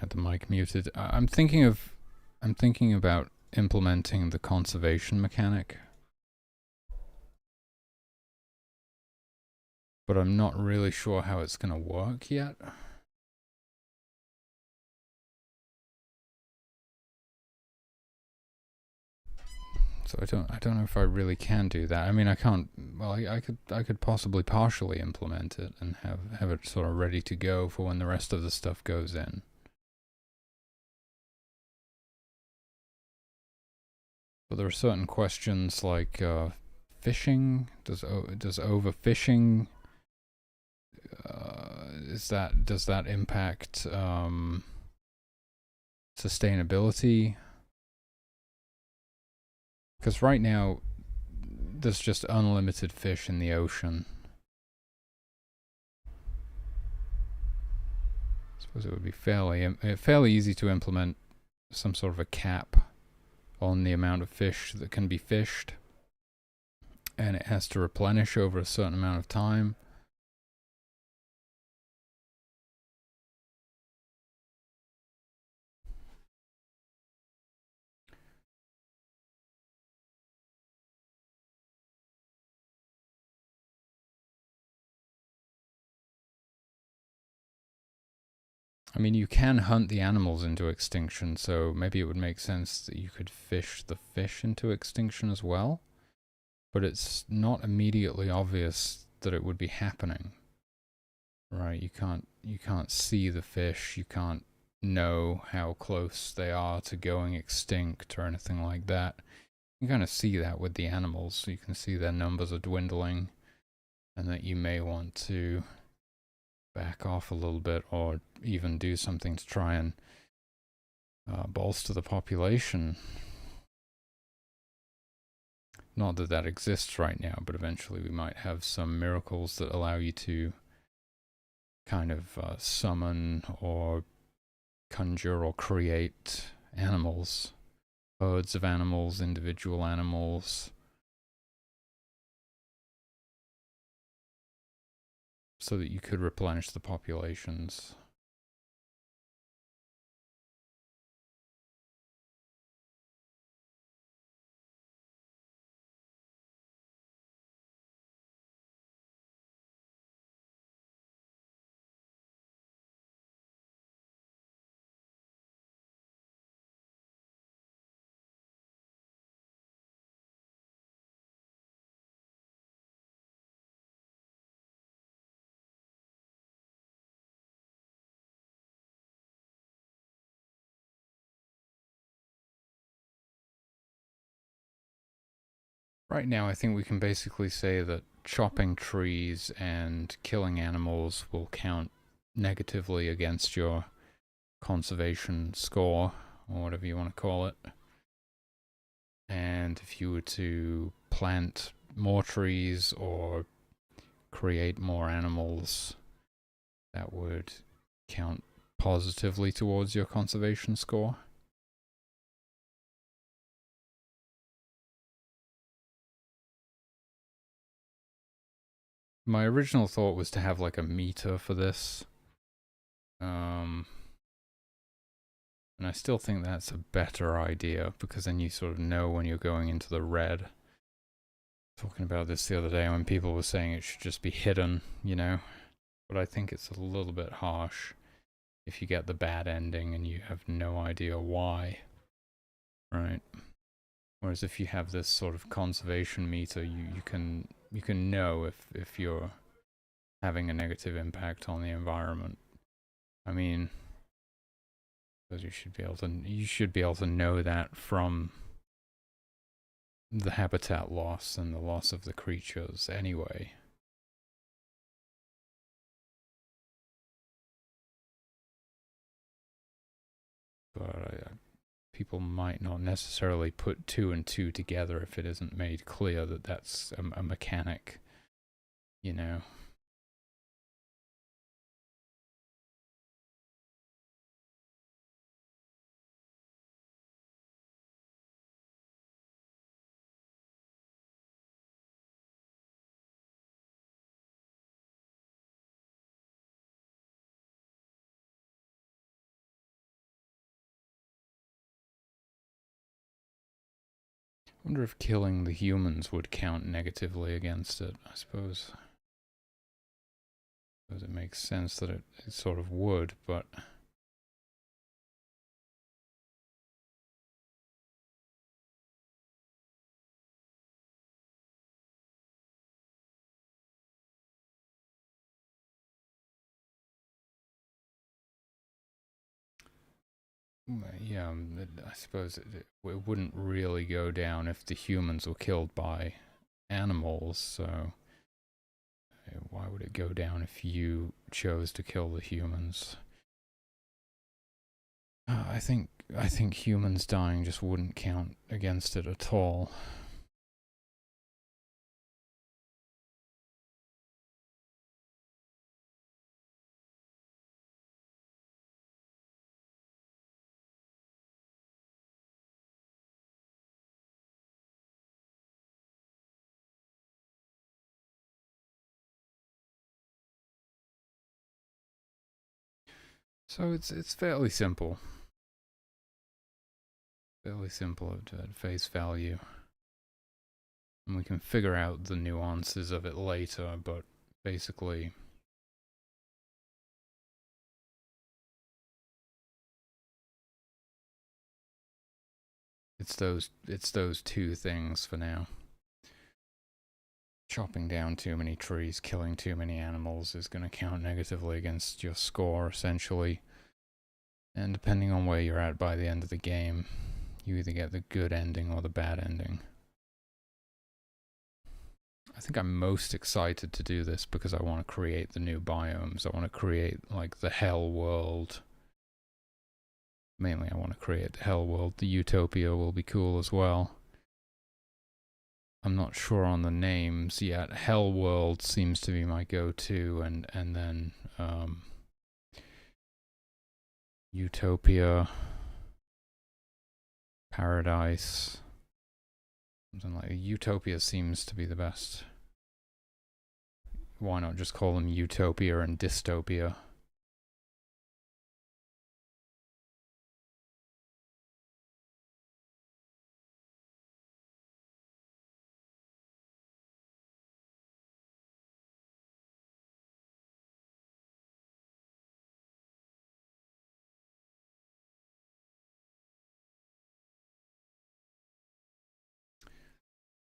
had the mic muted. I'm thinking about implementing the conservation mechanic, but I'm not really sure how it's going to work yet. So I don't know if I really can do that. I mean, I can't. Well, I could possibly partially implement it and have it sort of ready to go for when the rest of the stuff goes in. But there are certain questions like fishing. Does overfishing does that impact sustainability? Because right now there's just unlimited fish in the ocean. I suppose it would be fairly easy to implement some sort of a cap on the amount of fish that can be fished, and it has to replenish over a certain amount of time. I mean, you can hunt the animals into extinction, so maybe it would make sense that you could fish the fish into extinction as well. But it's not immediately obvious that it would be happening. Right, you can't see the fish, you can't know how close they are to going extinct or anything like that. You kind of see that with the animals, so you can see their numbers are dwindling, and that you may want to back off a little bit or even do something to try and bolster the population. Not that that exists right now, but eventually we might have some miracles that allow you to kind of summon or conjure or create animals, herds of animals, individual animals, so that you could replenish the populations. Right now, I think we can basically say that chopping trees and killing animals will count negatively against your conservation score, or whatever you want to call it. And if you were to plant more trees or create more animals, that would count positively towards your conservation score. My original thought was to have like a meter for this. And I still think that's a better idea, because then you sort of know when you're going into the red. Talking about this the other day when people were saying it should just be hidden, you know? But I think it's a little bit harsh if you get the bad ending and you have no idea why. Right? Whereas if you have this sort of conservation meter, you can know if you're having a negative impact on the environment. I mean, because you should be able to know that from the habitat loss and the loss of the creatures anyway. But people might not necessarily put two and two together if it isn't made clear that that's a mechanic, you know. I wonder if killing the humans would count negatively against it. I suppose it makes sense that it sort of would, but yeah, I suppose it wouldn't really go down if the humans were killed by animals, so why would it go down if you chose to kill the humans? I think humans dying just wouldn't count against it at all. So it's fairly simple. Fairly simple at face value. And we can figure out the nuances of it later, but basically it's those two things for now. Chopping down too many trees, killing too many animals is going to count negatively against your score, essentially. And depending on where you're at by the end of the game, you either get the good ending or the bad ending. I think I'm most excited to do this because I want to create the new biomes. I want to create, like, the hell world. Mainly I want to create the hell world. The utopia will be cool as well. I'm not sure on the names yet. Hell world seems to be my go-to, and then utopia, paradise, something like utopia seems to be the best. Why not just call them utopia and dystopia?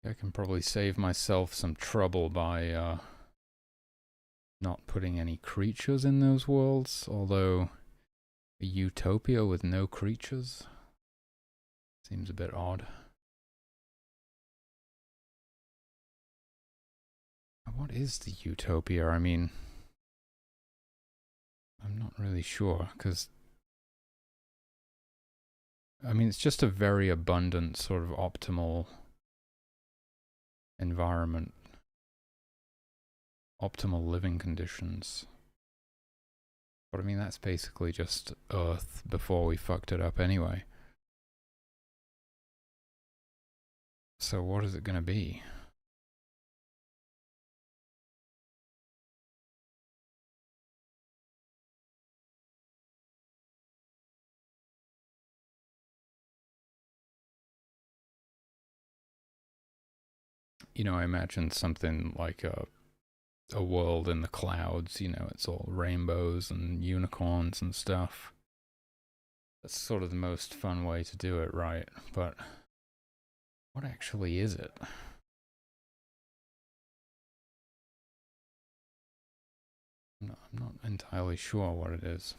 I can probably save myself some trouble by not putting any creatures in those worlds, although a utopia with no creatures seems a bit odd. What is the utopia? I mean, I'm not really sure, because I mean, it's just a very abundant sort of optimal environment, optimal living conditions. But I mean, that's basically just Earth before we fucked it up anyway. So what is it going to be? You know, I imagine something like a world in the clouds. You know, it's all rainbows and unicorns and stuff. That's sort of the most fun way to do it, right? But what actually is it? I'm not entirely sure what it is.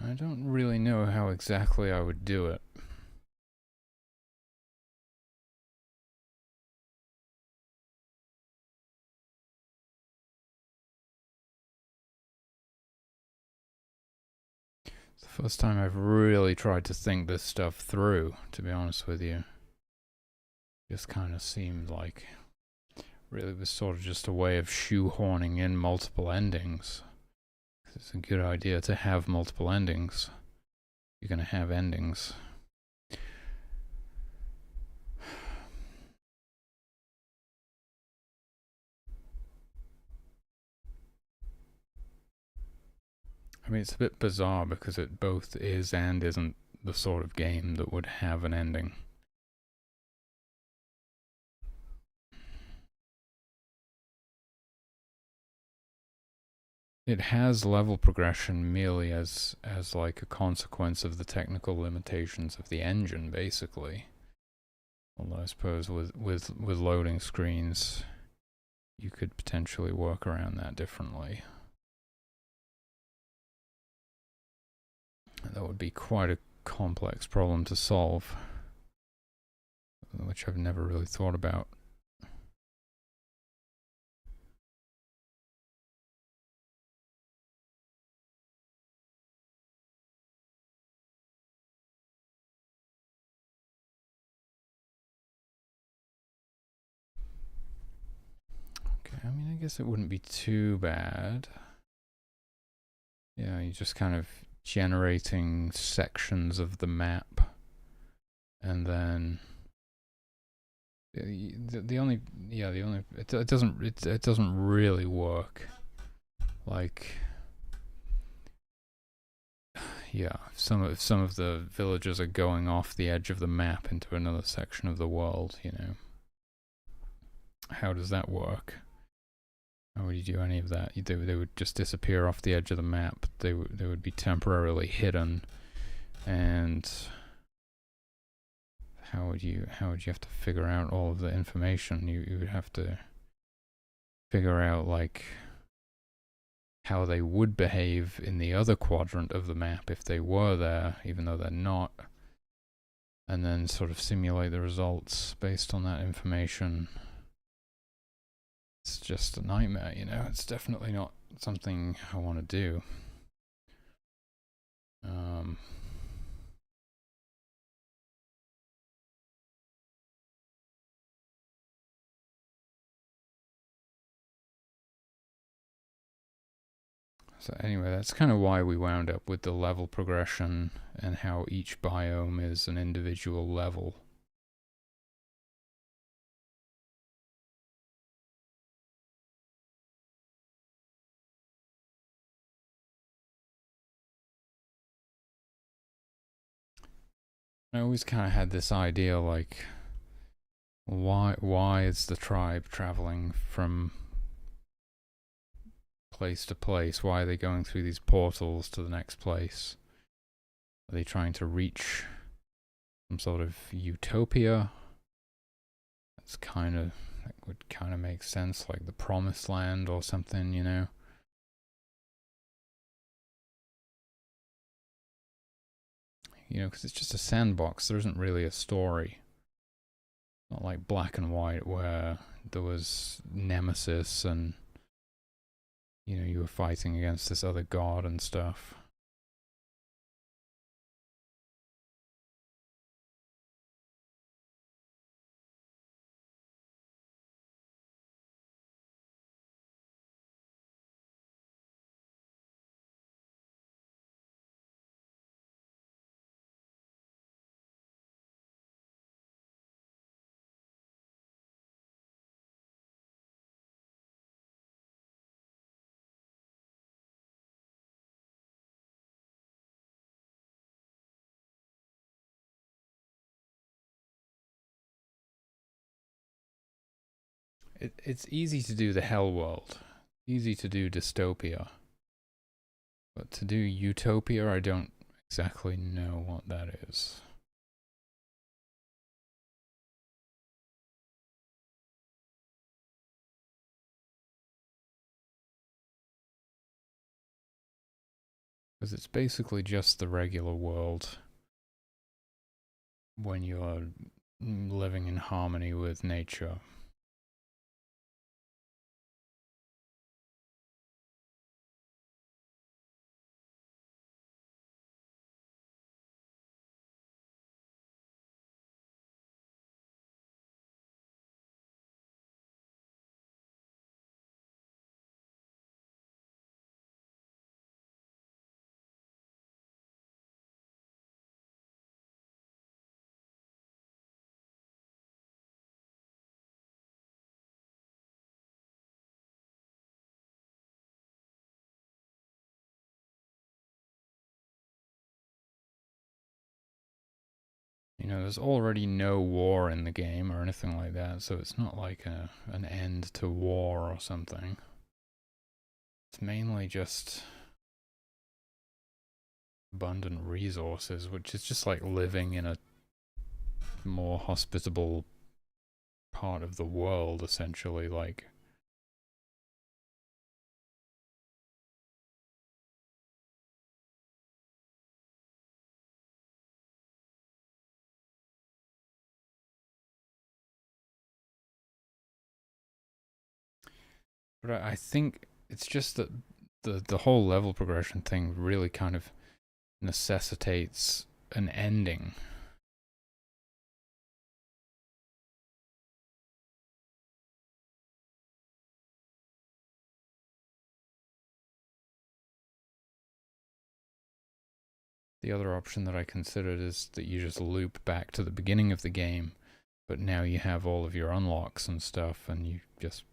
I don't really know how exactly I would do it. It's the first time I've really tried to think this stuff through, to be honest with you. Just kind of seemed like really it was sort of just a way of shoehorning in multiple endings. It's a good idea to have multiple endings. You're going to have endings. I mean, it's a bit bizarre because it both is and isn't the sort of game that would have an ending. It has level progression merely as like a consequence of the technical limitations of the engine, basically. Although I suppose with loading screens, you could potentially work around that differently. That would be quite a complex problem to solve, which I've never really thought about. Okay, I mean, I guess it wouldn't be too bad. Yeah, you're just kind of generating sections of the map, and then the only it doesn't really work. Like, yeah, if some of the villagers are going off the edge of the map into another section of the world, you know, how does that work? How would you do any of that? They would just disappear off the edge of the map. They would be temporarily hidden, and how would you have to figure out all of the information? You would have to figure out like how they would behave in the other quadrant of the map if they were there, even though they're not, and then sort of simulate the results based on that information. It's just a nightmare, you know. It's definitely not something I want to do. So anyway, that's kind of why we wound up with the level progression and how each biome is an individual level. I always kind of had this idea like, why is the tribe traveling from place to place? Why are they going through these portals to the next place? Are they trying to reach some sort of utopia? That would kind of make sense, like the promised land or something, you know? You know, because it's just a sandbox. There isn't really a story. Not like Black and White where there was Nemesis and, you know, you were fighting against this other god and stuff. It's easy to do the hell world, easy to do dystopia, but to do utopia, I don't exactly know what that is. Because it's basically just the regular world when you're living in harmony with nature. You know, there's already no war in the game or anything like that, so it's not like an end to war or something. It's mainly just abundant resources, which is just like living in a more hospitable part of the world, essentially. Like, but I think it's just that the whole level progression thing really kind of necessitates an ending. The other option that I considered is that you just loop back to the beginning of the game, but now you have all of your unlocks and stuff, and you just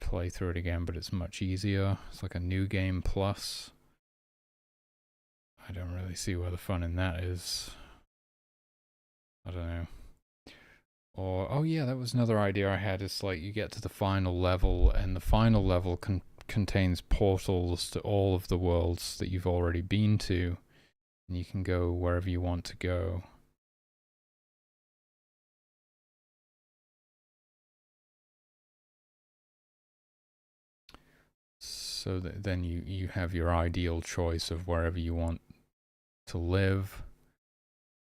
play through it again, but it's much easier. It's like a new game plus. I don't really see where the fun in that is. I don't know. Or, oh yeah, that was another idea I had. Is like you get to the final level, and the final level contains portals to all of the worlds that you've already been to, and you can go wherever you want to go. So that then you have your ideal choice of wherever you want to live,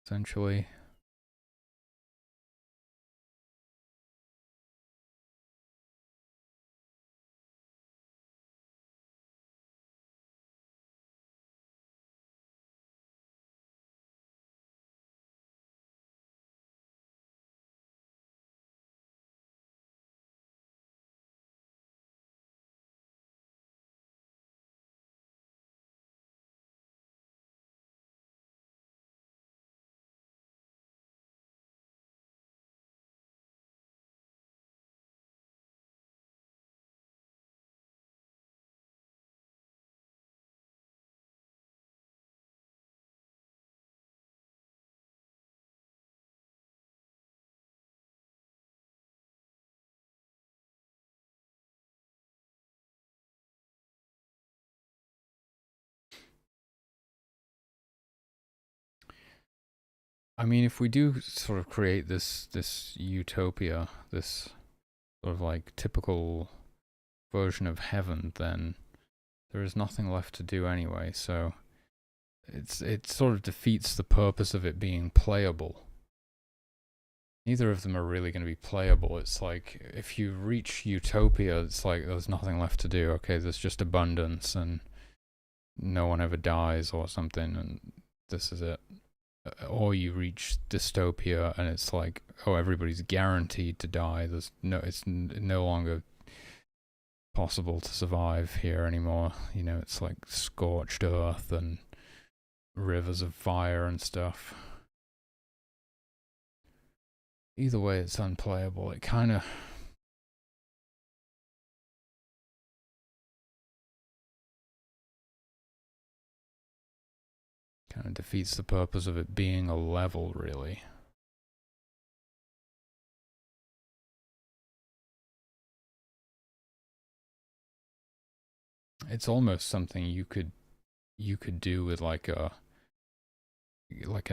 essentially. I mean, if we do sort of create this utopia, this sort of like typical version of heaven, then there is nothing left to do anyway. So it sort of defeats the purpose of it being playable. Neither of them are really going to be playable. It's like if you reach utopia, it's like there's nothing left to do. Okay, there's just abundance and no one ever dies or something, and this is it. Or you reach dystopia and it's like, oh, everybody's guaranteed to die. It's no longer possible to survive here anymore. You know, it's like scorched earth and rivers of fire and stuff. Either way, it's unplayable. It kind of defeats the purpose of it being a level, really. It's almost something you could do with like an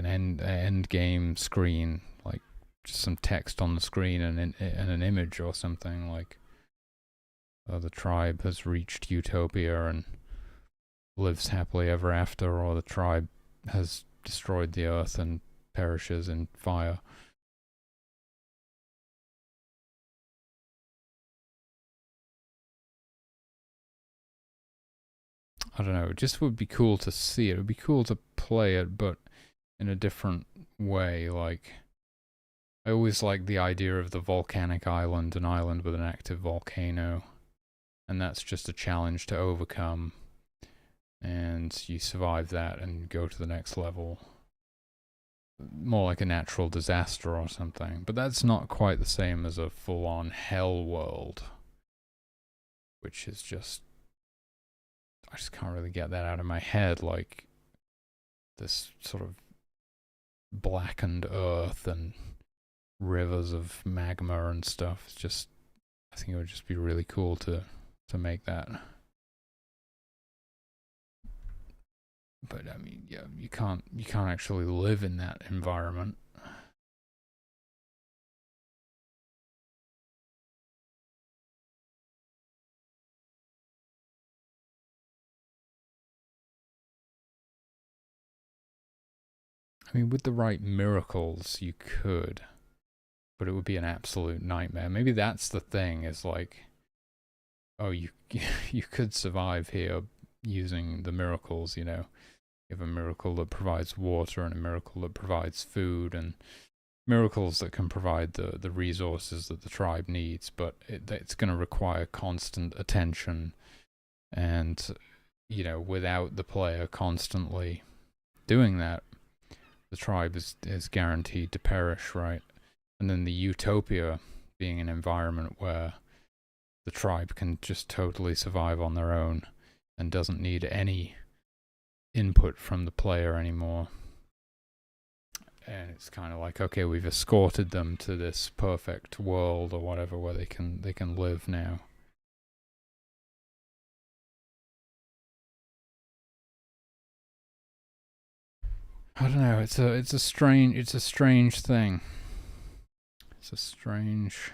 end game screen, like just some text on the screen and an image or something like the tribe has reached utopia and lives happily ever after, or the tribe has destroyed the earth and perishes in fire. I don't know, it just would be cool to see it. It would be cool to play it, but in a different way. Like, I always like the idea of the volcanic island, an island with an active volcano, and that's just a challenge to overcome, and you survive that and go to the next level. More like a natural disaster or something, but that's not quite the same as a full-on hell world, which is just, I just can't really get that out of my head. Like, this sort of blackened earth and rivers of magma and stuff. It's just, I think it would just be really cool to make that. But I mean, yeah, you can't actually live in that environment. I mean, with the right miracles, you could, but it would be an absolute nightmare. Maybe that's the thing, is like, oh, you you could survive here using the miracles, you know. You have a miracle that provides water and a miracle that provides food, and miracles that can provide the resources that the tribe needs, but it's going to require constant attention, and, you know, without the player constantly doing that, the tribe is guaranteed to perish, right? And then the utopia being an environment where the tribe can just totally survive on their own and doesn't need any input from the player anymore. And it's kind of like, okay, we've escorted them to this perfect world or whatever where they can live now. I don't know. It's a strange thing. It's a strange.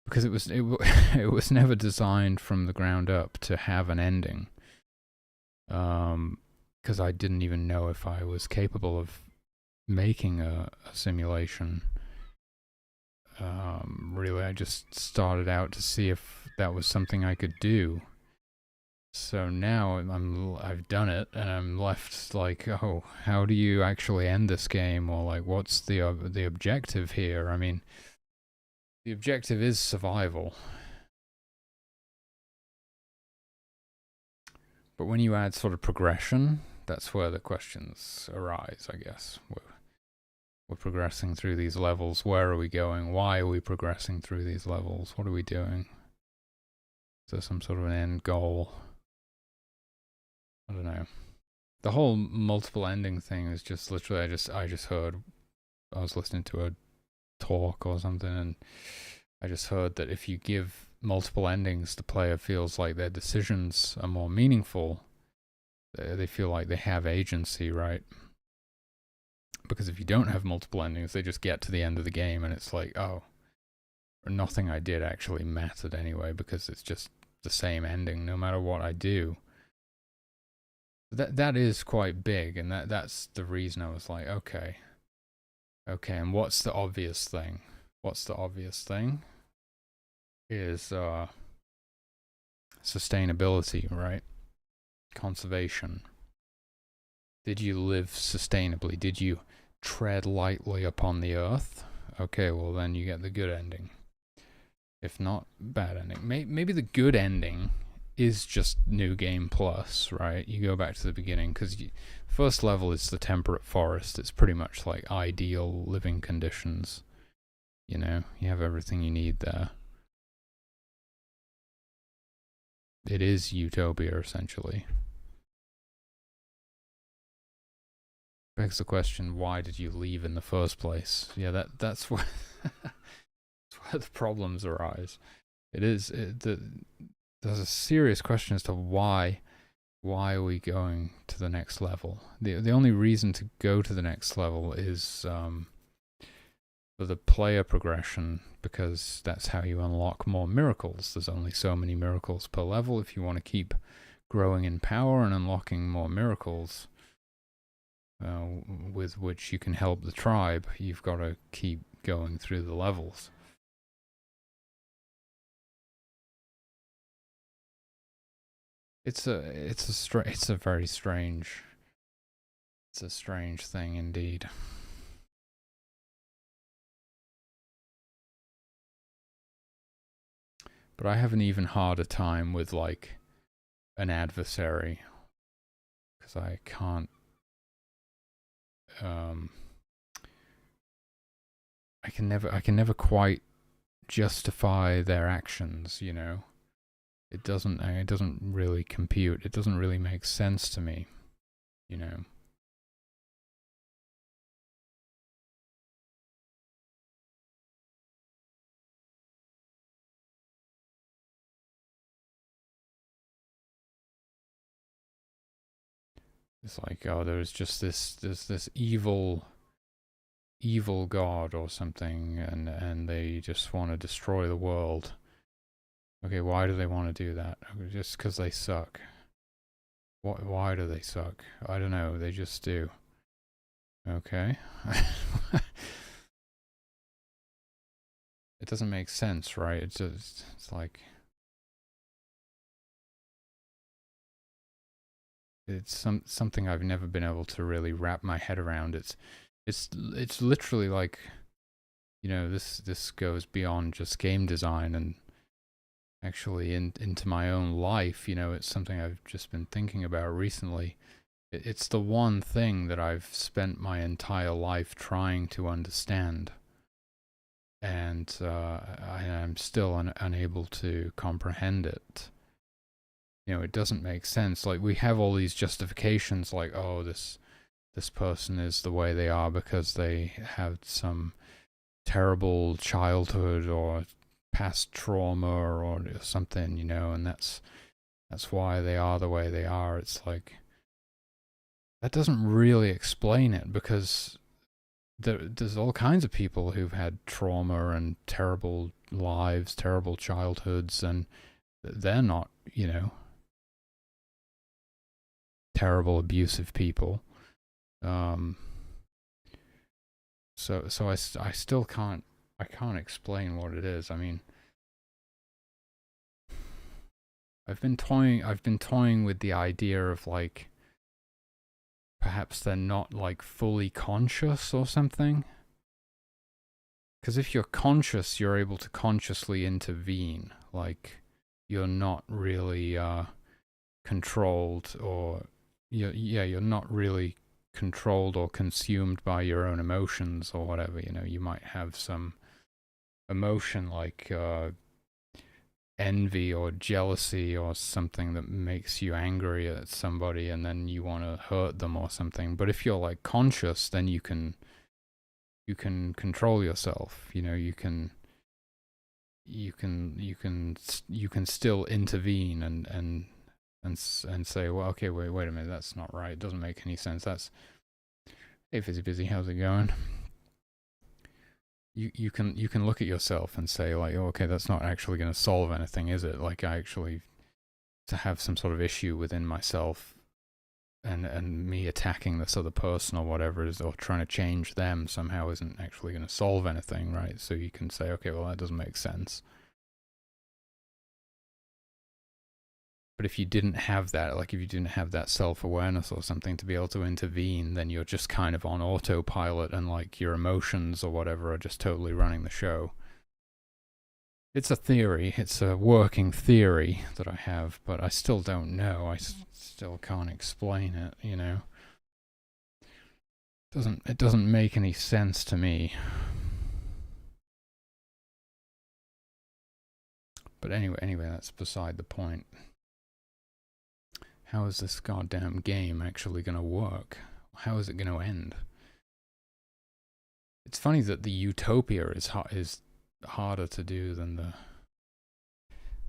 Because it was never designed from the ground up to have an ending. Because I didn't even know if I was capable of making a simulation. Really, I just started out to see if that was something I could do. So now I've done it, and I'm left like, oh, how do you actually end this game, or like, what's the objective here? I mean, the objective is survival, but when you add sort of progression, that's where the questions arise, I guess. We're progressing through these levels. Where are we going? Why are we progressing through these levels? What are we doing? Is there some sort of an end goal? I don't know. The whole multiple ending thing is just literally, I just heard, I was listening to a talk or something, and I just heard that if you give multiple endings, the player feels like their decisions are more meaningful. They feel like they have agency, right? Because if you don't have multiple endings, they just get to the end of the game and it's like, oh, nothing I did actually mattered anyway, because it's just the same ending no matter what I do. That is quite big, and that's the reason I was like, okay, and what's the obvious thing? What's the obvious thing? Is sustainability, right? Conservation. Did you live sustainably? Did you tread lightly upon the earth? Okay, well then you get the good ending. If not, bad ending. Maybe the good ending is just New Game Plus, right? You go back to the beginning, because first level is the temperate forest. It's pretty much like ideal living conditions. You know, you have everything you need there. It is utopia, essentially. Begs the question, why did you leave in the first place? Yeah, that's where that's where the problems arise. There's a serious question as to why are we going to the next level? The only reason to go to the next level is for the player progression, because that's how you unlock more miracles. There's only so many miracles per level. If you want to keep growing in power and unlocking more miracles with which you can help the tribe, you've got to keep going through the levels. It's a very strange, it's a strange thing indeed. But I have an even harder time with like an adversary, because I can't I can never quite justify their actions, you know. It doesn't really compute. It doesn't really make sense to me, you know. It's like, oh, there's this evil god or something, and they just want to destroy the world. Okay, why do they want to do that? Just because they suck. Why do they suck? I don't know, they just do. Okay. It doesn't make sense, right? It's like, it's something I've never been able to really wrap my head around. It's literally like, you know, this goes beyond just game design and actually into my own life. You know, it's something I've just been thinking about recently. It's the one thing that I've spent my entire life trying to understand, and I'm still unable to comprehend it. You know, it doesn't make sense. Like, we have all these justifications, like, oh, this person is the way they are because they have some terrible childhood or past trauma or something, you know, and that's why they are the way they are. It's like, that doesn't really explain it, because there's all kinds of people who've had trauma and terrible lives, terrible childhoods, and they're not, you know, terrible abusive people. So I still can't explain what it is. I mean, I've been toying with the idea of, like, perhaps they're not like fully conscious or something. Because if you're conscious, you're able to consciously intervene. Like, you're not really controlled, or you're not really controlled or consumed by your own emotions or whatever. You know, you might have some emotion like envy or jealousy or something that makes you angry at somebody, and then you want to hurt them or something. But if you're like conscious, then you can control yourself. You know, you can still intervene and say, well, okay, wait a minute, that's not right. It doesn't make any sense. That's, hey, Fizzy Busy, how's it going? You can look at yourself and say, like, oh, okay, that's not actually going to solve anything, is it? Like, I actually, to have some sort of issue within myself, and me attacking this other person or whatever is, or trying to change them somehow, isn't actually going to solve anything, right? So you can say, okay, well, that doesn't make sense. But if you didn't have that, like if you didn't have that self-awareness or something to be able to intervene, then you're just kind of on autopilot, and like your emotions or whatever are just totally running the show. It's a theory. It's a working theory that I have, but I still don't know. I still can't explain it, you know. It doesn't make any sense to me. But anyway, that's beside the point. How is this goddamn game actually going to work? How is it going to end? It's funny that the utopia is harder to do than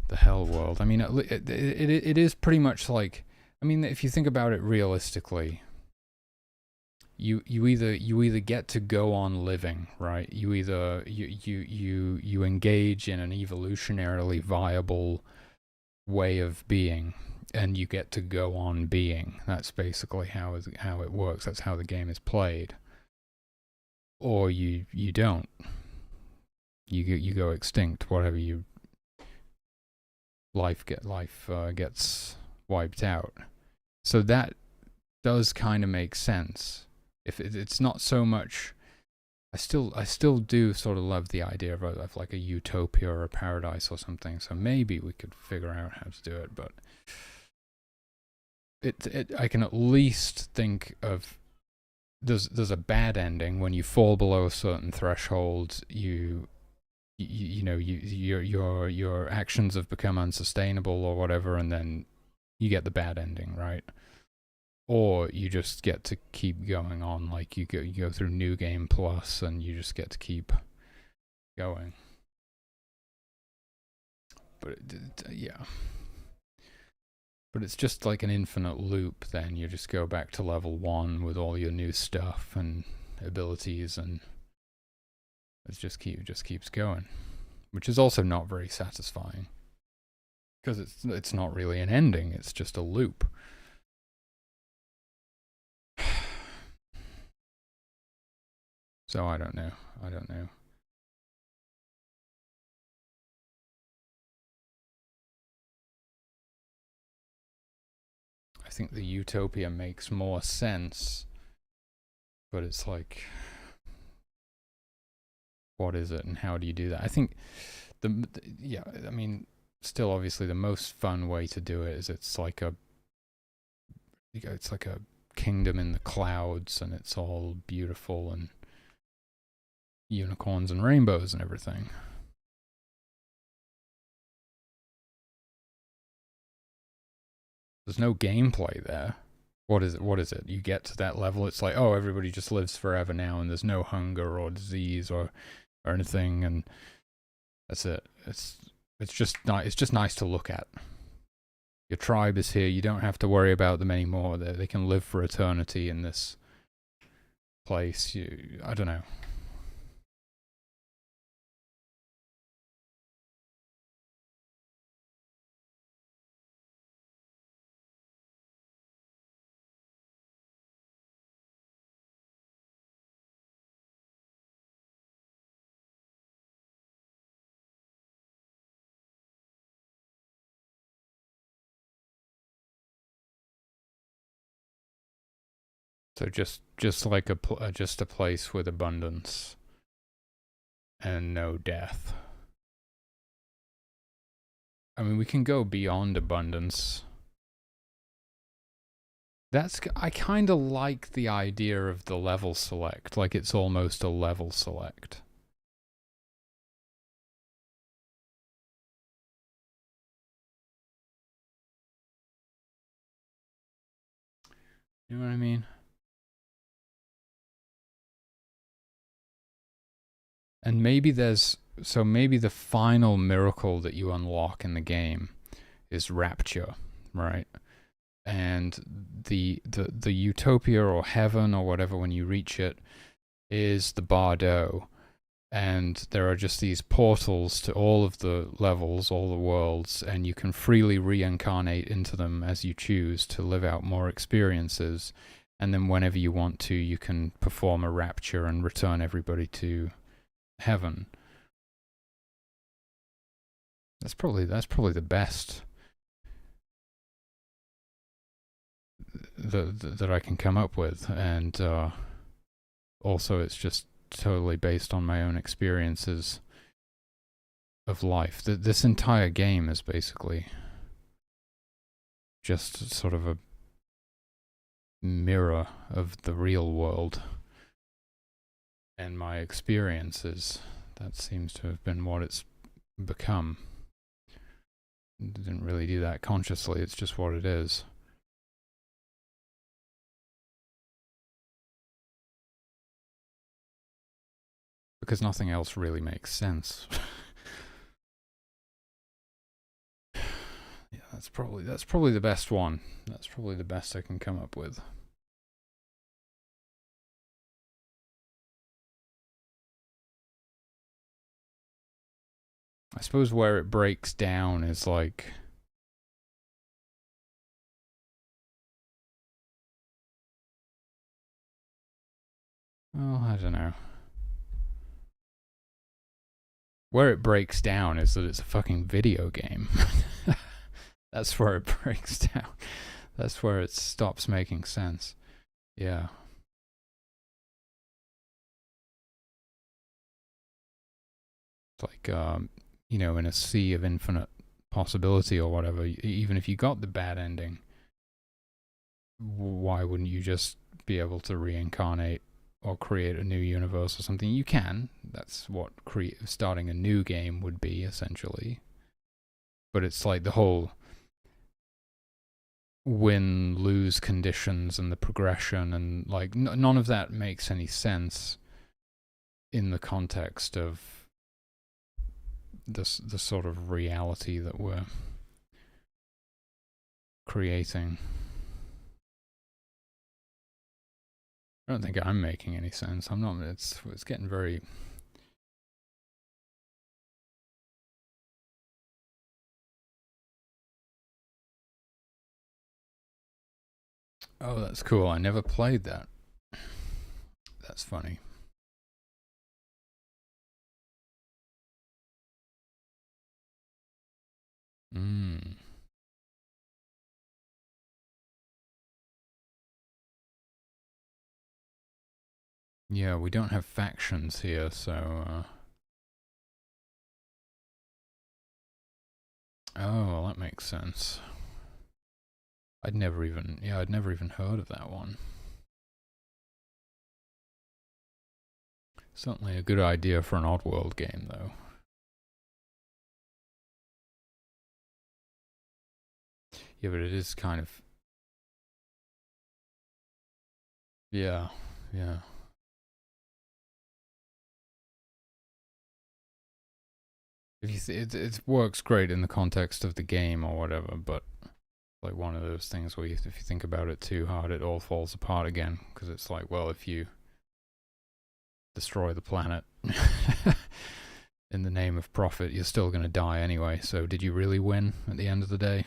the hell world. I mean, it is pretty much like, I mean, if you think about it realistically, you either get to go on living, right? You engage in an evolutionarily viable way of being, and you get to go on being. That's basically how it works. That's how the game is played. Or you don't. You go extinct. Whatever you life gets wiped out. So that does kind of make sense. If it's not so much, I still do sort of love the idea of like a utopia or a paradise or something. So maybe we could figure out how to do it, but I can at least think of there's a bad ending when you fall below a certain threshold. Your actions have become unsustainable or whatever, and then you get the bad ending, right? Or you just get to keep going on, like you go through New Game Plus, and you just get to keep going. But yeah, but it's just like an infinite loop. Then you just go back to level 1 with all your new stuff and abilities, and it just keeps going, which is also not very satisfying because it's not really an ending. It's just a loop. So I don't know. I think the utopia makes more sense, but it's like, what is it and how do you do that? I think I mean, still obviously the most fun way to do it is it's like a kingdom in the clouds, and it's all beautiful and unicorns and rainbows and everything. There's no gameplay there. What is it? You get to that level, it's like, oh, everybody just lives forever now, and there's no hunger or disease or anything, and that's it. It's just nice to look at. Your tribe is here. You don't have to worry about them anymore. They can live for eternity in this place. I don't know. So just like just a place with abundance and no death. I mean, we can go beyond abundance. I kind of like the idea of the level select, like it's almost a level select. You know what I mean? And maybe maybe the final miracle that you unlock in the game is rapture, right? And the utopia or heaven or whatever, when you reach it, is the Bardo, and there are just these portals to all of the levels, all the worlds, and you can freely reincarnate into them as you choose to live out more experiences, and then whenever you want to, you can perform a rapture and return everybody to heaven. That's probably the best that I can come up with, and also it's just totally based on my own experiences of life. This entire game is basically just sort of a mirror of the real world and my experiences. That seems to have been what it's become. I didn't really do that consciously, it's just what it is. Because nothing else really makes sense. Yeah, that's probably the best one. That's probably the best I can come up with. I suppose where it breaks down is like, well, I don't know. Where it breaks down is that it's a fucking video game. That's where it breaks down. That's where it stops making sense. Yeah. It's like, in a sea of infinite possibility or whatever, even if you got the bad ending, why wouldn't you just be able to reincarnate or create a new universe or something? You can. That's what starting a new game would be, essentially. But it's like the whole win-lose conditions and the progression, and like none of that makes any sense in the context of the sort of reality that we're creating. I don't think I'm making any sense. I'm not. It's getting very. Oh, that's cool. I never played that. That's funny. Mm. Yeah, we don't have factions here, so. Oh, well, that makes sense. I'd never even heard of that one. Certainly a good idea for an Oddworld game, though. Yeah, but it is kind of. Yeah, yeah. It works great in the context of the game or whatever, but like one of those things where if you think about it too hard, it all falls apart again. Because it's like, well, if you destroy the planet in the name of profit, you're still going to die anyway. So did you really win at the end of the day?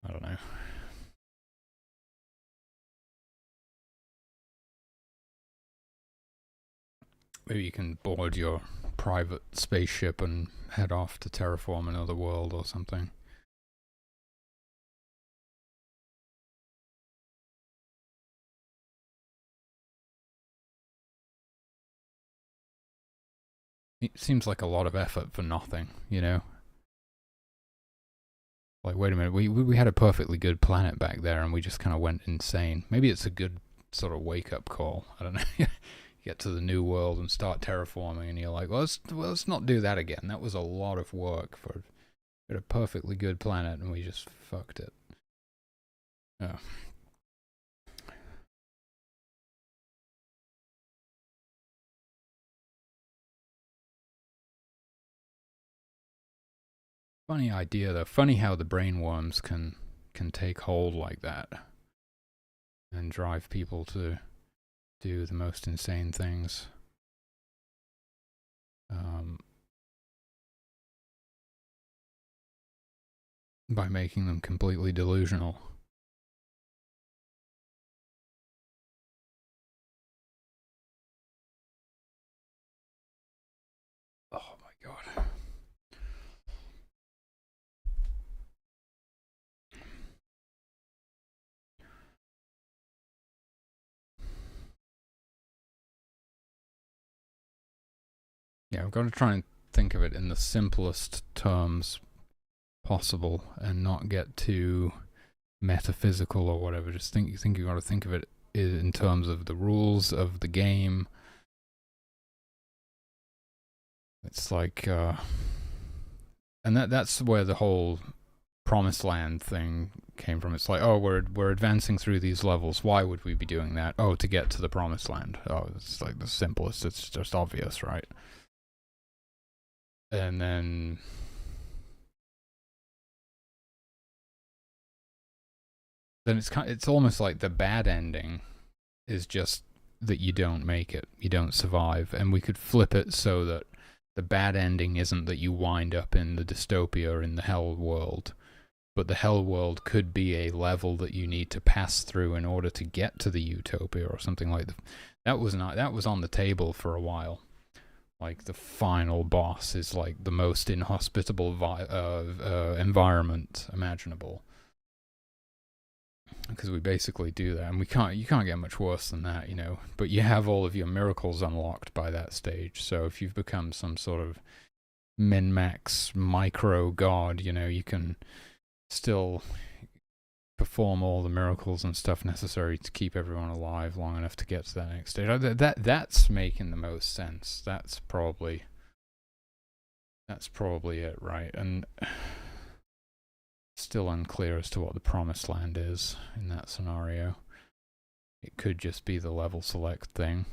I don't know. Maybe you can board your private spaceship and head off to terraform another world or something. It seems like a lot of effort for nothing, you know? Like, wait a minute, we had a perfectly good planet back there and we just kind of went insane. Maybe it's a good sort of wake-up call. I don't know. Get to the new world and start terraforming and you're like, well, let's not do that again. That was a lot of work for a perfectly good planet and we just fucked it. Oh. Funny idea though. Funny how the brainworms can take hold like that and drive people to do the most insane things. By making them completely delusional. Oh my god. Yeah, I've got to try and think of it in the simplest terms possible and not get too metaphysical or whatever. Just think you got to think of it in terms of the rules of the game. It's like, and that's where the whole promised land thing came from. It's like, oh, we're advancing through these levels. Why would we be doing that? Oh, to get to the promised land. Oh, it's like the simplest. It's just obvious, right? And then it's almost like the bad ending is just that you don't make it, you don't survive, and we could flip it so that the bad ending isn't that you wind up in the dystopia in the hell world, but the hell world could be a level that you need to pass through in order to get to the utopia or something like that. That was on the table for a while. Like the final boss is like the most inhospitable environment imaginable, because we basically do that, and you can't get much worse than that, you know. But you have all of your miracles unlocked by that stage. So if you've become some sort of min-max micro god, you know, you can still perform all the miracles and stuff necessary to keep everyone alive long enough to get to that next stage. That's making the most sense. That's probably it, right? And still unclear as to what the promised land is in that scenario. It could just be the level select thing.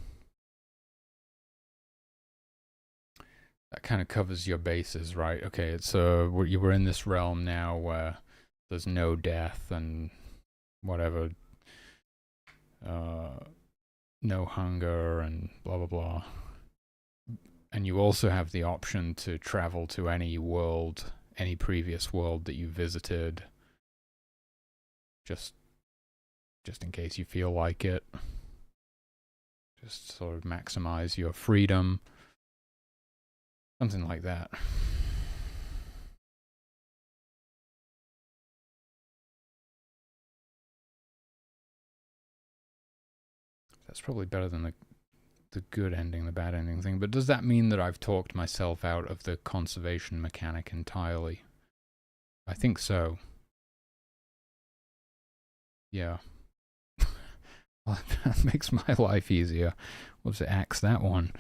That kind of covers your bases, right? Okay, it's we're in this realm now where there's no death and whatever, no hunger and blah blah blah. And you also have the option to travel to any world, any previous world that you visited, just in case you feel like it. Just sort of maximize your freedom. Something like that. That's probably better than the good ending, the bad ending thing. But does that mean that I've talked myself out of the conservation mechanic entirely? I think so. Yeah. Well, that makes my life easier. We'll just axe that one.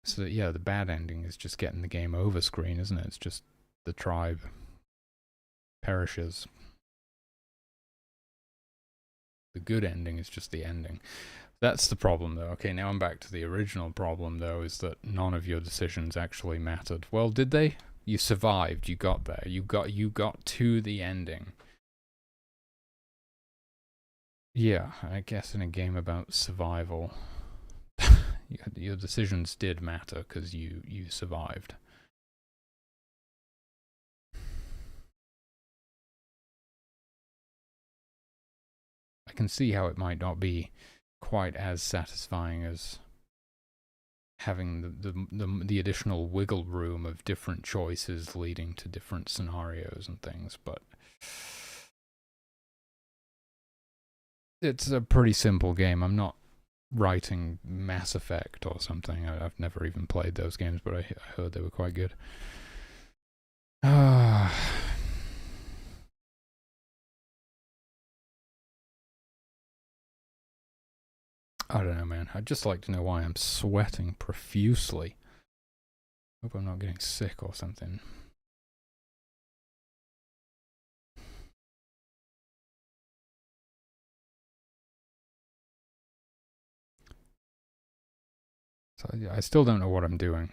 So yeah, the bad ending is just getting the game over screen, isn't it? It's just the tribe perishes. The good ending is just the ending. That's the problem, though. Okay, now I'm back to the original problem, though, is that none of your decisions actually mattered. Well, did they? You survived. You got there. You got to the ending. Yeah, I guess in a game about survival, your decisions did matter because you survived. I can see how it might not be quite as satisfying as having the additional wiggle room of different choices leading to different scenarios and things, but it's a pretty simple game. I'm not writing Mass Effect or something. I've never even played those games, but I heard they were quite good. I don't know, man. I'd just like to know why I'm sweating profusely. Hope I'm not getting sick or something. So I still don't know what I'm doing.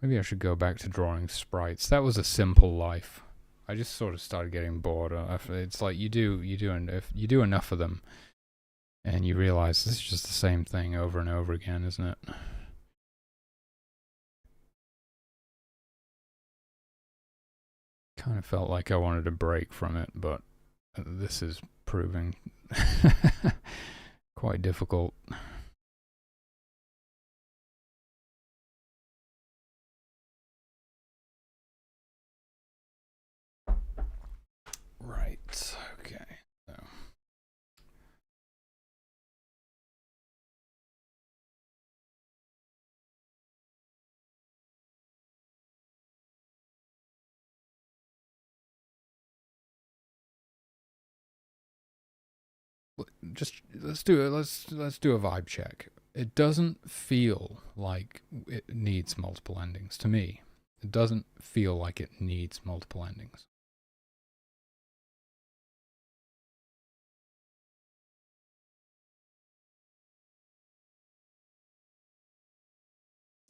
Maybe I should go back to drawing sprites. That was a simple life. I just sort of started getting bored. It's like you do enough of them, and you realize this is just the same thing over and over again, isn't it? Kind of felt like I wanted a break from it, but this is proving quite difficult. Right. Okay. So. Just let's do it. Let's do a vibe check. It doesn't feel like it needs multiple endings to me. It doesn't feel like it needs multiple endings.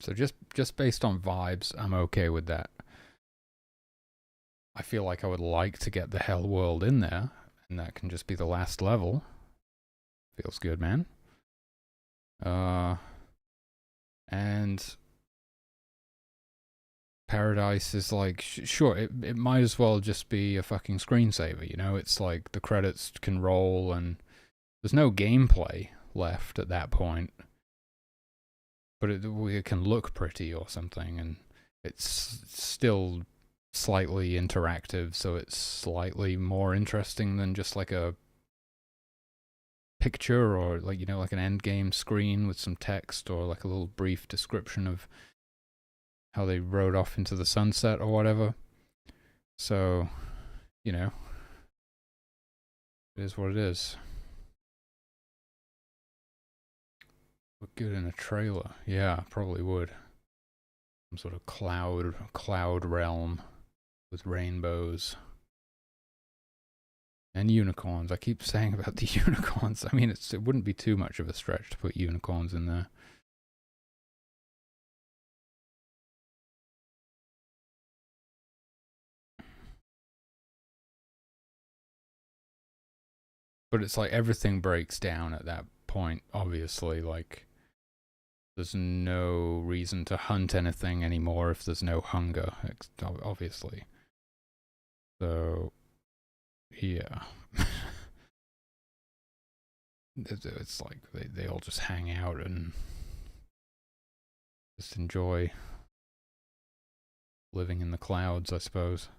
So just based on vibes, I'm okay with that. I feel like I would like to get the hell world in there, and that can just be the last level. Feels good, man. And Paradise is like, sure, it might as well just be a fucking screensaver, you know? It's like the credits can roll and there's no gameplay left at that point. But it can look pretty or something, and it's still slightly interactive, so it's slightly more interesting than just like a picture or like, you know, like an end game screen with some text or like a little brief description of how they rode off into the sunset or whatever. So, you know, it is what it is. Look good in a trailer. Yeah, probably would. Some sort of cloud realm with rainbows. And unicorns. I keep saying about the unicorns. I mean, it wouldn't be too much of a stretch to put unicorns in there. But it's like everything breaks down at that point, obviously. Like, there's no reason to hunt anything anymore if there's no hunger, obviously. So, yeah. It's like they all just hang out and just enjoy living in the clouds, I suppose.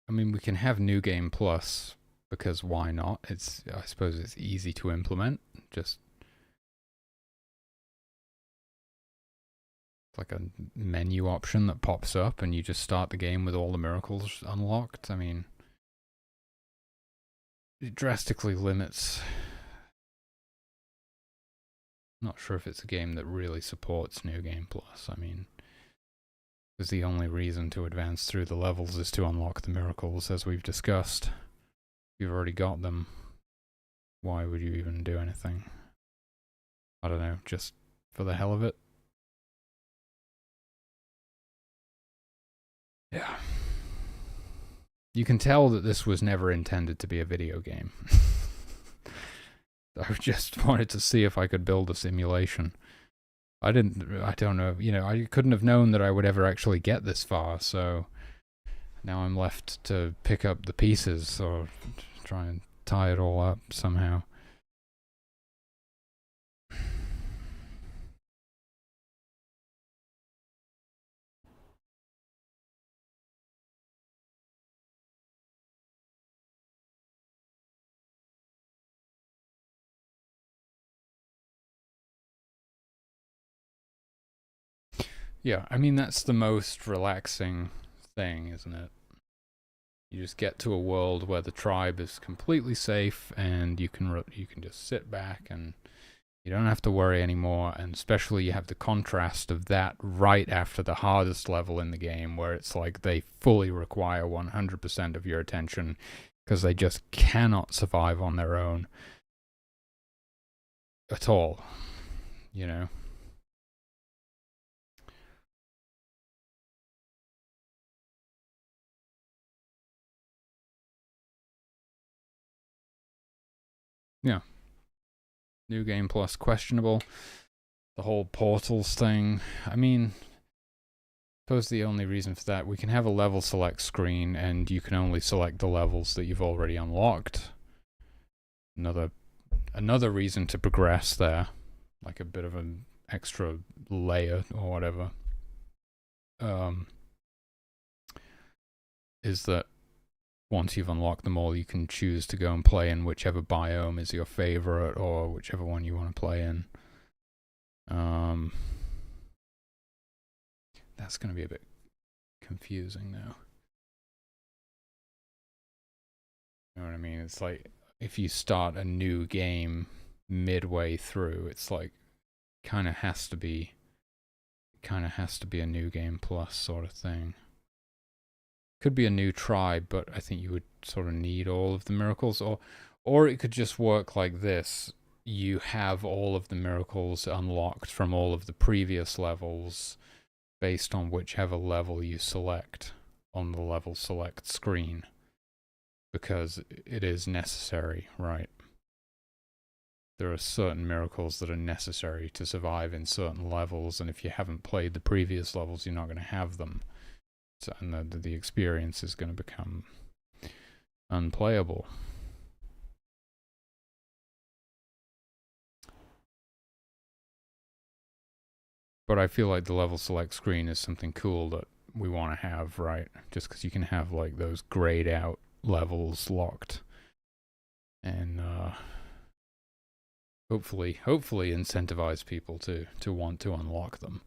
I mean, we can have New Game Plus because why not? I suppose it's easy to implement. Just like a menu option that pops up and you just start the game with all the miracles unlocked. I mean, it drastically limits. Not sure if it's a game that really supports New Game Plus. I mean, because the only reason to advance through the levels is to unlock the miracles, as we've discussed. You've already got them. Why would you even do anything? I don't know, just for the hell of it. Yeah. You can tell that this was never intended to be a video game. I just wanted to see if I could build a simulation. I don't know, you know, I couldn't have known that I would ever actually get this far, so now I'm left to pick up the pieces or try and tie it all up somehow. Yeah, I mean, that's the most relaxing thing, isn't it? You just get to a world where the tribe is completely safe and you can just sit back and you don't have to worry anymore, and especially you have the contrast of that right after the hardest level in the game where it's like they fully require 100% of your attention because they just cannot survive on their own at all, you know? Yeah. New Game Plus questionable. The whole portals thing. I mean, I suppose the only reason for that, we can have a level select screen and you can only select the levels that you've already unlocked. Another reason to progress there, like a bit of an extra layer or whatever, is that once you've unlocked them all, you can choose to go and play in whichever biome is your favorite or whichever one you want to play in. That's going to be a bit confusing now. You know what I mean? It's like if you start a new game midway through, it's like kind of has to be a New Game Plus sort of thing. Could be a new tribe, but I think you would sort of need all of the miracles, or it could just work like this. You have all of the miracles unlocked from all of the previous levels, based on whichever level you select on the level select screen, because it is necessary, right? There are certain miracles that are necessary to survive in certain levels, and if you haven't played the previous levels, you're not going to have them. So, and the experience is going to become unplayable. But I feel like the level select screen is something cool that we want to have, right? Just because you can have like those grayed out levels locked, and hopefully incentivize people to want to unlock them.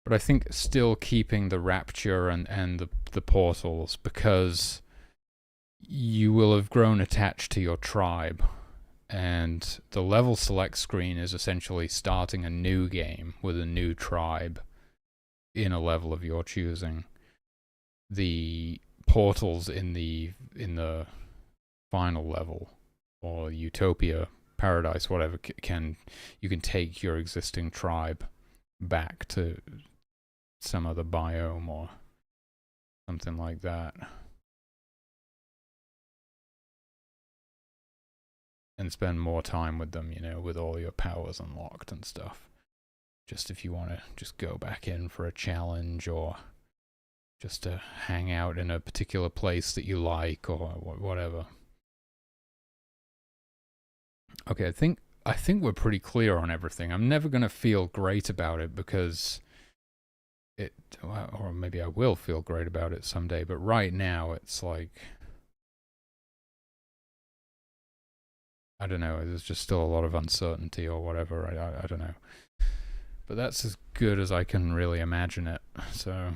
But I think still keeping the rapture and the portals, because you will have grown attached to your tribe, and the level select screen is essentially starting a new game with a new tribe in a level of your choosing. The portals in the final level, or Utopia, Paradise, whatever, you can take your existing tribe back to some other biome or something like that, and spend more time with them, with all your powers unlocked and stuff. Just if you want to just go back in for a challenge, or just to hang out in a particular place that you like, or whatever. Okay, I think we're pretty clear on everything. I'm never going to feel great about it because or maybe I will feel great about it someday, but right now it's like, I don't know, there's just still a lot of uncertainty or whatever. I don't know. But that's as good as I can really imagine it. So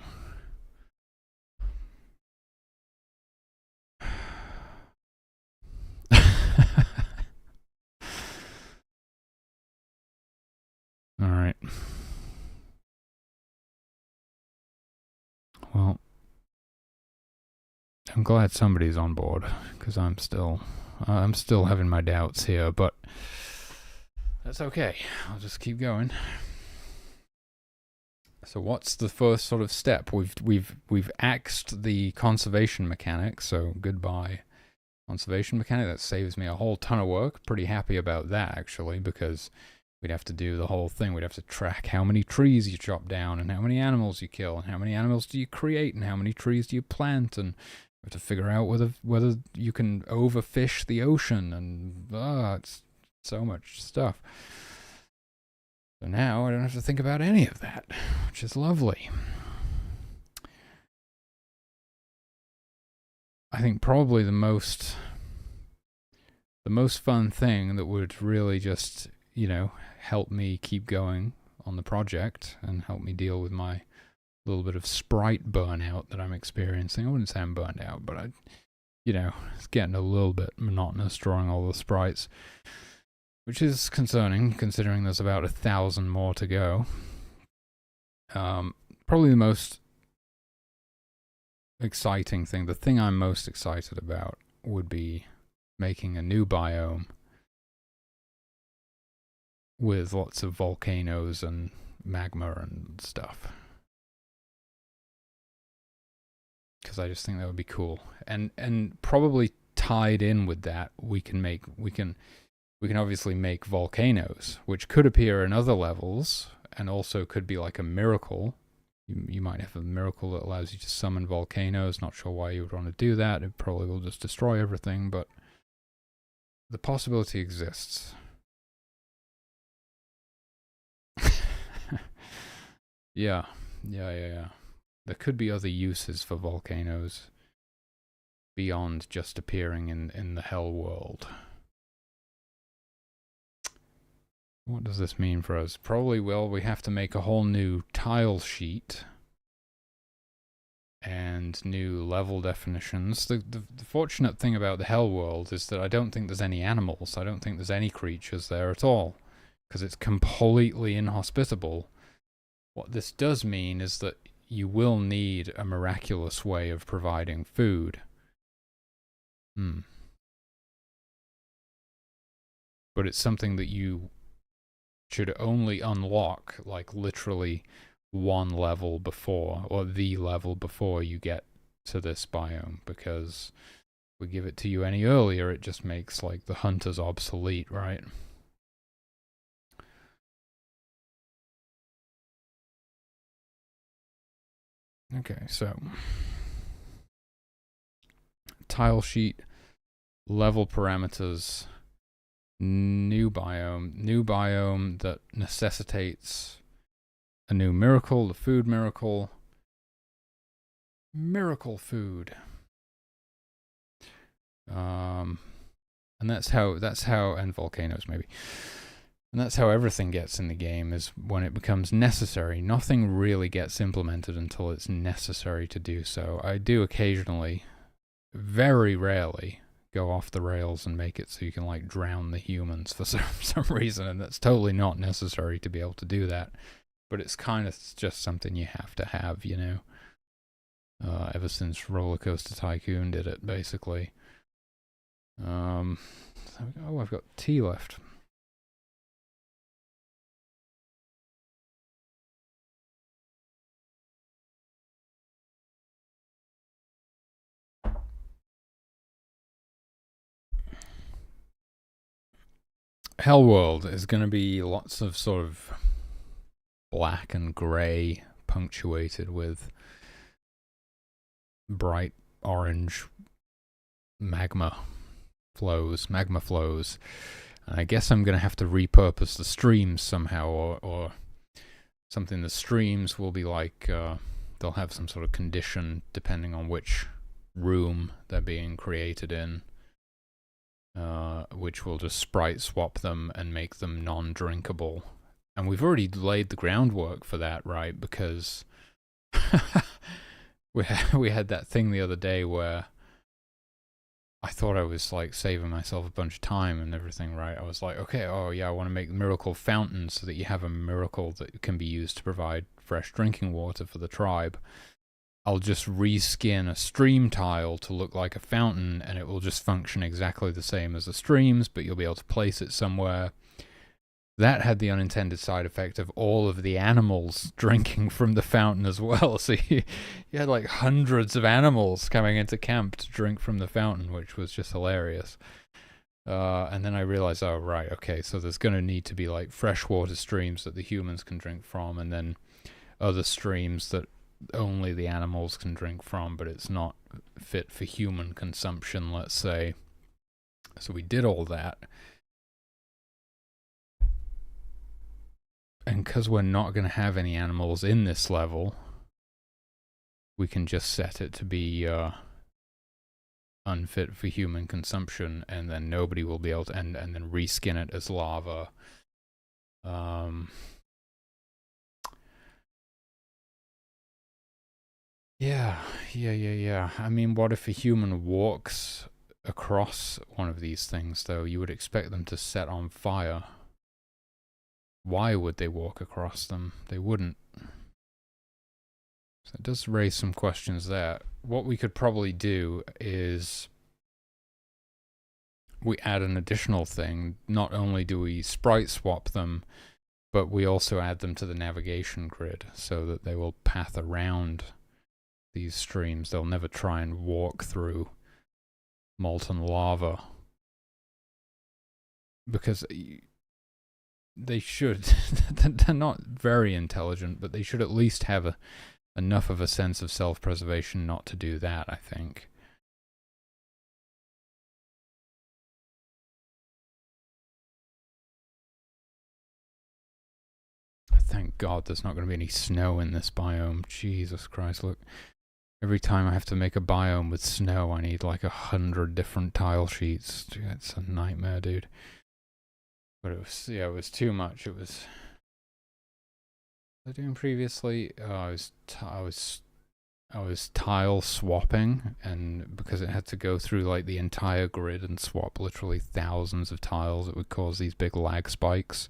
all right. Well, I'm glad somebody's on board, because I'm still having my doubts here, but that's okay. I'll just keep going. So what's the first sort of step? We've axed the conservation mechanic, so goodbye conservation mechanic. That saves me a whole ton of work. Pretty happy about that, actually, because we'd have to do the whole thing. We'd have to track how many trees you chop down, and how many animals you kill, and how many animals do you create, and how many trees do you plant, and we have to figure out whether you can overfish the ocean, and it's so much stuff. So now I don't have to think about any of that, which is lovely. I think probably the most fun thing that would really just, help me keep going on the project and help me deal with my little bit of sprite burnout that I'm experiencing. I wouldn't say I'm burned out, but it's getting a little bit monotonous drawing all the sprites, which is concerning considering there's about 1,000 more to go. Probably the most exciting thing, the thing I'm most excited about, would be making a new biome with lots of volcanoes and magma and stuff, because I just think that would be cool. And probably tied in with that, we can obviously make volcanoes, which could appear in other levels, and also could be like a miracle. You might have a miracle that allows you to summon volcanoes. Not sure why you would want to do that. It probably will just destroy everything, but the possibility exists. Yeah. There could be other uses for volcanoes beyond just appearing in the hell world. What does this mean for us? Probably, we have to make a whole new tile sheet and new level definitions. The fortunate thing about the Hell World is that I don't think there's any animals. I don't think there's any creatures there at all, because it's completely inhospitable. What this does mean is that you will need a miraculous way of providing food. But it's something that you should only unlock, like, literally one level before, or the level before you get to this biome, because if we give it to you any earlier, it just makes, like, the hunters obsolete, right? Okay, so tile sheet, level parameters, new biome that necessitates a new miracle, the food miracle, miracle food. And that's how, and volcanoes maybe. And that's how everything gets in the game, is when it becomes necessary. Nothing really gets implemented until it's necessary to do so. I do occasionally, very rarely, go off the rails and make it so you can, like, drown the humans for some reason, and that's totally not necessary to be able to do that. But it's kind of just something you have to have, you know. Ever since Roller Coaster Tycoon did it, basically. Oh, I've got tea left. Hellworld is going to be lots of sort of black and grey, punctuated with bright orange magma flows. And I guess I'm going to have to repurpose the streams somehow, or something. The streams will be like, they'll have some sort of condition depending on which room they're being created in, which will just sprite swap them and make them non-drinkable. And we've already laid the groundwork for that, right? Because we had that thing the other day where I thought I was, like, saving myself a bunch of time and everything, right? I was like, okay, oh yeah, I want to make miracle fountains so that you have a miracle that can be used to provide fresh drinking water for the tribe. I'll just reskin a stream tile to look like a fountain, and it will just function exactly the same as the streams, but you'll be able to place it somewhere. That had the unintended side effect of all of the animals drinking from the fountain as well. So you had, like, hundreds of animals coming into camp to drink from the fountain, which was just hilarious. And then I realized, oh, right, okay, so there's going to need to be, like, freshwater streams that the humans can drink from, and then other streams that only the animals can drink from, but it's not fit for human consumption, let's say. So we did all that. And because we're not going to have any animals in this level, we can just set it to be unfit for human consumption, and then nobody will be able to, and then reskin it as lava. Yeah. I mean, what if a human walks across one of these things, though? You would expect them to set on fire. Why would they walk across them? They wouldn't. So it does raise some questions there. What we could probably do is we add an additional thing. Not only do we sprite swap them, but we also add them to the navigation grid so that they will path around these streams. They'll never try and walk through molten lava, because they should. They're not very intelligent, but they should at least have enough of a sense of self-preservation not to do that, I think. Thank God there's not going to be any snow in this biome. Jesus Christ, look. Every time I have to make a biome with snow, I need like 100 different tile sheets. It's a nightmare, dude. But it was too much. It was... What was I doing previously? I was I was tile swapping, and because it had to go through like the entire grid and swap literally thousands of tiles, it would cause these big lag spikes.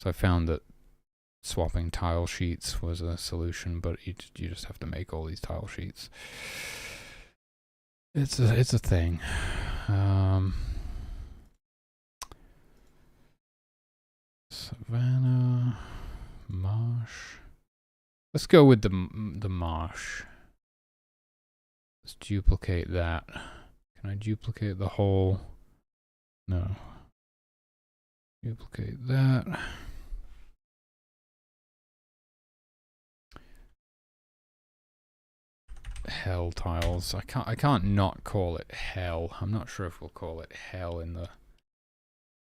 So I found that swapping tile sheets was a solution, but you just have to make all these tile sheets. It's a thing. Savannah, marsh. Let's go with the marsh. Let's duplicate that. Can I duplicate the whole? No. Duplicate that. Hell tiles. I can't not call it hell. I'm not sure if we'll call it hell in the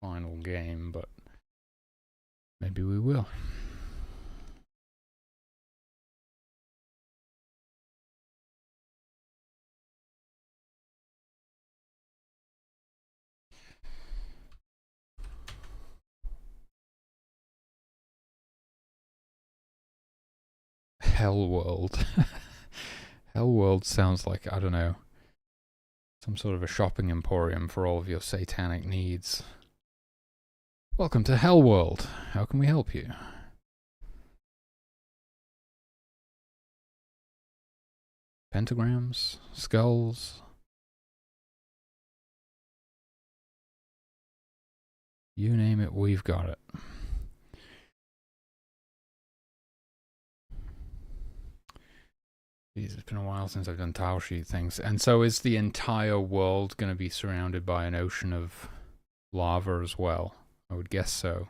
final game, but maybe we will. Hell World. Hell World sounds like, I don't know, some sort of a shopping emporium for all of your satanic needs. Welcome to Hell World. How can we help you? Pentagrams? Skulls? You name it, we've got it. Jeez, it's been a while since I've done tile sheet things. And so is the entire world going to be surrounded by an ocean of lava as well? I would guess so.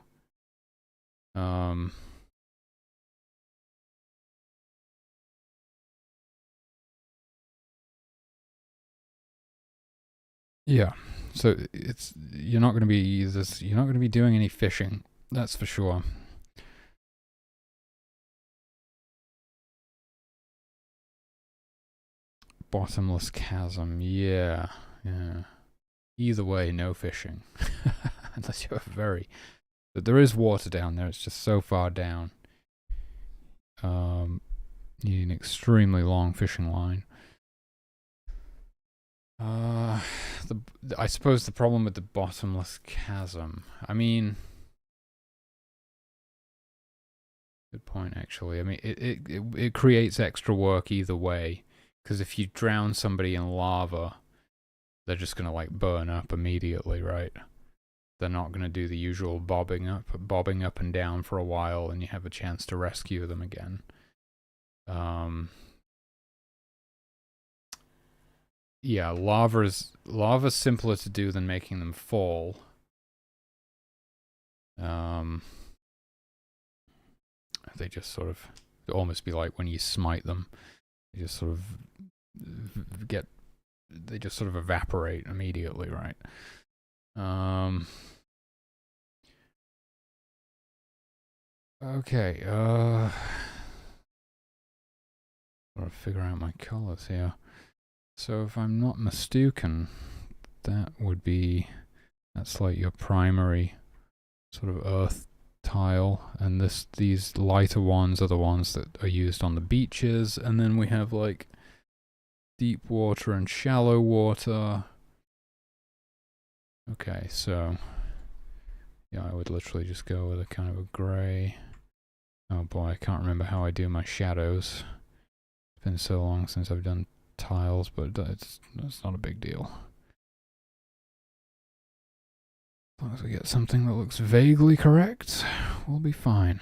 Yeah. So you're not going to be doing any fishing. That's for sure. Bottomless chasm. Yeah. Either way, no fishing. Unless you have but there is water down there. It's just so far down. You need an extremely long fishing line. I suppose the problem with the bottomless chasm. I mean, good point actually. I mean, it creates extra work either way, because if you drown somebody in lava, they're just gonna like burn up immediately, right? They're not gonna do the usual bobbing up and down for a while, and you have a chance to rescue them again. Yeah, lava's simpler to do than making them fall. They just sort of almost be like when you smite them, they just sort of evaporate immediately, right? Okay, gotta figure out my colors here. So if I'm not mistaken, that's like your primary sort of earth tile, and these lighter ones are the ones that are used on the beaches, and then we have like deep water and shallow water. Okay, so yeah, I would literally just go with a kind of a gray. Oh boy, I can't remember how I do my shadows. It's been so long since I've done tiles, but that's not a big deal. As long as we get something that looks vaguely correct, we'll be fine.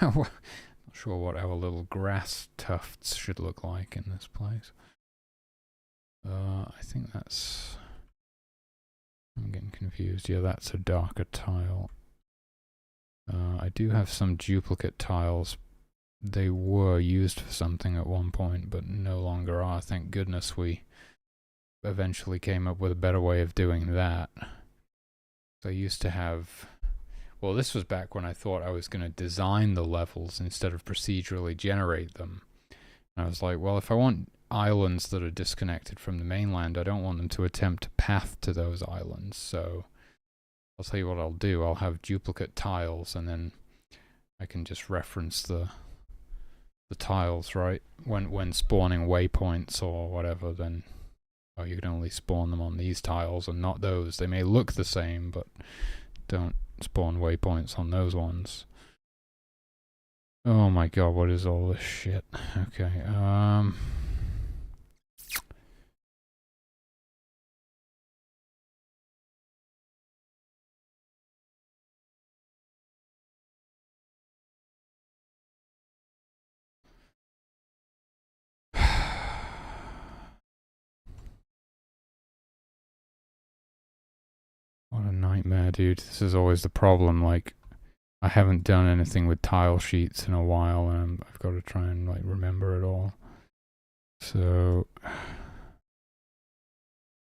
Not sure what our little grass tufts should look like in this place. I think that's... I'm getting confused. Yeah, that's a darker tile. I do have some duplicate tiles. They were used for something at one point, but no longer are. Thank goodness we eventually came up with a better way of doing that. So I used to have... Well, this was back when I thought I was going to design the levels instead of procedurally generate them. And I was like, well, if I want islands that are disconnected from the mainland, I don't want them to attempt to path to those islands. So I'll tell you what I'll do. I'll have duplicate tiles, and then I can just reference the tiles, right? When spawning waypoints or whatever, then you can only spawn them on these tiles and not those. They may look the same, but don't spawn waypoints on those ones. Oh my god, what is all this shit? Okay, what a nightmare, dude. This is always the problem. Like, I haven't done anything with tile sheets in a while, and I've got to try and like remember it all. So,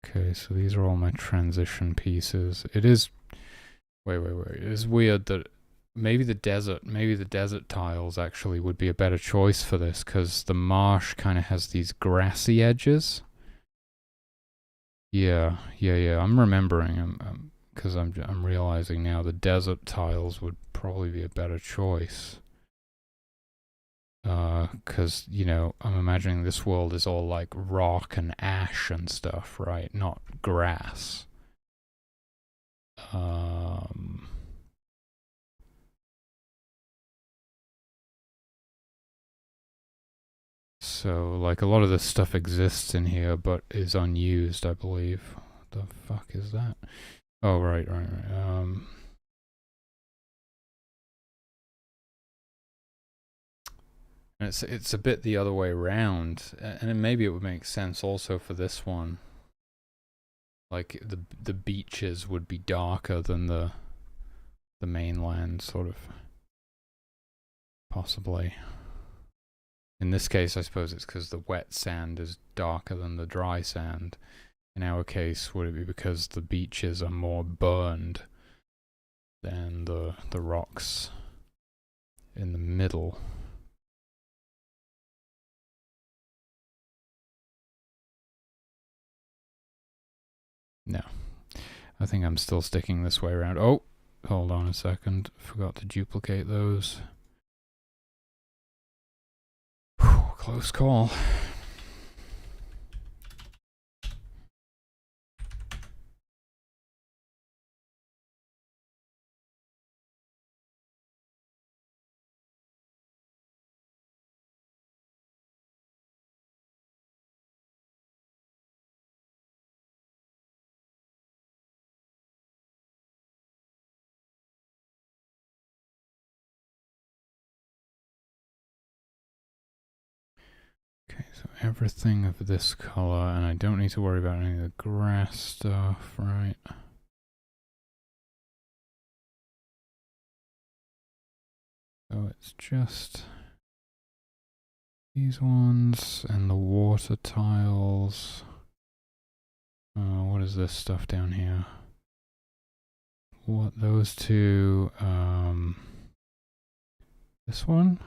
okay, so these are all my transition pieces. It is, wait. It is weird that maybe the desert tiles actually would be a better choice for this, because the marsh kind of has these grassy edges. Yeah. I'm remembering. Because I'm realizing now the desert tiles would probably be a better choice. Because, you know, I'm imagining this world is all like rock and ash and stuff, right? Not grass. So, like, a lot of this stuff exists in here, but is unused, I believe. What the fuck is that? Oh, right. And it's a bit the other way around, and maybe it would make sense also for this one. Like, the beaches would be darker than the mainland, sort of. Possibly. In this case, I suppose it's because the wet sand is darker than the dry sand. In our case, would it be because the beaches are more burned than the rocks in the middle? No. I think I'm still sticking this way around. Oh, hold on a second. Forgot to duplicate those. Whew, close call. Okay, so everything of this color, and I don't need to worry about any of the grass stuff, right? So it's just these ones and the water tiles. What is this stuff down here? What, those two, this one?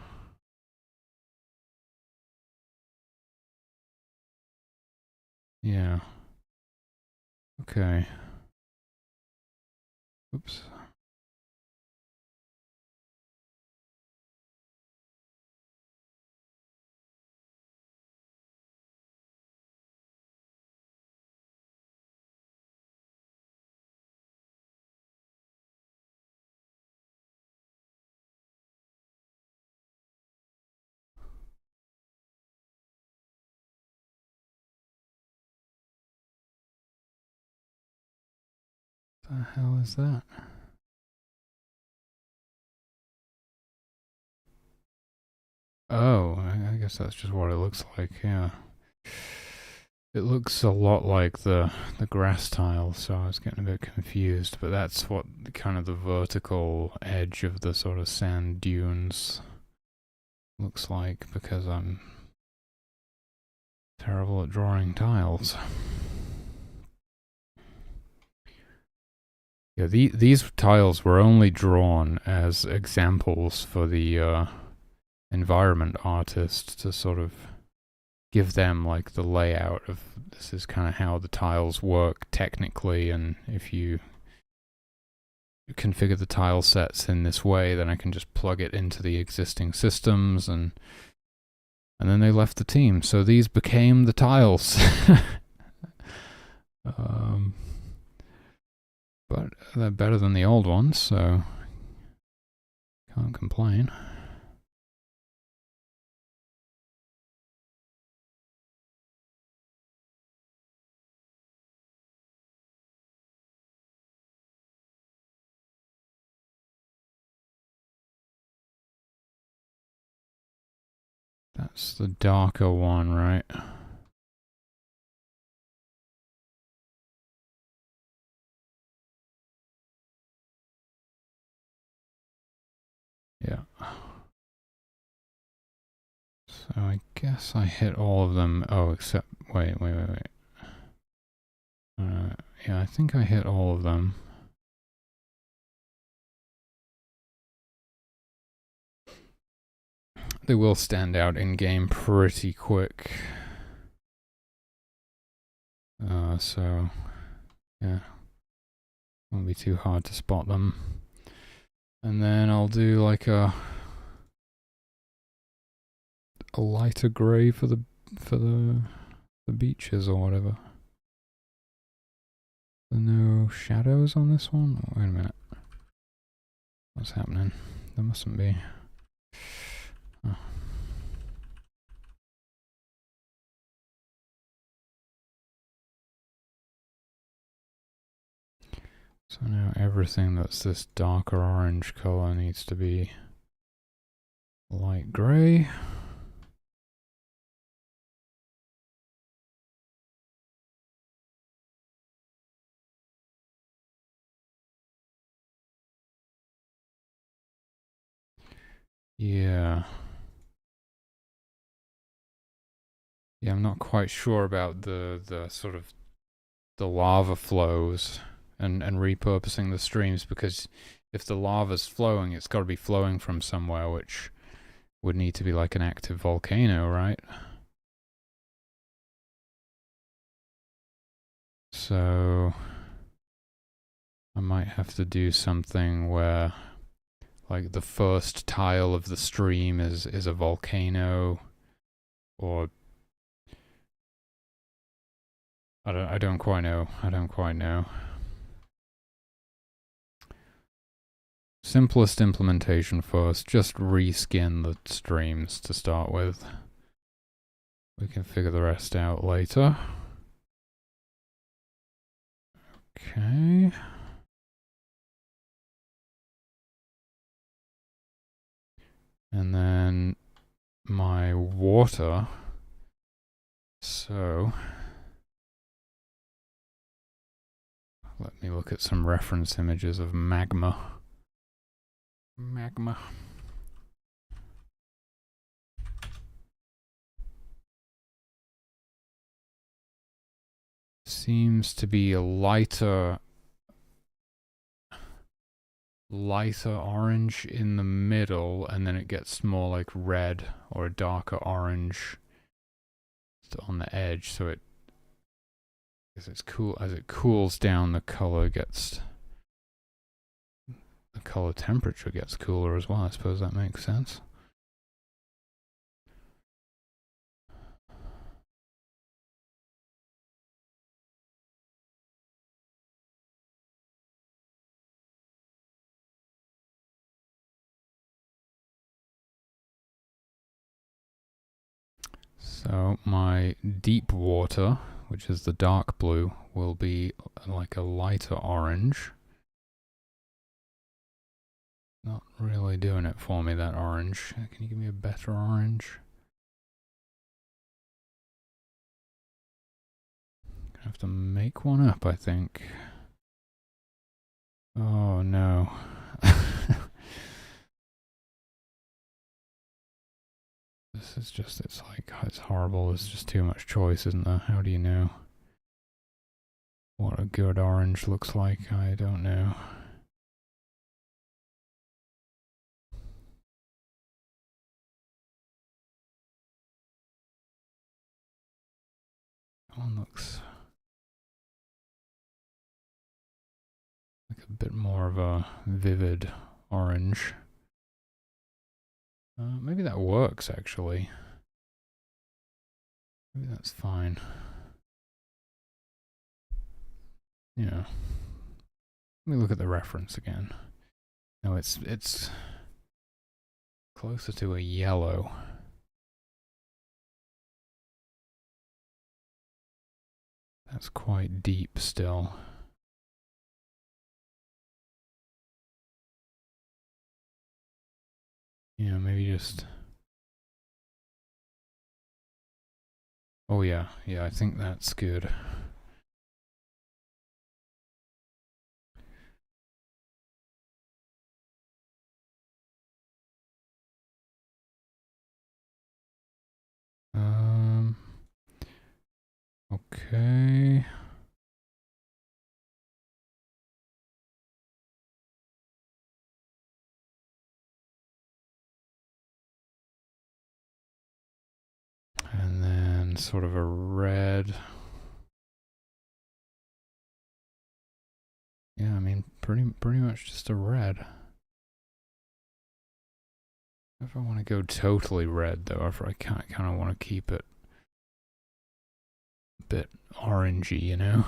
Yeah. Okay. Oops. What the hell is that? Oh, I guess that's just what it looks like, yeah. It looks a lot like the grass tile, so I was getting a bit confused, but that's what kind of the vertical edge of the sort of sand dunes looks like, because I'm terrible at drawing tiles. Yeah, these tiles were only drawn as examples for the environment artist to sort of give them like the layout of this is kind of how the tiles work technically, and if you configure the tile sets in this way, then I can just plug it into the existing systems, and then they left the team. So these became the tiles. But they're better than the old ones, so can't complain. That's the darker one, right? Yeah. So I guess I hit all of them. Oh, except, wait. Yeah, I think I hit all of them. They will stand out in game pretty quick. So, yeah. Won't be too hard to spot them. And then I'll do like a lighter grey for the beaches or whatever. No shadows on this one? Oh, wait a minute. What's happening? There mustn't be. Oh. So now everything that's this darker orange color needs to be light grey. Yeah. Yeah, I'm not quite sure about the sort of the lava flows and repurposing the streams, because if the lava's flowing, it's got to be flowing from somewhere, which would need to be like an active volcano, right? So I might have to do something where like the first tile of the stream is a volcano, or I don't quite know. Simplest implementation first, just reskin the streams to start with. We can figure the rest out later. Okay. And then my water. So let me look at some reference images of magma. Seems to be a lighter orange in the middle, and then it gets more like red or a darker orange on the edge. So it, as it cools down, the color temperature gets cooler as well. I suppose that makes sense. So my deep water, which is the dark blue, will be like a lighter orange. Not really doing it for me, that orange. Can you give me a better orange? Gonna have to make one up, I think. Oh no. This is just, it's horrible. There's just too much choice, isn't there? How do you know what a good orange looks like? I don't know. one looks like a bit more of a vivid orange. Maybe that works actually. Maybe that's fine. Yeah. Let me look at the reference again. No, it's closer to a yellow. That's quite deep still. Yeah, maybe just... Oh yeah, I think that's good. Okay. And then sort of a red. Yeah, I mean, pretty much just a red. If I want to go totally red, though, if I kind of want to keep it a bit orangey, you know?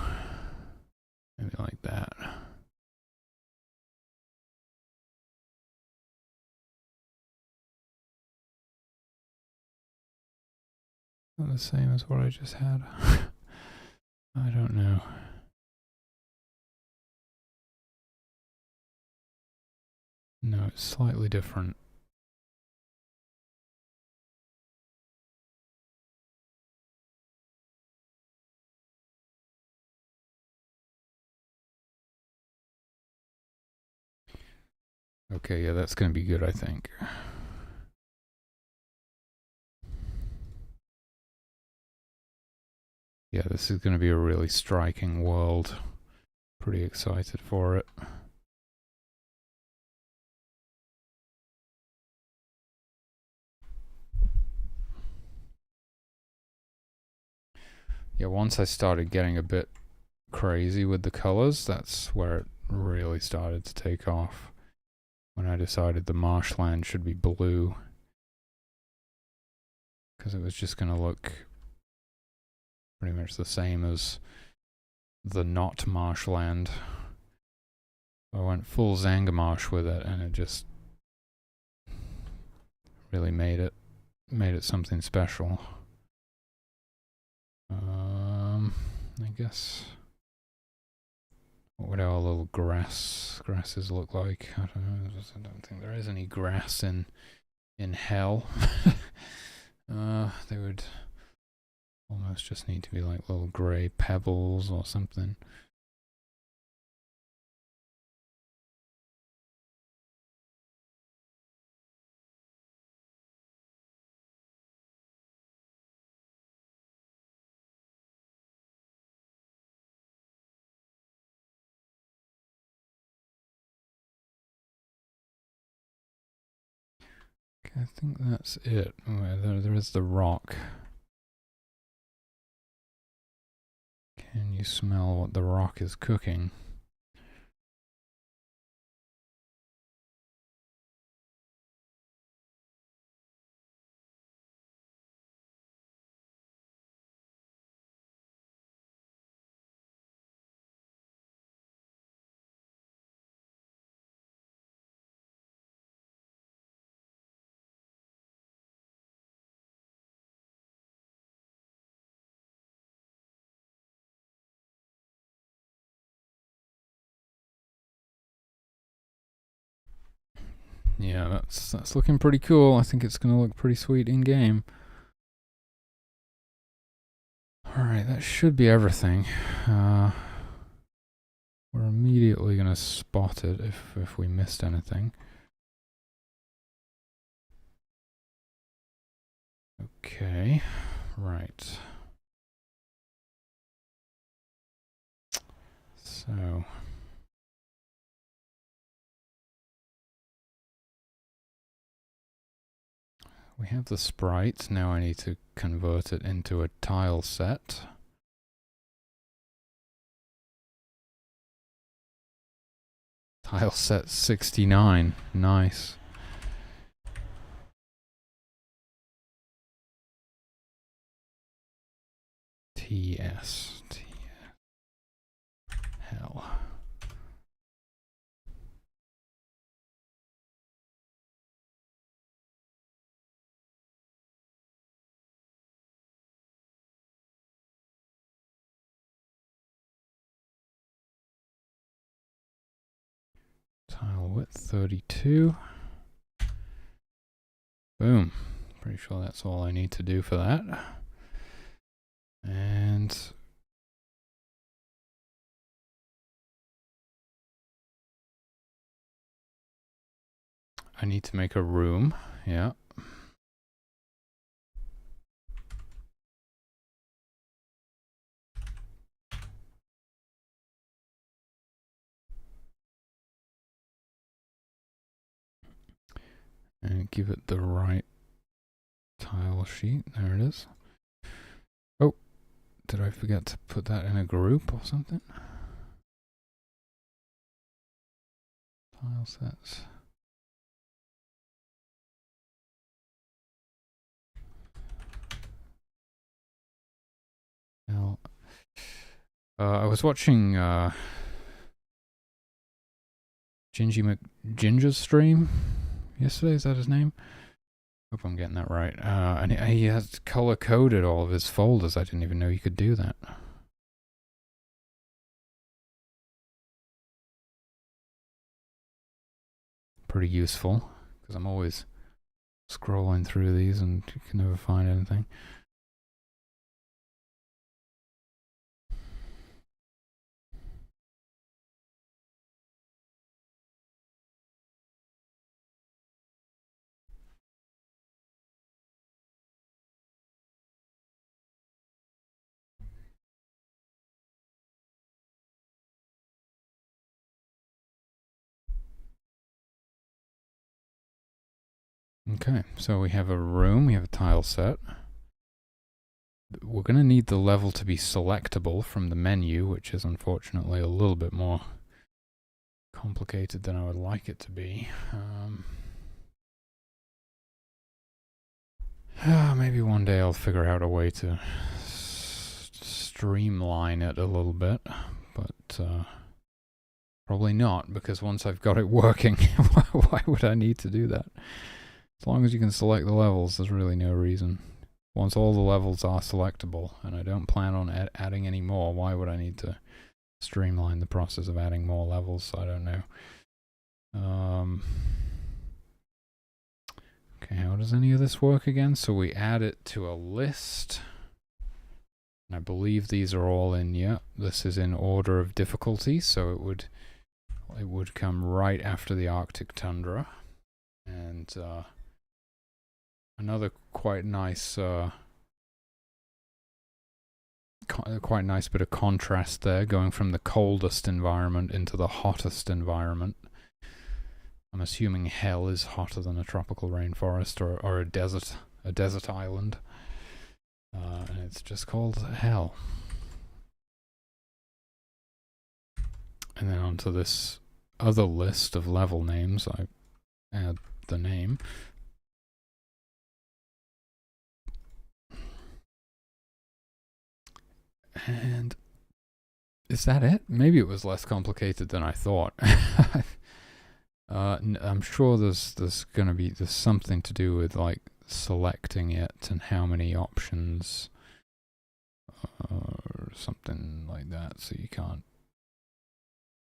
Maybe like that. Not the same as what I just had. I don't know. No, it's slightly different. Okay, yeah, that's going to be good, I think. Yeah, this is going to be a really striking world. Pretty excited for it. Yeah, once I started getting a bit crazy with the colors, that's where it really started to take off. When I decided the marshland should be blue. Because it was just going to look pretty much the same as the not marshland. I went full Zangamarsh with it, and it just really made it something special. I guess, what would our little grasses look like? I don't know. I don't think there is any grass in hell. They would almost just need to be like little grey pebbles or something. Okay, I think that's it. Oh, there is the rock. Can you smell what the rock is cooking? Yeah, that's looking pretty cool. I think it's going to look pretty sweet in game. Alright, that should be everything. We're immediately going to spot it if we missed anything. Okay, right. So... we have the sprite. Now I need to convert it into a tile set. Tile set 69. Nice. TS. Hell. Tile width 32. Boom. Pretty sure that's all I need to do for that. And I need to make a room. Yeah. And give it the right tile sheet. There it is. Oh, did I forget to put that in a group or something? Tile sets. Well, I was watching Ginger's stream yesterday. Is that his name? Hope I'm getting that right. And he has color coded all of his folders. I didn't even know you could do that. Pretty useful, because I'm always scrolling through these and you can never find anything. Okay, so we have a room, we have a tile set. We're going to need the level to be selectable from the menu, which is unfortunately a little bit more complicated than I would like it to be. Maybe one day I'll figure out a way to streamline it a little bit, but probably not, because once I've got it working, why would I need to do that? As long as you can select the levels, there's really no reason. Once all the levels are selectable, and I don't plan on adding any more, why would I need to streamline the process of adding more levels? I don't know. Okay, how does any of this work again? So we add it to a list. And I believe these are all in, yeah, this is in order of difficulty, so it would come right after the Arctic tundra. And another quite nice bit of contrast there, going from the coldest environment into the hottest environment. I'm assuming hell is hotter than a tropical rainforest or a desert island, and it's just called hell. And then onto this other list of level names, I add the name. And is that it? Maybe it was less complicated than I thought. I'm sure there's something to do with like selecting it and how many options or something like that, so you can't,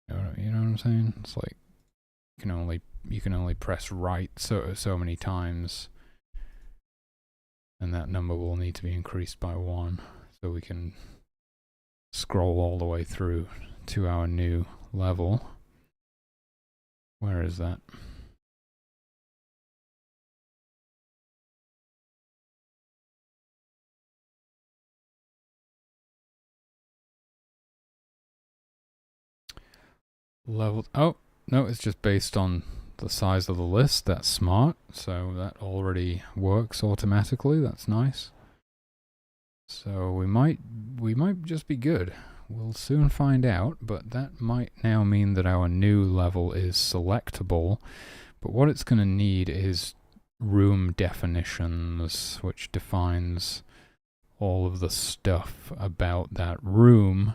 you know what I'm saying? It's like you can only press right so many times, and that number will need to be increased by 1, so we can scroll all the way through to our new level. Where is that? Level. Oh, no, it's just based on the size of the list. That's smart. So that already works automatically. That's nice. So we might just be good. We'll soon find out, but that might now mean that our new level is selectable. But what it's going to need is room definitions, which defines all of the stuff about that room.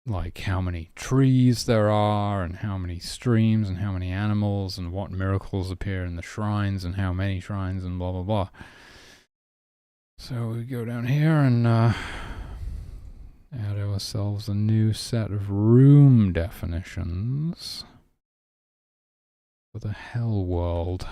Like how many trees there are, and how many streams, and how many animals, and what miracles appear in the shrines, and how many shrines, and blah blah blah. So we go down here and add ourselves a new set of room definitions for the hell world.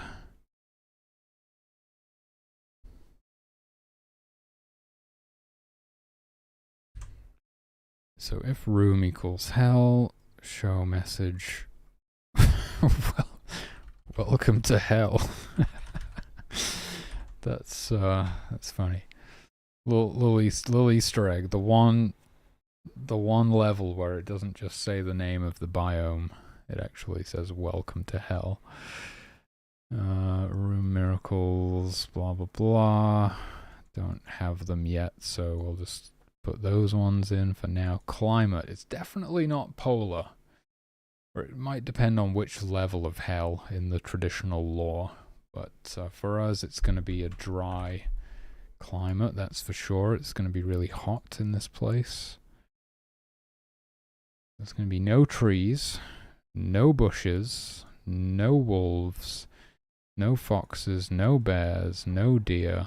So if room equals hell, show message. Well, welcome to hell. That's funny. Little Easter egg. The one level where it doesn't just say the name of the biome, it actually says welcome to hell. Room miracles, blah blah blah. Don't have them yet, so we'll just put those ones in for now. Climate, it's definitely not polar. Or it might depend on which level of hell in the traditional lore. But for us, it's going to be a dry climate, that's for sure. It's going to be really hot in this place. There's going to be no trees, no bushes, no wolves, no foxes, no bears, no deer,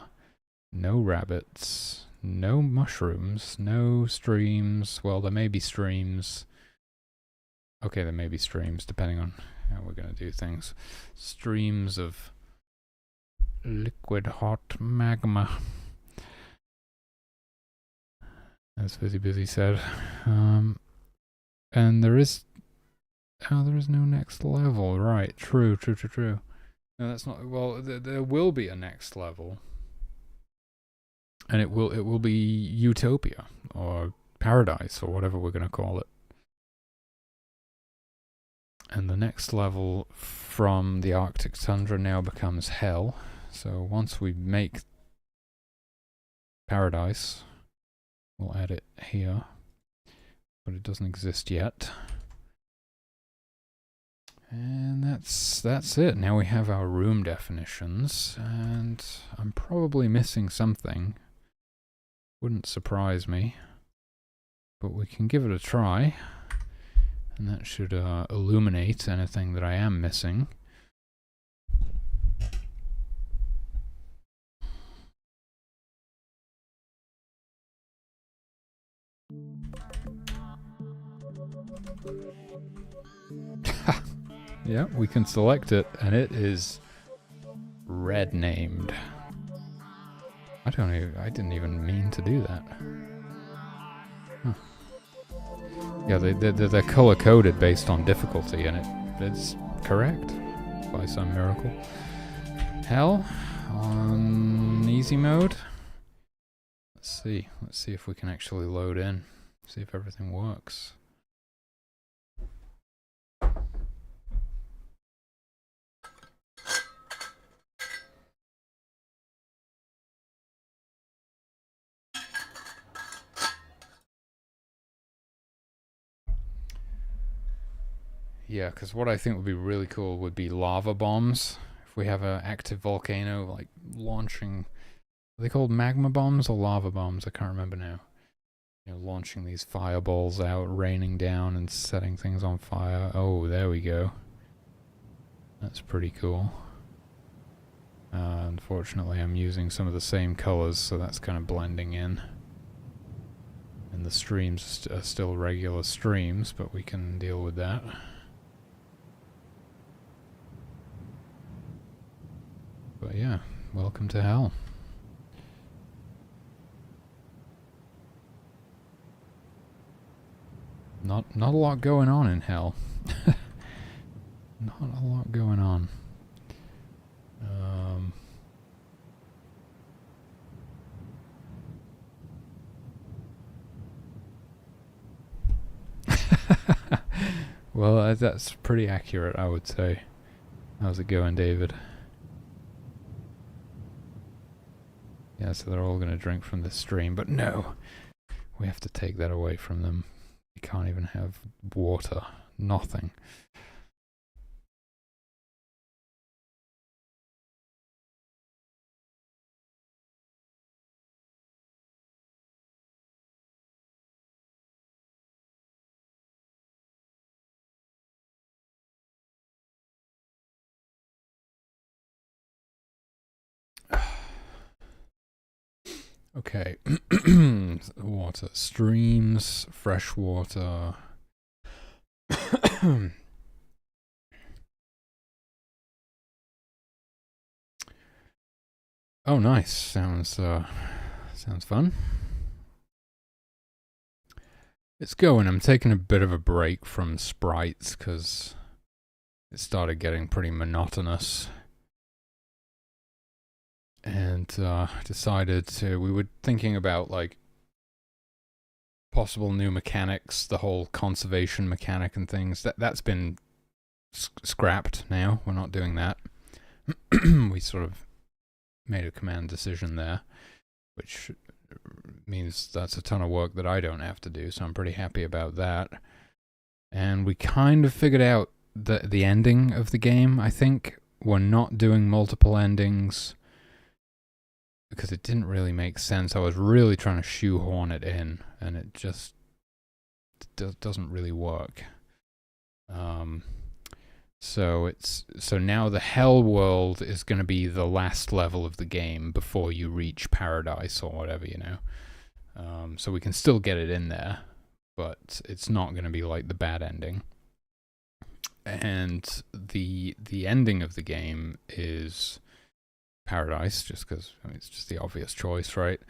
no rabbits, no mushrooms, no streams. Well, there may be streams. Okay, there may be streams, depending on how we're going to do things. Streams of liquid hot magma, as Busy said. And there is no next level. Right, true. No, that's not, well, there will be a next level. And it will be Utopia, or Paradise, or whatever we're going to call it. And the next level from the Arctic tundra now becomes Hell. So once we make Paradise, we'll add it here. But it doesn't exist yet. And that's it. Now we have our room definitions, and I'm probably missing something. Wouldn't surprise me. But we can give it a try. And that should illuminate anything that I am missing. Yeah, we can select it, and it is red named. I didn't even mean to do that. Huh. Yeah, they're color coded based on difficulty, and it's correct by some miracle. Hell on easy mode. Let's see if we can actually load in. See if everything works. Yeah, because what I think would be really cool would be lava bombs. If we have an active volcano, like launching, are they called magma bombs or lava bombs? I can't remember now. You know, launching these fireballs out, raining down and setting things on fire. Oh, there we go. That's pretty cool. Unfortunately, I'm using some of the same colors, so that's kind of blending in. And the streams are still regular streams, but we can deal with that. But yeah, welcome to hell. Not a lot going on in hell. Not a lot going on. Well, that's pretty accurate, I would say. How's it going, David? Yeah, so they're all going to drink from this stream, but no, we have to take that away from them. We can't even have water, nothing. Okay, water, streams, fresh water. Oh, nice. Sounds fun. It's going. I'm taking a bit of a break from sprites because it started getting pretty monotonous. And decided to. We were thinking about like possible new mechanics, the whole conservation mechanic and things. That's been scrapped now. We're not doing that. We sort of made a command decision there, which means that's a ton of work that I don't have to do, so I'm pretty happy about that. And we kind of figured out the ending of the game, I think. We're not doing multiple endings because it didn't really make sense. I was really trying to shoehorn it in, and it just doesn't really work. So now the Hell World is going to be the last level of the game before you reach Paradise or whatever, you know. So we can still get it in there, but it's not going to be like the bad ending. And the ending of the game is Paradise, just because it's just the obvious choice, right?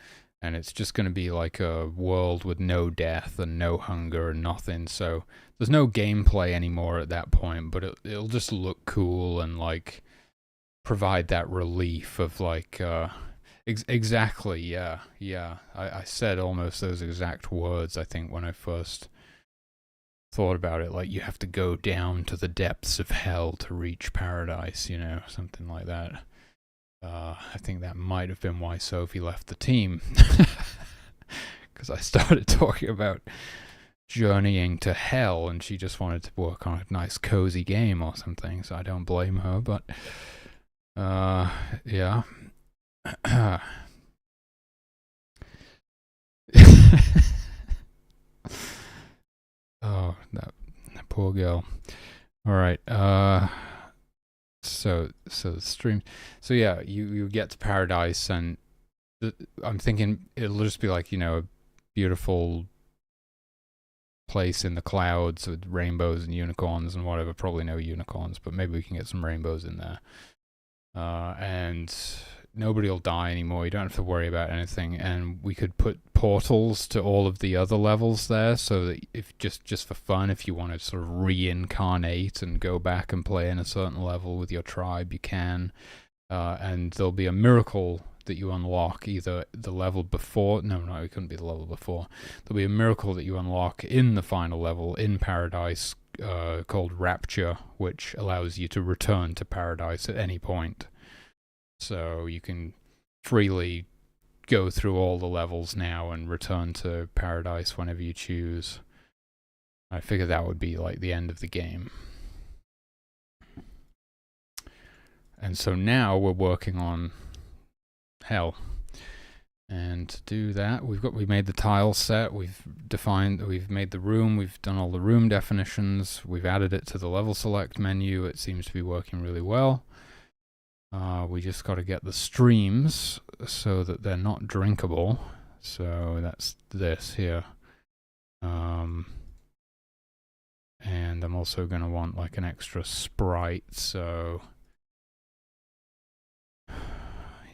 And it's just going to be like a world with no death and no hunger and nothing. So there's no gameplay anymore at that point, but it'll just look cool and like provide that relief of like exactly, yeah. I said almost those exact words, I think, when I first thought about it. Like, you have to go down to the depths of hell to reach paradise, you know, something like that. I think that might have been why Sophie left the team. Because I started talking about journeying to hell and she just wanted to work on a nice cozy game or something, so I don't blame her, but yeah. Oh, that poor girl. All right. So the stream. So yeah, you get to paradise, and I'm thinking it'll just be like, you know, a beautiful place in the clouds with rainbows and unicorns and whatever. Probably no unicorns, but maybe we can get some rainbows in there. And nobody will die anymore. You don't have to worry about anything. And we could put portals to all of the other levels there, so that if just for fun, if you want to sort of reincarnate and go back and play in a certain level with your tribe, you can. And there'll be a miracle that you unlock, either the level before. No, it couldn't be the level before. There'll be a miracle that you unlock in the final level in Paradise, called Rapture, which allows you to return to Paradise at any point. So you can freely go through all the levels now and return to Paradise whenever you choose. I figured that would be like the end of the game. And so now we're working on Hell. And to do that, we made the tile set, we've made the room, we've done all the room definitions, we've added it to the level select menu. It seems to be working really well. We just got to get the streams so that they're not drinkable. So that's this here. And I'm also going to want like an extra sprite, so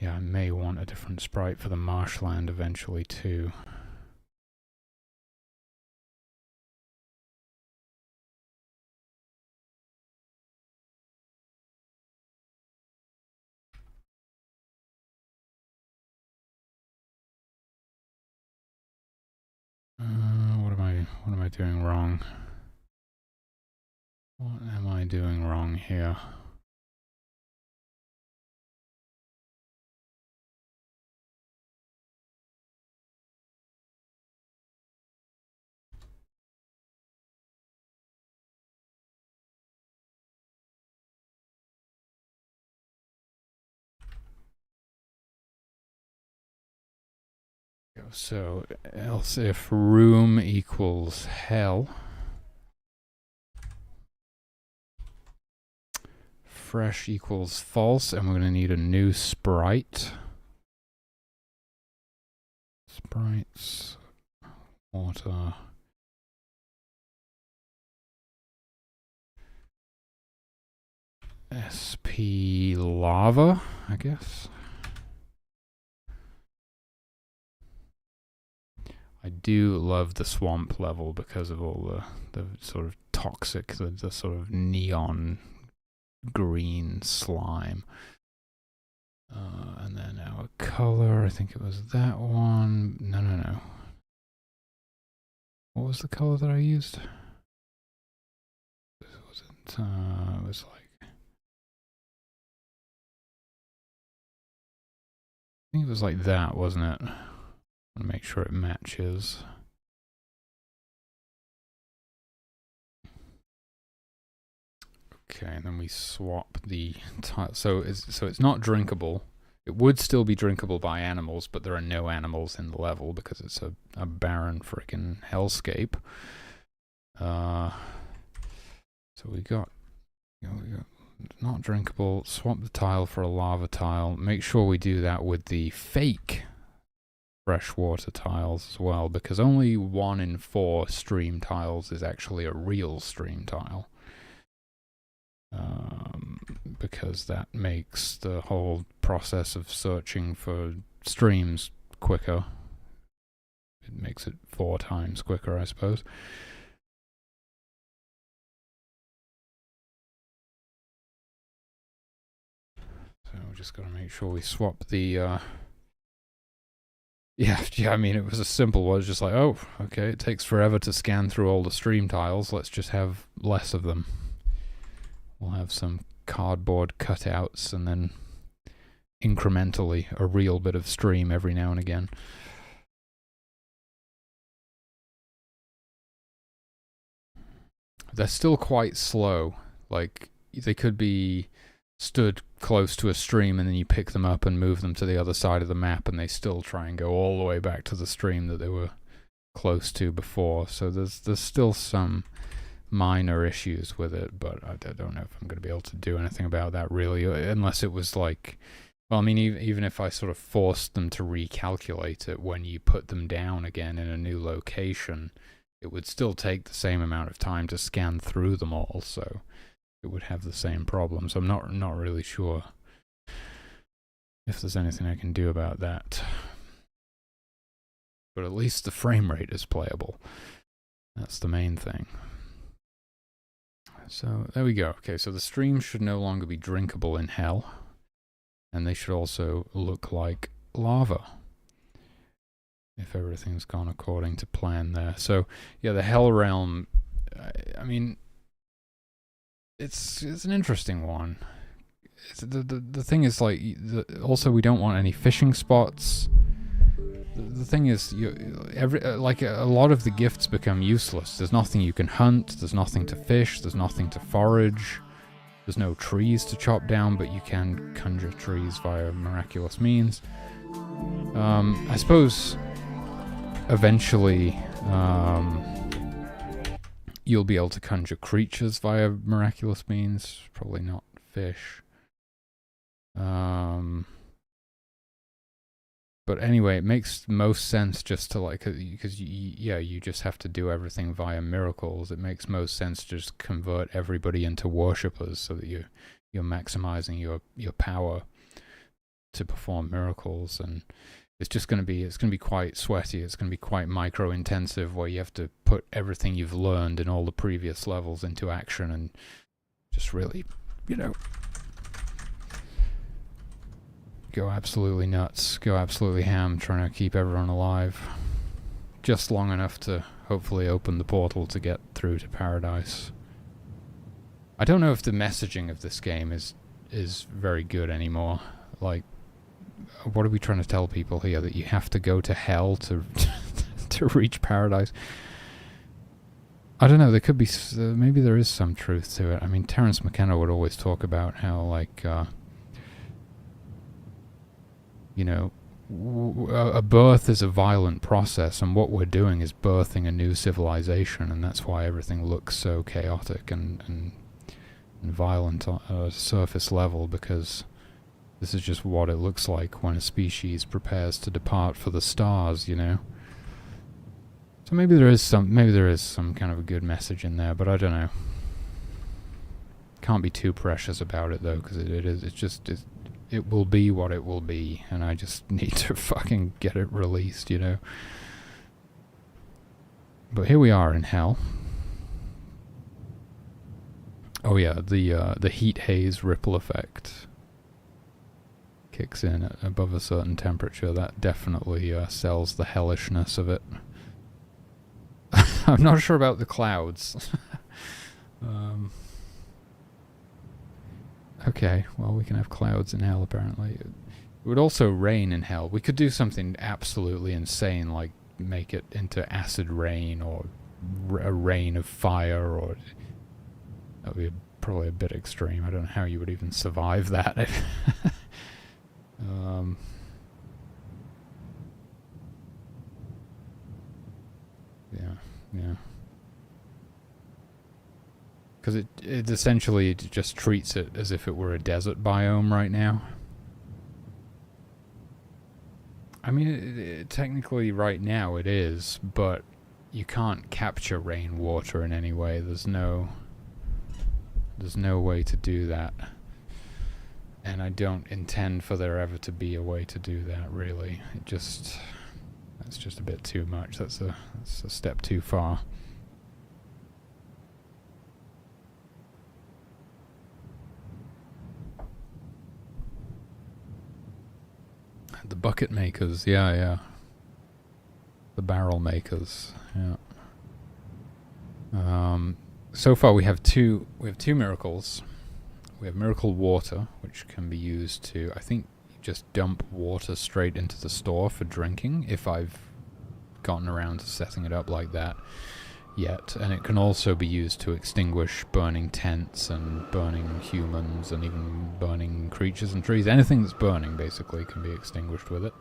yeah, I may want a different sprite for the marshland eventually too. What am I doing wrong? What am I doing wrong here? So else if room equals hell, fresh equals false, and we're going to need a new sprite. Sprites, water. SP lava, I guess. I do love the swamp level because of all the sort of toxic, the sort of neon green slime. And then our color, I think it was that one. No. What was the color that I used? It was like, I think it was like that, wasn't it? I want to make sure it matches. Okay, and then we swap the tile. So it's not drinkable. It would still be drinkable by animals, but there are no animals in the level because it's a barren freaking hellscape. So we got not drinkable. Swap the tile for a lava tile. Make sure we do that with the fake freshwater tiles as well, because only 1 in 4 stream tiles is actually a real stream tile. Because that makes the whole process of searching for streams quicker. It makes it 4 times quicker, I suppose. So we just got to make sure we swap the yeah, I mean, it was a simple one. It was just like, oh, okay, it takes forever to scan through all the stream tiles. Let's just have less of them. We'll have some cardboard cutouts and then incrementally a real bit of stream every now and again. They're still quite slow. Like, they could be stood close to a stream and then you pick them up and move them to the other side of the map and they still try and go all the way back to the stream that they were close to before. So there's still some minor issues with it, but I don't know if I'm going to be able to do anything about that really, unless it was like, well, I mean, even if I sort of forced them to recalculate it when you put them down again in a new location, it would still take the same amount of time to scan through them all, so it would have the same problem. So I'm not really sure if there's anything I can do about that. But at least the frame rate is playable. That's the main thing. So there we go. Okay, so the streams should no longer be drinkable in hell. And they should also look like lava, if everything's gone according to plan there. So yeah, the hell realm, I mean, it's an interesting one. The thing is, like, also we don't want any fishing spots. The thing is, like a lot of the gifts become useless. There's nothing you can hunt, there's nothing to fish, there's nothing to forage, there's no trees to chop down, but you can conjure trees via miraculous means. I suppose eventually you'll be able to conjure creatures via miraculous means, probably not fish. But anyway, it makes most sense just to, like, because you just have to do everything via miracles. It makes most sense to just convert everybody into worshippers so that you're maximizing your power to perform miracles. And it's going to be quite sweaty. It's going to be quite micro intensive, where you have to put everything you've learned in all the previous levels into action and just really, go absolutely nuts, go absolutely ham, trying to keep everyone alive. Just long enough to hopefully open the portal to get through to paradise. I don't know if the messaging of this game is very good anymore. Like, what are we trying to tell people here? That you have to go to hell to to reach paradise? I don't know, there could be, maybe there is some truth to it. I mean, Terence McKenna would always talk about how, like, a birth is a violent process, and what we're doing is birthing a new civilization, and that's why everything looks so chaotic and violent on a surface level, because this is just what it looks like when a species prepares to depart for the stars, you know. So maybe there is some kind of a good message in there, but I don't know. Can't be too precious about it though, because it will be what it will be, and I just need to fucking get it released, you know. But here we are in hell. Oh yeah, the heat haze ripple effect kicks in at above a certain temperature. That definitely sells the hellishness of it. I'm not sure about the clouds. Okay, well, we can have clouds in hell, apparently. It would also rain in hell. We could do something absolutely insane, like make it into acid rain, or a rain of fire, or... That would be probably a bit extreme. I don't know how you would even survive that. Yeah. Because it essentially just treats it as if it were a desert biome right now. I mean, technically right now it is, but you can't capture rainwater in any way. There's no way to do that. And I don't intend for there ever to be a way to do that, really. That's just a bit too much. That's a step too far. The bucket makers, yeah. The barrel makers, yeah. So far we have two miracles. We have miracle water, which can be used to, I think, just dump water straight into the store for drinking, if I've gotten around to setting it up like that yet. And it can also be used to extinguish burning tents and burning humans and even burning creatures and trees. Anything that's burning, basically, can be extinguished with it.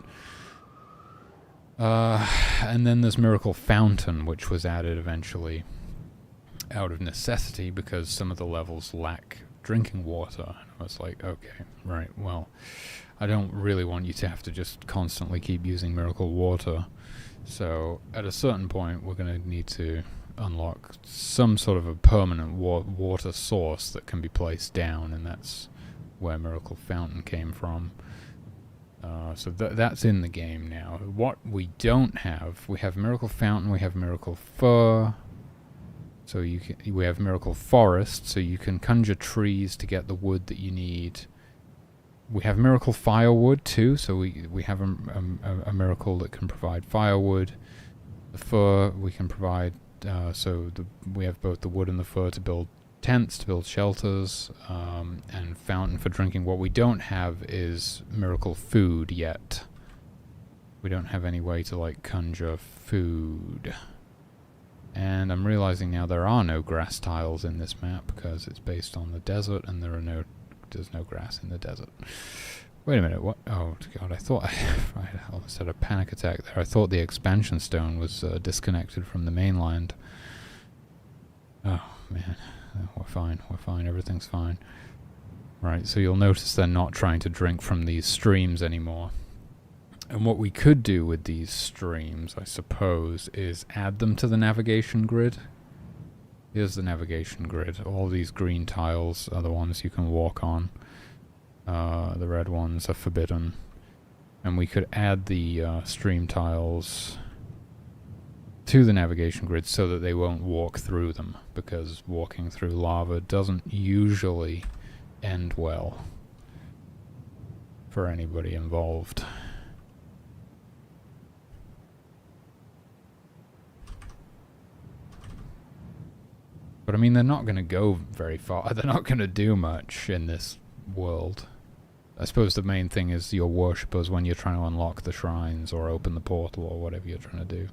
And then there's Miracle Fountain, which was added eventually out of necessity because some of the levels lack drinking water. And I was like, okay, right, well, I don't really want you to have to just constantly keep using miracle water. So at a certain point, we're going to need to unlock some sort of a permanent water source that can be placed down, and that's where Miracle Fountain came from. So that's in the game now. What we don't have, we have Miracle Fountain, we have Miracle Fur, so we have Miracle Forest, so you can conjure trees to get the wood that you need. We have Miracle Firewood too, so we have a miracle that can provide firewood. The fur we can provide, we have both the wood and the fur to build tents, to build shelters, and fountain for drinking. What we don't have is miracle food yet. We don't have any way to like conjure food. And I'm realizing now there are no grass tiles in this map because it's based on the desert, and there's no grass in the desert. Wait a minute, what? Oh god, I thought I almost had a panic attack there. I thought the expansion stone was disconnected from the mainland. Oh man, we're fine, everything's fine. Right, so you'll notice they're not trying to drink from these streams anymore. And what we could do with these streams, I suppose, is add them to the navigation grid. Here's the navigation grid. All these green tiles are the ones you can walk on. The red ones are forbidden. And we could add the stream tiles to the navigation grid so that they won't walk through them, because walking through lava doesn't usually end well for anybody involved. But I mean, they're not going to go very far. They're not going to do much in this world. I suppose the main thing is your worshippers when you're trying to unlock the shrines or open the portal or whatever you're trying to do.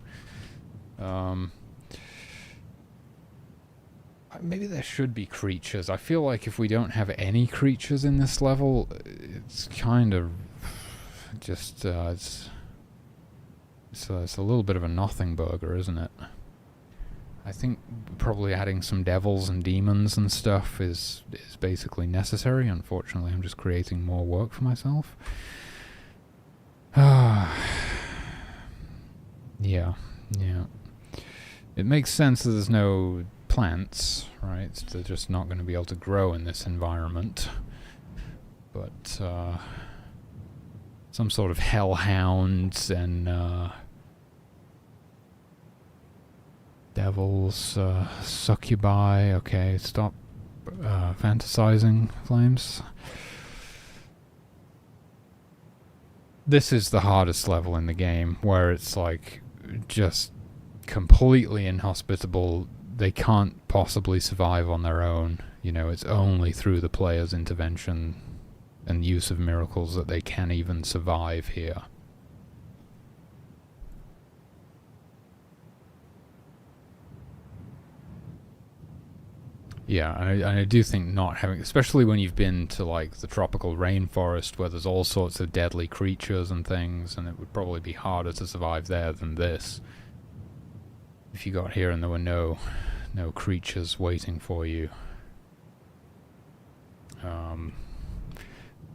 Maybe there should be creatures. I feel like if we don't have any creatures in this level, it's kind of it's a little bit of a nothing burger, isn't it? I think probably adding some devils and demons and stuff is basically necessary. Unfortunately, I'm just creating more work for myself. Yeah. It makes sense that there's no plants, right? They're just not going to be able to grow in this environment. But some sort of hellhounds and devils, succubi. Okay, stop fantasizing, Flames. This is the hardest level in the game, where it's like just completely inhospitable. They can't possibly survive on their own. You know, it's only through the player's intervention and use of miracles that they can even survive here. Yeah, and I do think not having, especially when you've been to like the tropical rainforest where there's all sorts of deadly creatures and things, and it would probably be harder to survive there than this. If you got here and there were no creatures waiting for you. The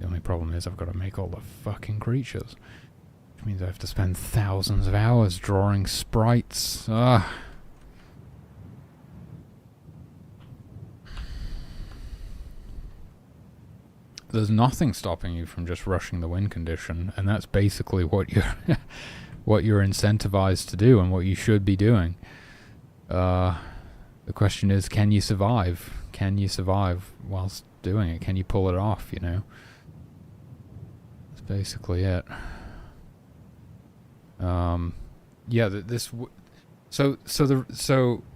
only problem is I've got to make all the fucking creatures, which means I have to spend thousands of hours drawing sprites. There's nothing stopping you from just rushing the win condition, and that's basically what you're what you're incentivized to do and what you should be doing. The question is, can you survive? Can you survive whilst doing it? Can you pull it off, you know? That's basically it. Yeah, so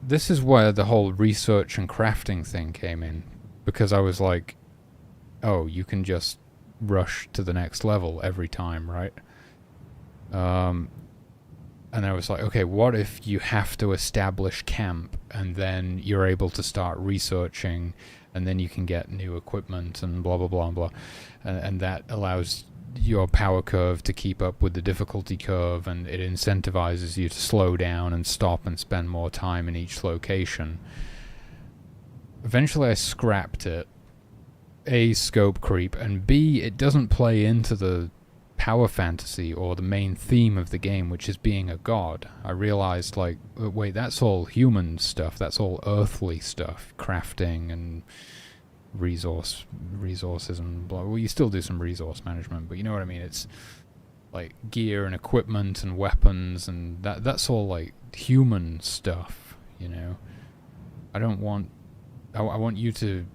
this is where the whole research and crafting thing came in, because I was like, oh, you can just rush to the next level every time, right? And I was like, okay, what if you have to establish camp and then you're able to start researching and then you can get new equipment and blah, blah, blah, blah. And that allows your power curve to keep up with the difficulty curve, and it incentivizes you to slow down and stop and spend more time in each location. Eventually I scrapped it. A, scope creep, and B, it doesn't play into the power fantasy or the main theme of the game, which is being a god. I realized, like, wait, that's all human stuff, that's all earthly stuff, crafting and resources and blah. Well, you still do some resource management, but you know what I mean. It's like gear and equipment and weapons, and that's all like human stuff, you know. I want you to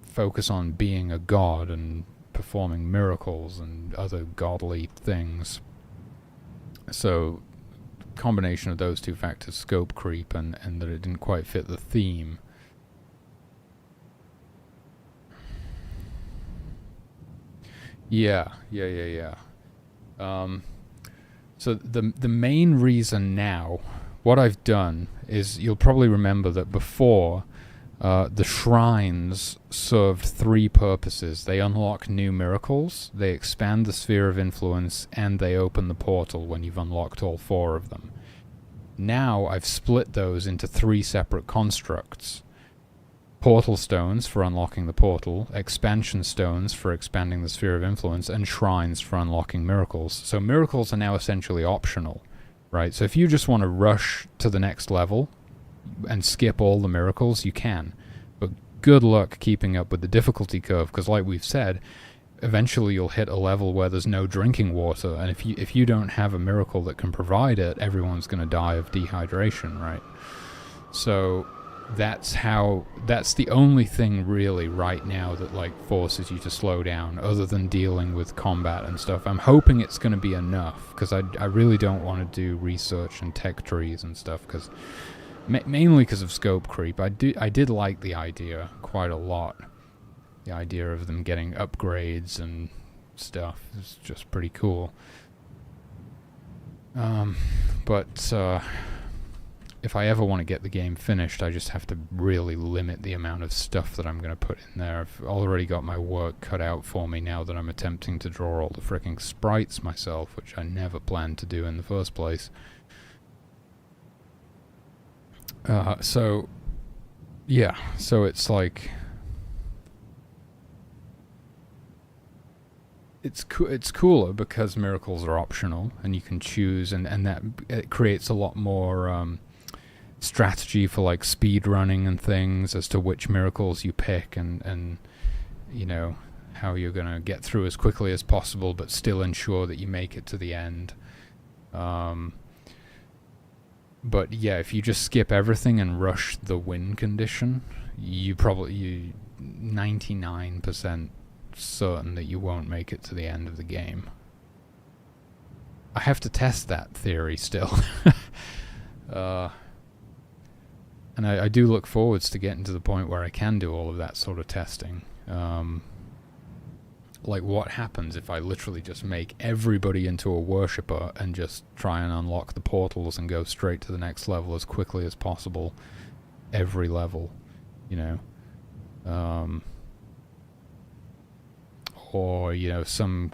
focus on being a god and performing miracles and other godly things. So combination of those two factors, scope creep and that it didn't quite fit the theme. Yeah. So the main reason now, what I've done is, you'll probably remember that before, the shrines served three purposes. They unlock new miracles, they expand the sphere of influence, and they open the portal when you've unlocked all four of them. Now I've split those into three separate constructs. Portal stones for unlocking the portal, expansion stones for expanding the sphere of influence, and shrines for unlocking miracles. So miracles are now essentially optional, right? So if you just want to rush to the next level and skip all the miracles, you can, but good luck keeping up with the difficulty curve, because like we've said, eventually you'll hit a level where there's no drinking water, and if you don't have a miracle that can provide it, everyone's going to die of dehydration, right? So that's the only thing really right now that like forces you to slow down, other than dealing with combat and stuff. I'm hoping it's going to be enough, because I really don't want to do research and tech trees and stuff, because mainly because of scope creep. I did like the idea quite a lot. The idea of them getting upgrades and stuff is just pretty cool. But if I ever want to get the game finished, I just have to really limit the amount of stuff that I'm going to put in there. I've already got my work cut out for me now that I'm attempting to draw all the freaking sprites myself, which I never planned to do in the first place. So it's like... It's cooler because miracles are optional, and you can choose, and that it creates a lot more strategy for like speed running and things as to which miracles you pick, and you know how you're gonna get through as quickly as possible, but still ensure that you make it to the end. But yeah, if you just skip everything and rush the win condition, you 99% certain that you won't make it to the end of the game. I have to test that theory still. And I do look forwards to getting to the point where I can do all of that sort of testing. Like, what happens if I literally just make everybody into a worshipper and just try and unlock the portals and go straight to the next level as quickly as possible, every level, you know? Or, you know, some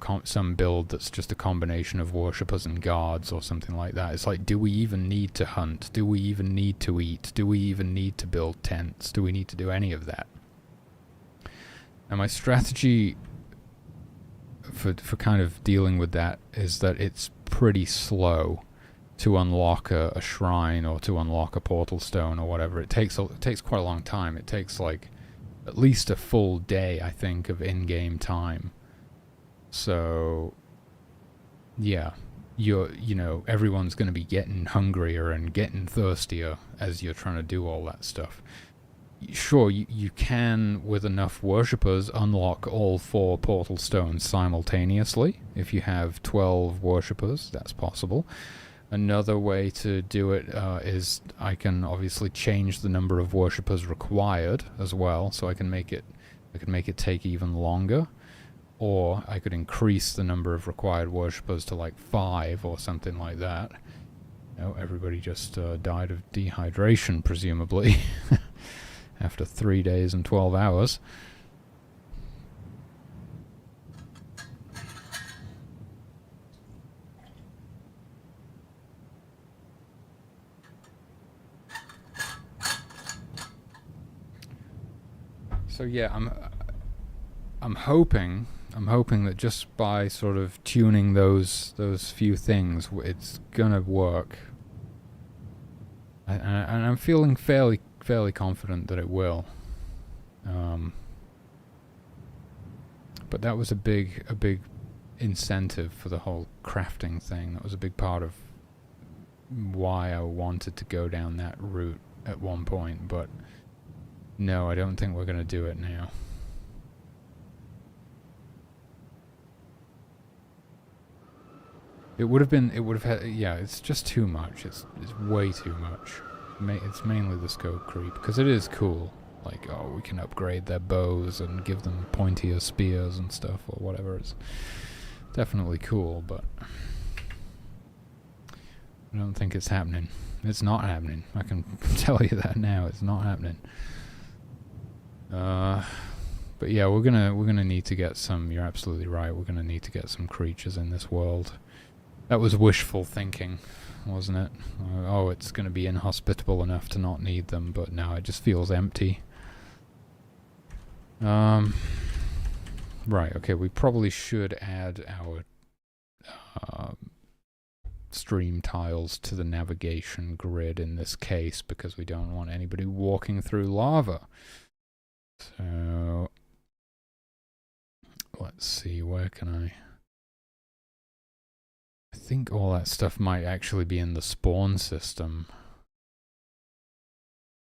build that's just a combination of worshippers and guards or something like that. It's like, do we even need to hunt? Do we even need to eat? Do we even need to build tents? Do we need to do any of that? And my strategy for kind of dealing with that is that it's pretty slow to unlock a shrine or to unlock a portal stone or whatever. It takes quite a long time. It takes like at least a full day, I think, of in-game time. So, yeah, you know, everyone's going to be getting hungrier and getting thirstier as you're trying to do all that stuff. Sure, you can, with enough worshippers, unlock all 4 portal stones simultaneously. If you have 12 worshippers, that's possible. Another way to do it is I can obviously change the number of worshippers required as well, so I can make it take even longer, or I could increase the number of required worshippers to like 5 or something like that. No, everybody just died of dehydration, presumably, after 3 days and 12 hours. So yeah, I'm hoping that just by sort of tuning those few things, it's gonna work. And I'm feeling fairly confident that it will. But that was a big incentive for the whole crafting thing. That was a big part of why I wanted to go down that route at one point, but no, I don't think we're going to do it now. It would have had, yeah, it's just too much. It's way too much. It's mainly the scope creep, because it is cool. Like, oh, we can upgrade their bows and give them pointier spears and stuff, or whatever. It's definitely cool, but I don't think it's happening. It's not happening. I can tell you that now. It's not happening. But yeah, we're gonna need to get some. You're absolutely right. We're gonna need to get some creatures in this world. That was wishful thinking, wasn't it? Oh, it's gonna be inhospitable enough to not need them, but no, it just feels empty. Right. Okay. We probably should add our stream tiles to the navigation grid in this case, because we don't want anybody walking through lava. So, let's see, where can I think all that stuff might actually be in the spawn system.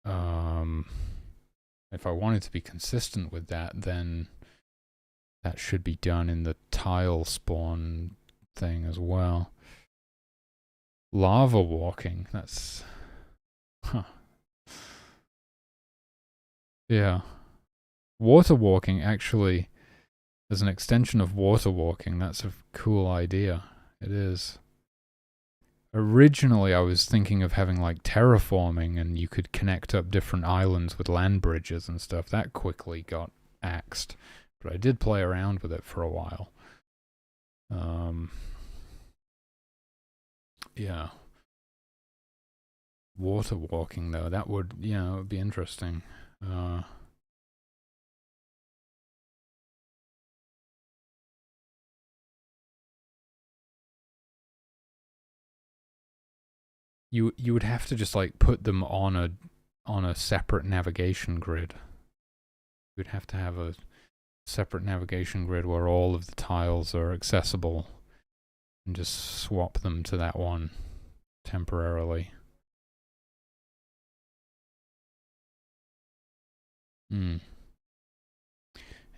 If I wanted to be consistent with that, then that should be done in the tile spawn thing as well. Lava walking, that's... Huh. Yeah. Water walking, actually, as an extension of water walking, that's a cool idea. It is. Originally, I was thinking of having like terraforming, and you could connect up different islands with land bridges and stuff. That quickly got axed, but I did play around with it for a while. Yeah. Water walking though, that would, it would be interesting. You would have to just like put them on a separate navigation grid. You'd have to have a separate navigation grid where all of the tiles are accessible, and just swap them to that one temporarily. Hmm.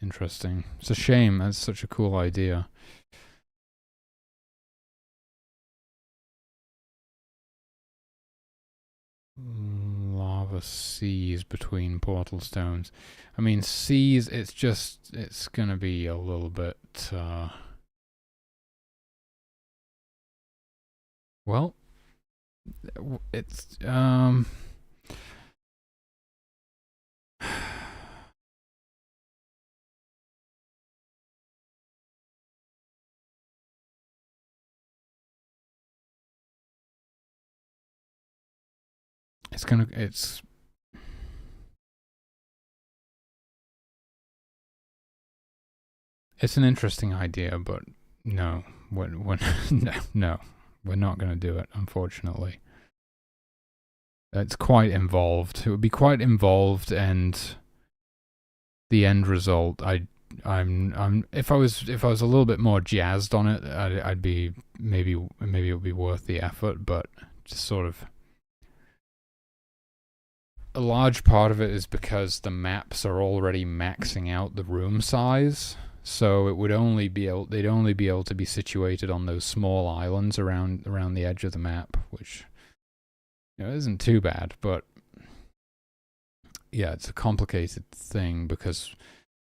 Interesting. It's a shame. That's such a cool idea. Lava seas between portal stones. I mean, seas, it's gonna be a little bit, well, it's, it's an interesting idea, but no, when no, we're not going to do it, unfortunately. It's quite involved. It would be quite involved, and the end result, I'm if I was a little bit more jazzed on it, I'd be maybe it would be worth the effort, but just sort of a large part of it is because the maps are already maxing out the room size. So it would only be able they'd only be able to be situated on those small islands around the edge of the map, which isn't too bad, but yeah, it's a complicated thing because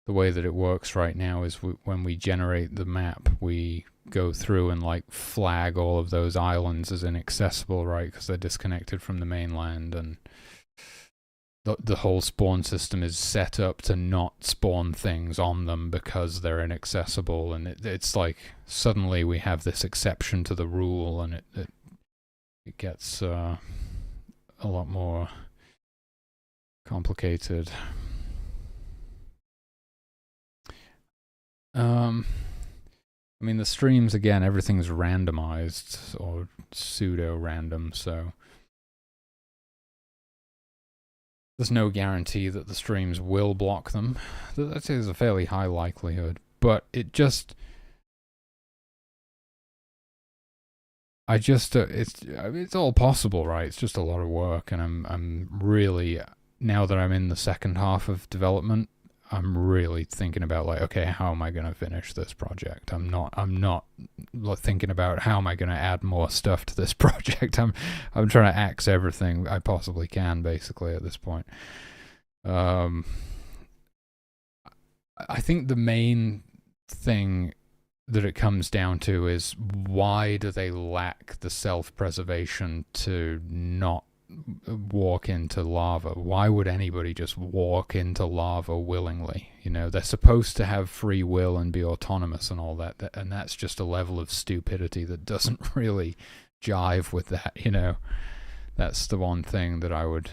the way that it works right now is when we generate the map, we go through and like flag all of those islands as inaccessible, right? Because they're disconnected from the mainland, and the whole spawn system is set up to not spawn things on them because they're inaccessible, and it's like suddenly we have this exception to the rule, and it gets a lot more complicated. I mean, the streams, again, everything's randomized or pseudo random, so there's no guarantee that the streams will block them. I'd say there's a fairly high likelihood, but it's all possible, right? It's just a lot of work, and I'm really, now that I'm in the second half of development, I'm really thinking about like, okay, how am I going to finish this project? I'm not thinking about how am I going to add more stuff to this project. I'm trying to axe everything I possibly can, basically, at this point. I think the main thing that it comes down to is, why do they lack the self-preservation to not walk into lava? Why would anybody just walk into lava willingly? They're supposed to have free will and be autonomous and all that, and that's just a level of stupidity that doesn't really jive with that. That's the one thing that I would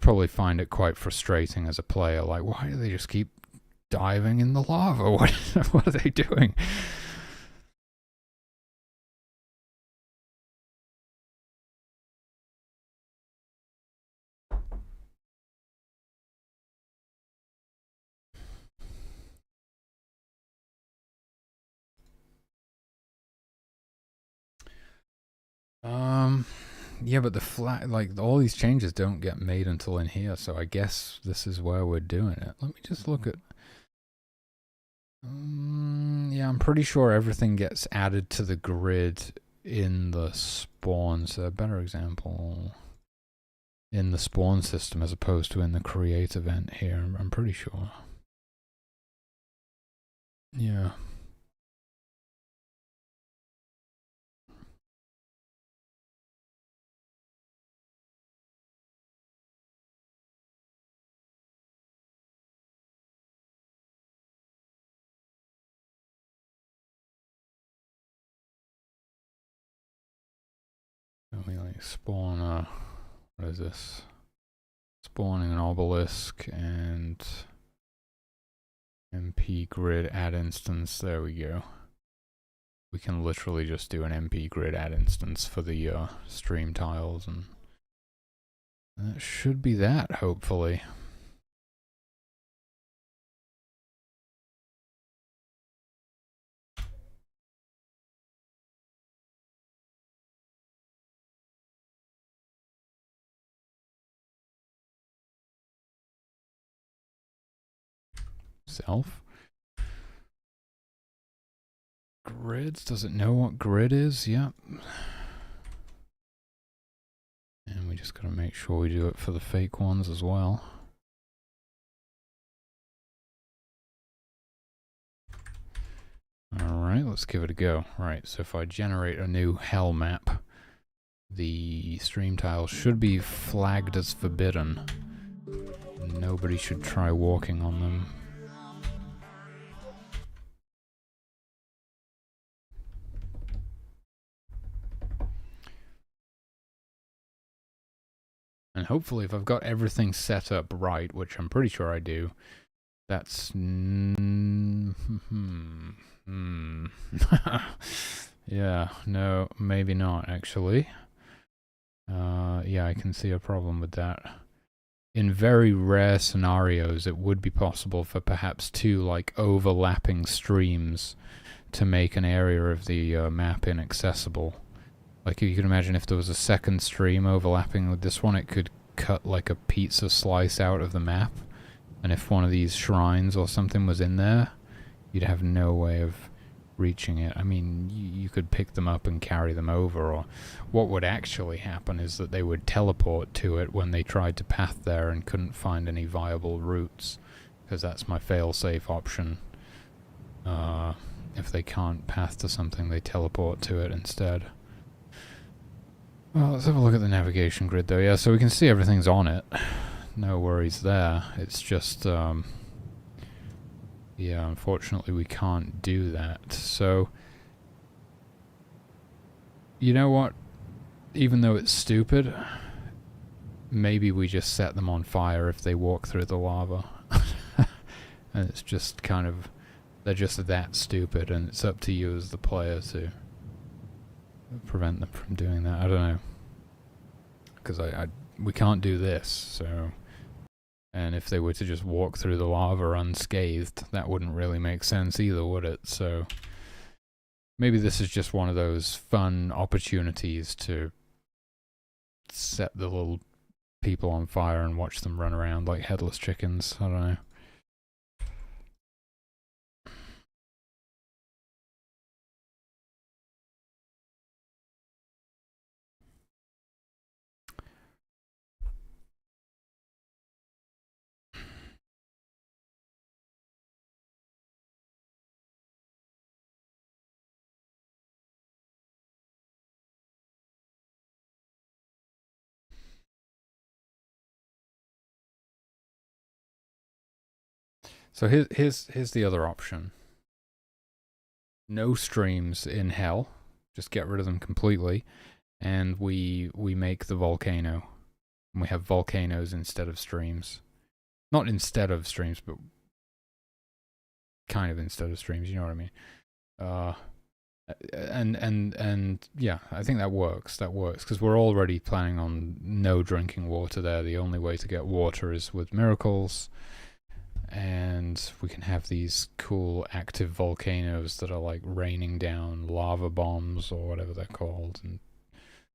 probably find it quite frustrating as a player. Like, why do they just keep diving in the lava? What are they doing? Yeah, but the flat, like, all these changes don't get made until in here, so I guess this is where we're doing it. Let me just look at. Yeah, I'm pretty sure everything gets added to the grid in the spawns. A better example, in the spawn system as opposed to in the create event here. I'm pretty sure. Yeah. Let me like spawn a, what is this? Spawning an obelisk and MP grid add instance. There we go. We can literally just do an MP grid add instance for the stream tiles, and that should be that, hopefully. Self. Grids, does it know what grid is? Yep. And we just gotta make sure we do it for the fake ones as well. Alright, let's give it a go. Right, so if I generate a new hell map, the stream tiles should be flagged as forbidden. Nobody should try walking on them. And hopefully if I've got everything set up right, which I'm pretty sure I do, that's... yeah, no, maybe not actually. Yeah, I can see a problem with that. In very rare scenarios, it would be possible for perhaps two like overlapping streams to make an area of the map inaccessible. Like you can imagine if there was a second stream overlapping with this one, it could cut like a pizza slice out of the map. And if one of these shrines or something was in there, you'd have no way of reaching it. I mean, you could pick them up and carry them over, or what would actually happen is that they would teleport to it when they tried to path there and couldn't find any viable routes, because that's my fail-safe option. If they can't path to something, they teleport to it instead. Well, let's have a look at the navigation grid though. Yeah, so we can see everything's on it. No worries there. It's just, yeah, unfortunately we can't do that. So, you know what? Even though it's stupid, maybe we just set them on fire if they walk through the lava. And it's just kind of, they're just that stupid, and it's up to you as the player to prevent them from doing that. I don't know, because we can't do this, so, and if they were to just walk through the lava unscathed, that wouldn't really make sense either, would it? So maybe this is just one of those fun opportunities to set the little people on fire and watch them run around like headless chickens. I don't know. So here's the other option. No streams in hell. Just get rid of them completely. And we make the volcano. And we have volcanoes instead of streams. Not instead of streams, but kind of instead of streams, you know what I mean? And yeah, I think that works. That works, because we're already planning on no drinking water there. The only way to get water is with miracles. And we can have these cool active volcanoes that are like raining down lava bombs or whatever they're called, and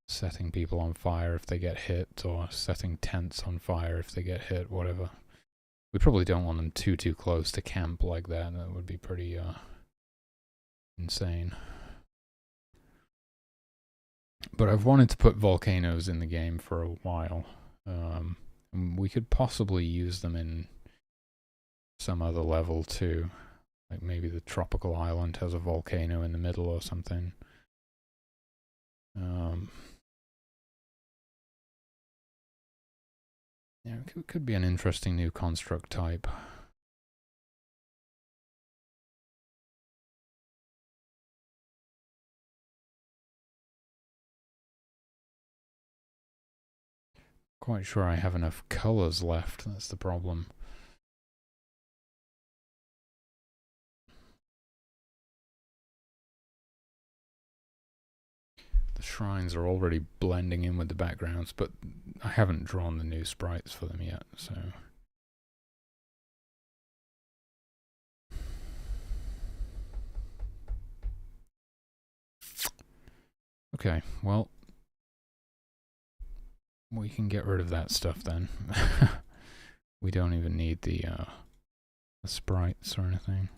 setting people on fire if they get hit, or setting tents on fire if they get hit, whatever. We probably don't want them too close to camp like that. That would be pretty insane. But I've wanted to put volcanoes in the game for a while. We could possibly use them in some other level too, like maybe the tropical island has a volcano in the middle or something. Yeah, it could be an interesting new construct type. quite sure I have enough colors left. That's the problem. The shrines are already blending in with the backgrounds, but I haven't drawn the new sprites for them yet, so... Okay, well, we can get rid of that stuff then. We don't even need the sprites or anything.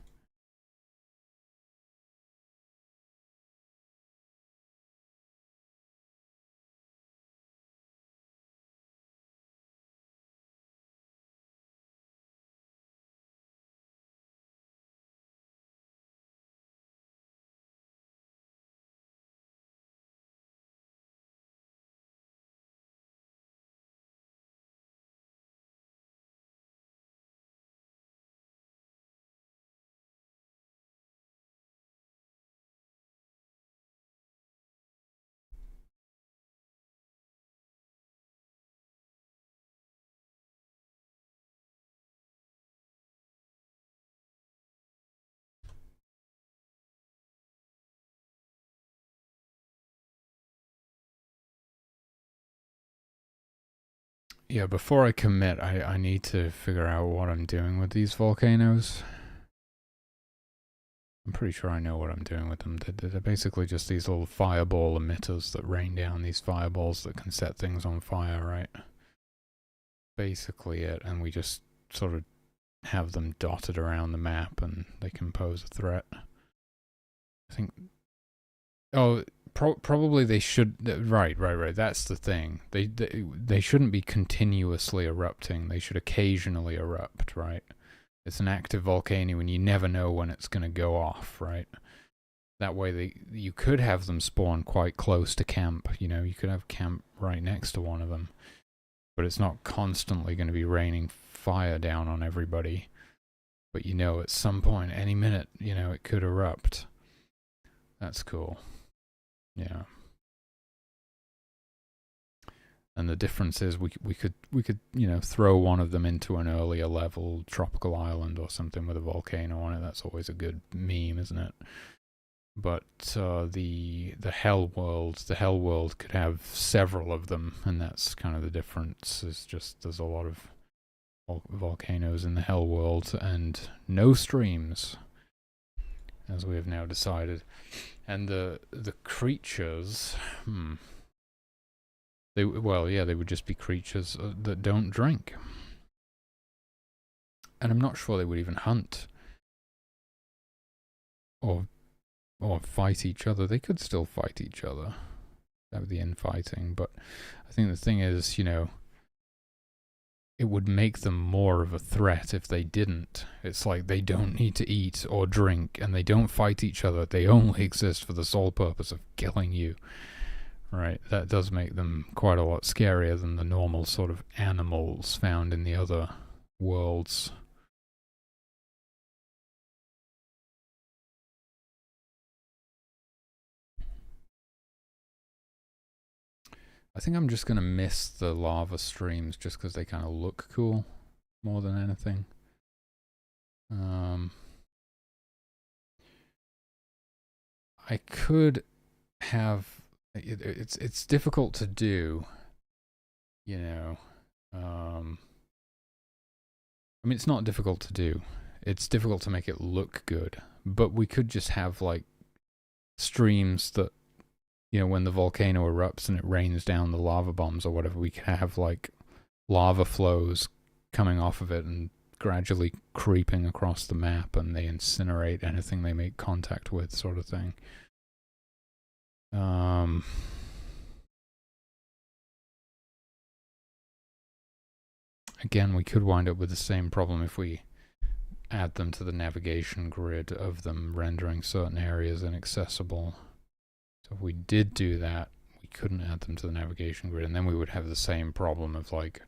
Yeah, before I commit, I need to figure out what I'm doing with these volcanoes. I'm pretty sure I know what I'm doing with them. They're basically just these little fireball emitters that rain down these fireballs that can set things on fire, right? Basically it, and we just sort of have them dotted around the map and they can pose a threat. I think... Oh, probably they should... Right. That's the thing. They shouldn't be continuously erupting. They should occasionally erupt, right? It's an active volcano and you never know when it's going to go off, right? That way you could have them spawn quite close to camp. You know, you could have camp right next to one of them. But it's not constantly going to be raining fire down on everybody. But you know, at some point, any minute, you know, it could erupt. That's cool. Yeah. And the difference is we could you know, throw one of them into an earlier level tropical island or something with a volcano on it. That's always a good meme, isn't it? But the hell world could have several of them, and that's kind of the difference. Is just there's a lot of volcanoes in the hell world and no streams, as we have now decided. And the creatures, they would just be creatures that don't drink. And I'm not sure they would even hunt or fight each other. They could still fight each other. That would be infighting, but I think the thing is, you know, it would make them more of a threat if they didn't. It's like they don't need to eat or drink, and they don't fight each other. They only exist for the sole purpose of killing you. Right, that does make them quite a lot scarier than the normal sort of animals found in the other worlds. I think I'm just going to miss the lava streams just because they kind of look cool more than anything. I could have... It's difficult to do, you know. I mean, it's not difficult to do. It's difficult to make it look good. But we could just have, like, streams that, you know, when the volcano erupts and it rains down the lava bombs or whatever, we could have, like, lava flows coming off of it and gradually creeping across the map, and they incinerate anything they make contact with, sort of thing. Again, we could wind up with the same problem if we add them to the navigation grid of them rendering certain areas inaccessible. So if we did do that, we couldn't add them to the navigation grid, and then we would have the same problem of, like,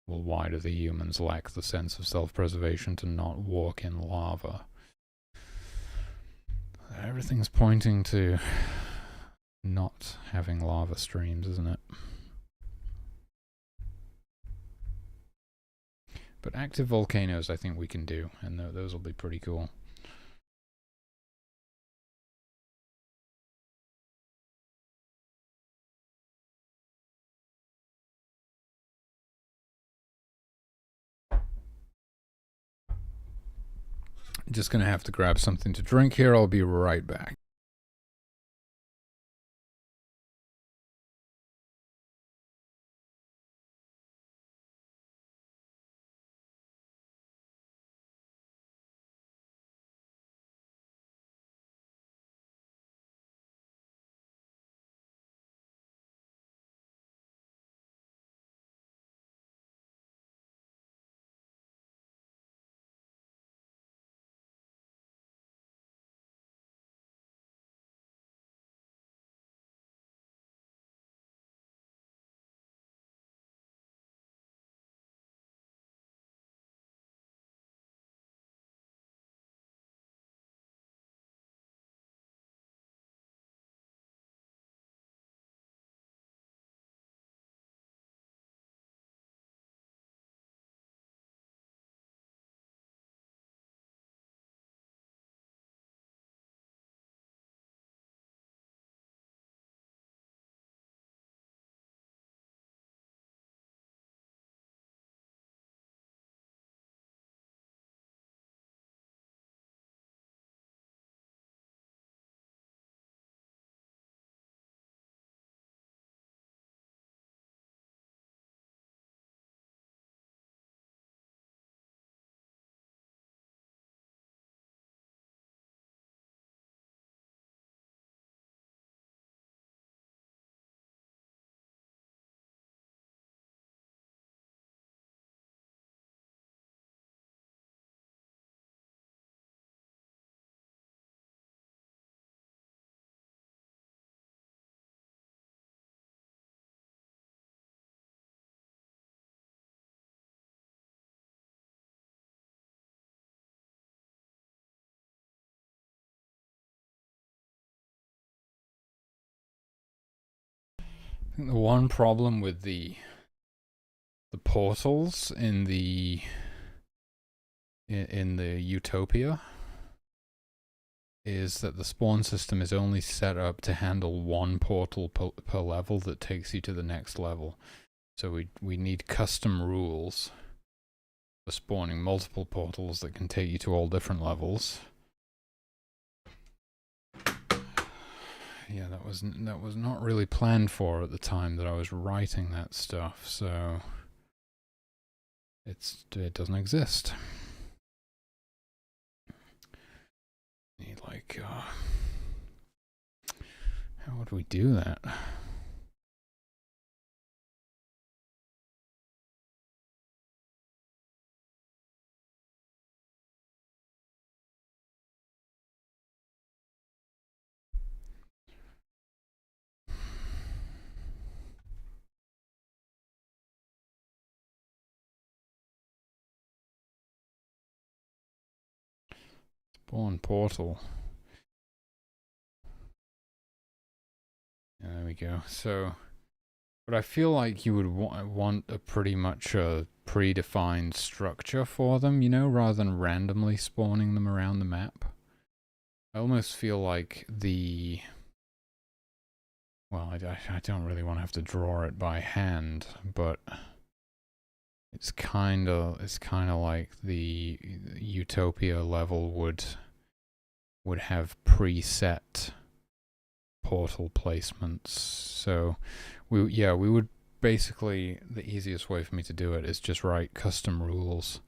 well, why do the humans lack the sense of self-preservation to not walk in lava? Everything's pointing to not having lava streams, isn't it? But active volcanoes I think we can do, and those will be pretty cool. Just gonna have to grab something to drink here. I'll be right back. I think the one problem with the portals in the Utopia is that the spawn system is only set up to handle one portal per level that takes you to the next level. So we need custom rules for spawning multiple portals that can take you to all different levels. Yeah, that was not really planned for at the time that I was writing that stuff, so it doesn't exist. Need like how would we do that? Spawn portal. Yeah, there we go. So, but I feel like you would want a pretty much a predefined structure for them, you know, rather than randomly spawning them around the map. I almost feel like well, I don't really want to have to draw it by hand, but it's kind of like the Utopia level would have preset portal placements. So we would basically, the easiest way for me to do it is just write custom rules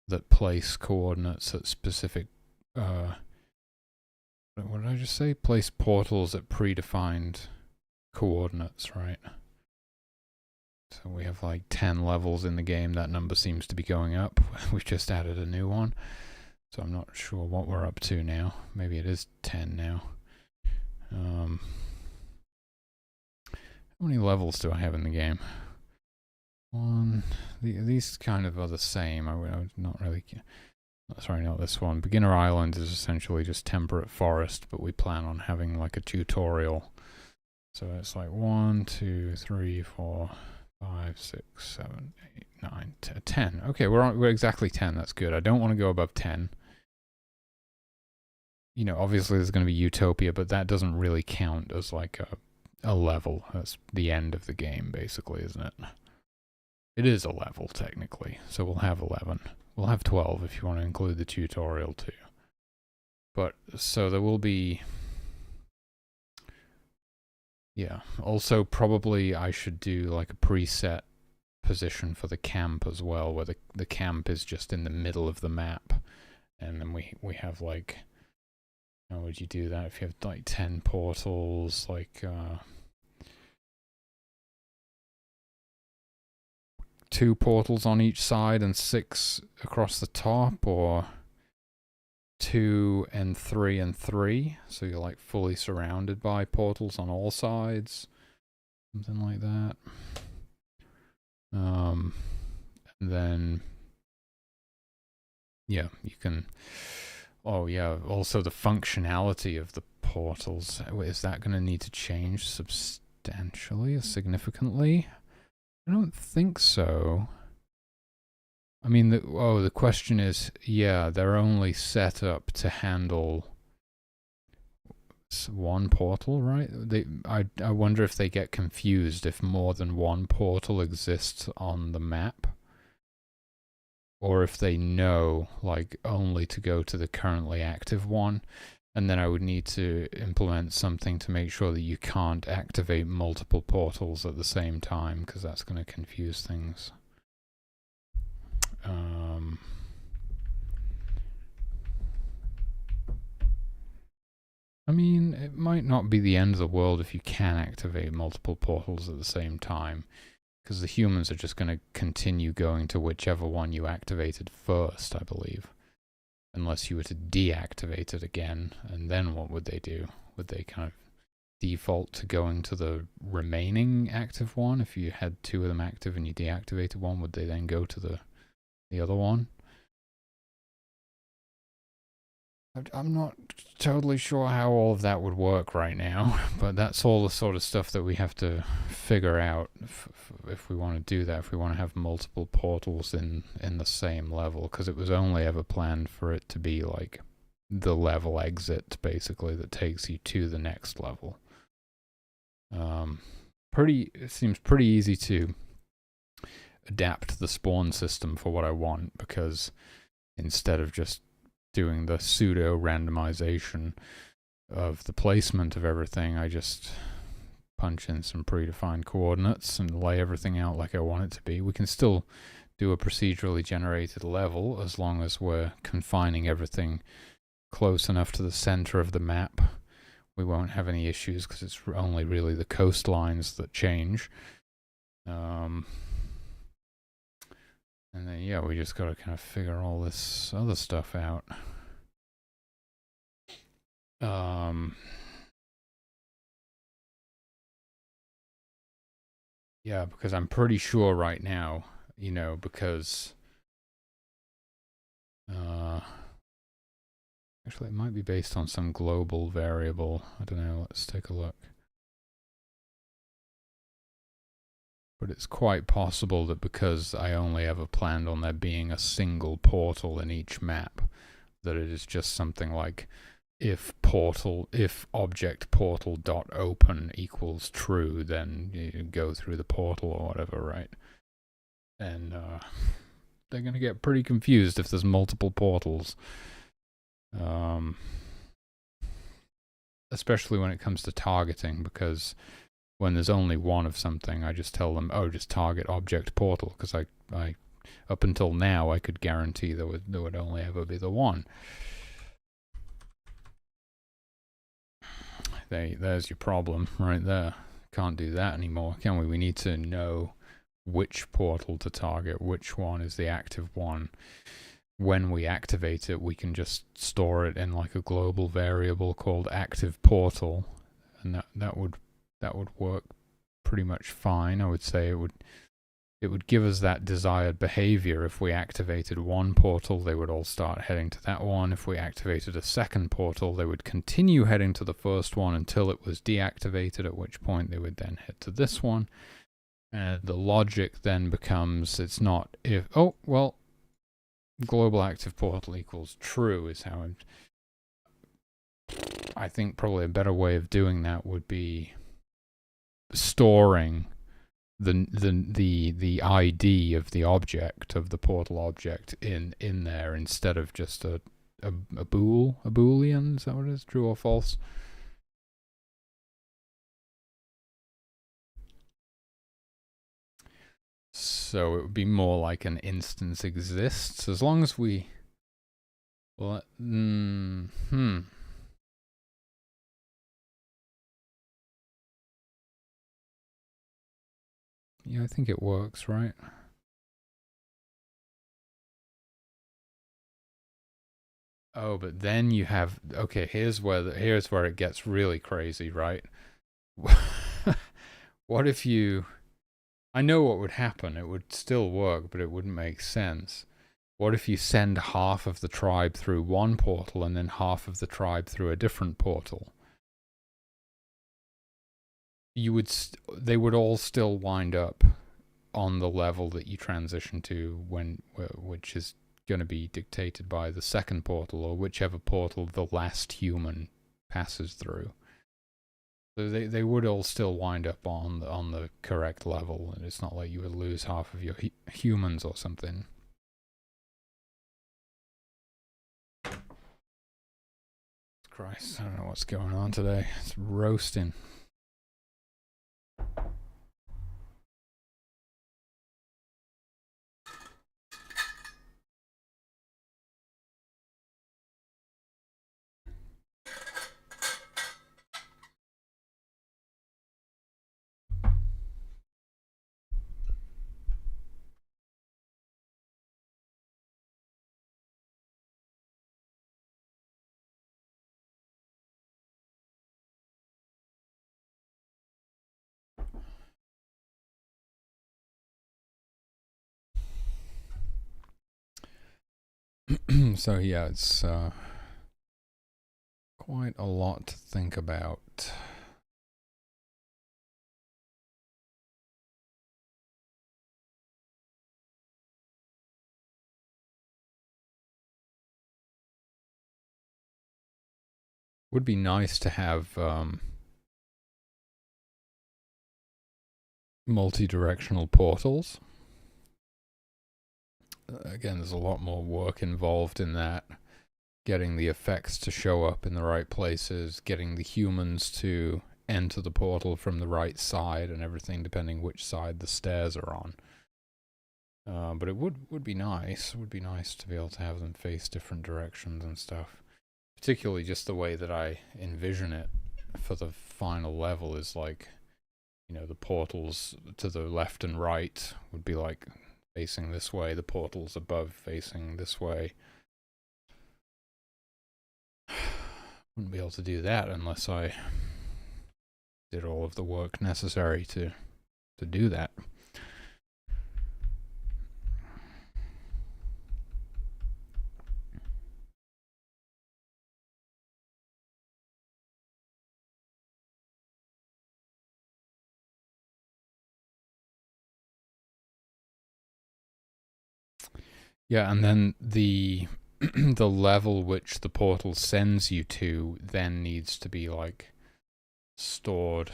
that place coordinates at specific what did I just say? Place portals at predefined coordinates, right? So we have like 10 levels in the game. That number seems to be going up. We've just added a new one. So I'm not sure what we're up to now. Maybe it is 10 now. How many levels do I have in the game? One. These kind of are the same. I would not really... Sorry, not this one. Beginner Island is essentially just temperate forest, but we plan on having like a tutorial. So it's like 1, 2, 3, 4, 5, 6, 7, 8, 9, 10. 10. Okay, we're exactly 10. That's good. I don't want to go above 10. You know, obviously there's going to be Utopia, but that doesn't really count as like a level. That's the end of the game, basically, isn't it? It is a level, technically. So we'll have 11. We'll have 12 if you want to include the tutorial too. But, so there will be... Yeah, also probably I should do like a preset position for the camp as well, where the camp is just in the middle of the map. And then we have like... How would you do that if you have like 10 portals, like... 2 portals on each side and 6 across the top, or 2 and 3 and 3, so you're like fully surrounded by portals on all sides, something like that. And then yeah, you can, oh yeah, also the functionality of the portals, is that going to need to change substantially or significantly? I don't think so. I mean, the question is, yeah, they're only set up to handle one portal, right? I wonder if they get confused if more than one portal exists on the map, or if they know, like, only to go to the currently active one. And then I would need to implement something to make sure that you can't activate multiple portals at the same time, because that's going to confuse things. I mean, it might not be the end of the world if you can activate multiple portals at the same time, because the humans are just going to continue going to whichever one you activated first, I believe. Unless you were to deactivate it again, and then what would they do? Would they kind of default to going to the remaining active one? If you had 2 of them active and you deactivated one, would they then go to the other one? I'm not totally sure how all of that would work right now, but that's all the sort of stuff that we have to figure out if we want to do that, if we want to have multiple portals in the same level, because it was only ever planned for it to be like the level exit, basically, that takes you to the next level. It seems pretty easy to adapt the spawn system for what I want, because instead of just doing the pseudo randomization of the placement of everything, I just punch in some predefined coordinates and lay everything out like I want it to be. We can still do a procedurally generated level as long as we're confining everything close enough to the center of the map. We won't have any issues because it's only really the coastlines that change. And then, yeah, we just got to kind of figure all this other stuff out. Yeah, because I'm pretty sure right now, you know, because... actually, it might be based on some global variable. I don't know, let's take a look. But it's quite possible that because I only ever planned on there being a single portal in each map, that it is just something like if object portal dot open equals true, then you go through the portal or whatever, right? And they're going to get pretty confused if there's multiple portals. Especially when it comes to targeting, because when there's only one of something, I just tell them, oh, just target object portal, because I up until now, I could guarantee there would only ever be the one. There's your problem right there. Can't do that anymore, can we? We need to know which portal to target, which one is the active one. When we activate it, we can just store it in like a global variable called active portal, and that would work pretty much fine. I would say it would give us that desired behavior. If we activated one portal, they would all start heading to that one. If we activated a second portal, they would continue heading to the first one until it was deactivated, at which point they would then head to this one. And the logic then becomes, it's not if, oh, well, global active portal equals true is how I think probably a better way of doing that would be storing the ID of the object, of the portal object in there, instead of just a boolean. Is that what it is? True or false? So it would be more like an instance exists, as long as we, well, yeah, I think it works, right? Oh, but then you have, okay, here's where it gets really crazy, right? What if you, I know what would happen. It would still work, but it wouldn't make sense. What if you send half of the tribe through one portal and then half of the tribe through a different portal? They would all still wind up on the level that you transition to, which is going to be dictated by the second portal, or whichever portal the last human passes through. So they would all still wind up on the correct level, and it's not like you would lose half of your humans or something. Christ, I don't know what's going on today. It's roasting. So yeah, it's quite a lot to think about. Would be nice to have multi-directional portals. Again, there's a lot more work involved in that. Getting the effects to show up in the right places, getting the humans to enter the portal from the right side, and everything depending which side the stairs are on. But it would be nice. It would be nice to be able to have them face different directions and stuff. Particularly just the way that I envision it for the final level is like, you know, the portals to the left and right would be like facing this way, the portals above facing this way. Wouldn't be able to do that unless I did all of the work necessary to do that. Yeah, and then the the level which the portal sends you to then needs to be like stored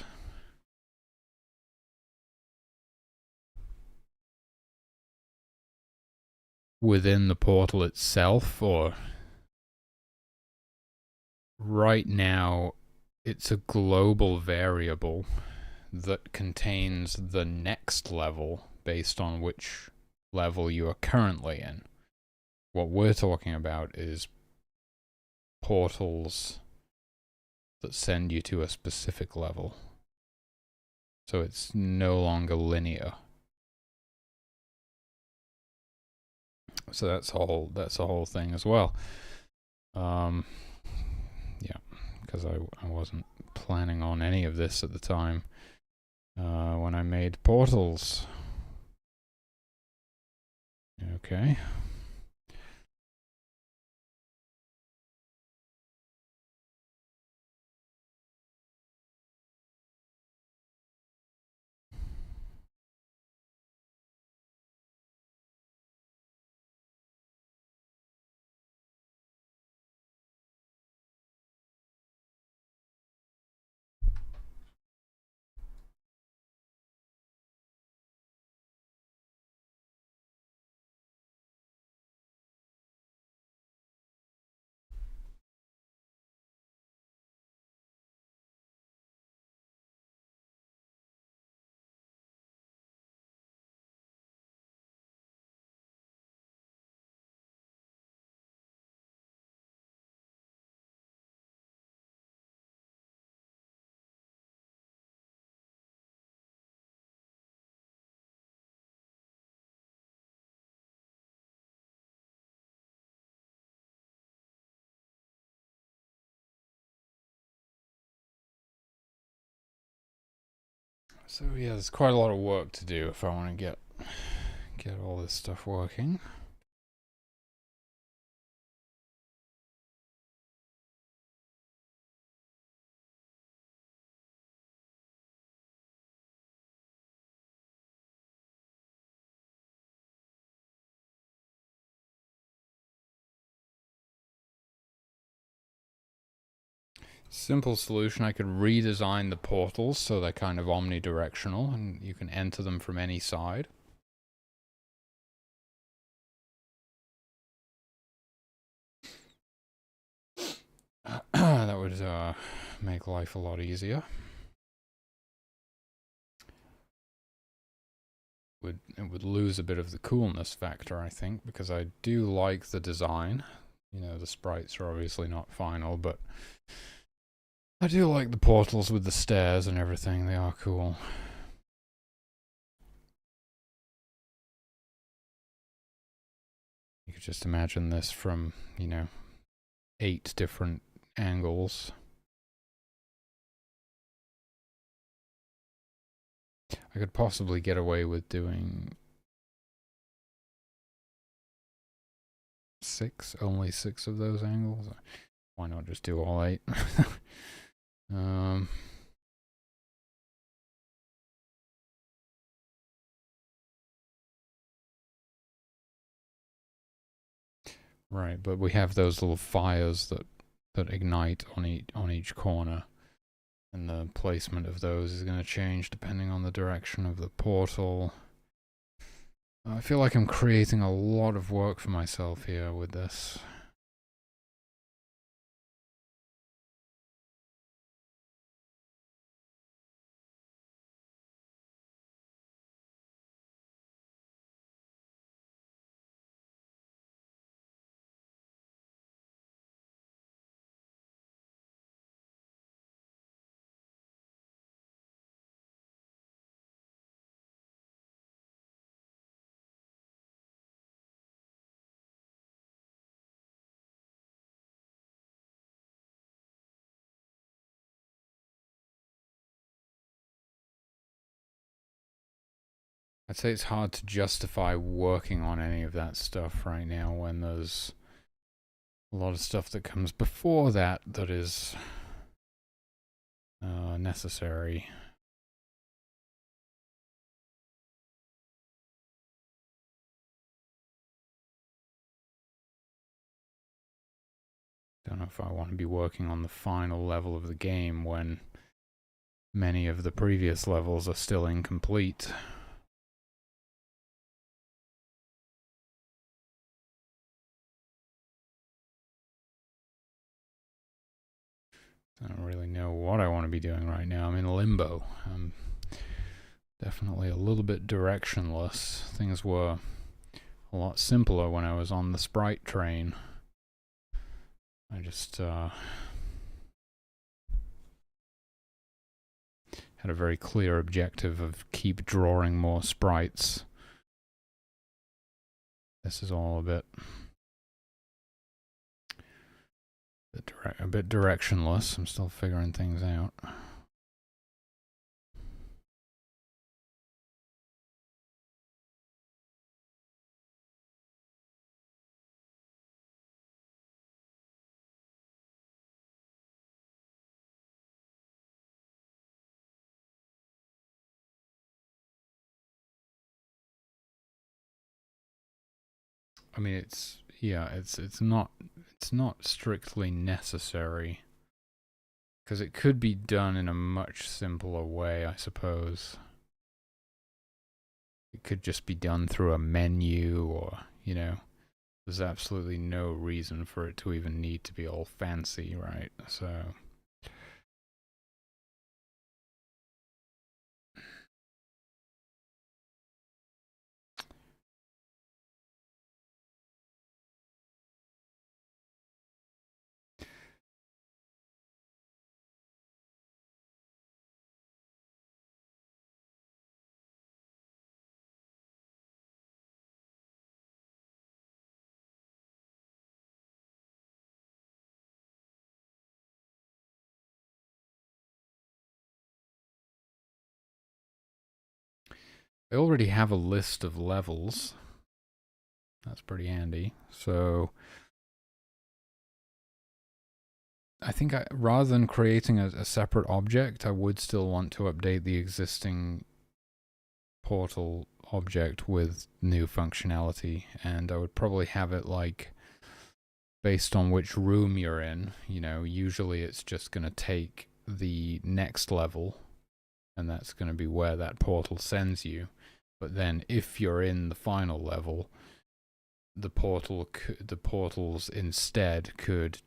within the portal itself, or right now it's a global variable that contains the next level based on which level you are currently in. What we're talking about is portals that send you to a specific level. So it's no longer linear. So that's a whole thing as well. Yeah, because I wasn't planning on any of this at the time when I made portals. Okay. So yeah, there's quite a lot of work to do if I want to get all this stuff working. Simple solution, I could redesign the portals so they're kind of omnidirectional and you can enter them from any side. That would make life a lot easier. It would lose a bit of the coolness factor, I think, because I do like the design. You know, the sprites are obviously not final, but I do like the portals with the stairs and everything. They are cool. You could just imagine this from, you know, 8 different angles. I could possibly get away with doing only 6 of those angles. Why not just do all 8? Right, but we have those little fires that ignite on each corner, and the placement of those is going to change depending on the direction of the portal. I feel like I'm creating a lot of work for myself here with this. I'd say it's hard to justify working on any of that stuff right now when there's a lot of stuff that comes before that that is necessary. Don't know if I want to be working on the final level of the game when many of the previous levels are still incomplete. I don't really know what I want to be doing right now. I'm in limbo. I'm definitely a little bit directionless. Things were a lot simpler when I was on the sprite train. I just had a very clear objective of keep drawing more sprites. This is all a bit directionless. I'm still figuring things out. I mean, it's not strictly necessary because it could be done in a much simpler way, I suppose. It could just be done through a menu, or you know, there's absolutely no reason for it to even need to be all fancy, right? So I already have a list of levels. That's pretty handy. So I think rather than creating a separate object, I would still want to update the existing portal object with new functionality, and I would probably have it like based on which room you're in. You know, usually it's just going to take the next level, and that's going to be where that portal sends you. But then if you're in the final level, the portals instead could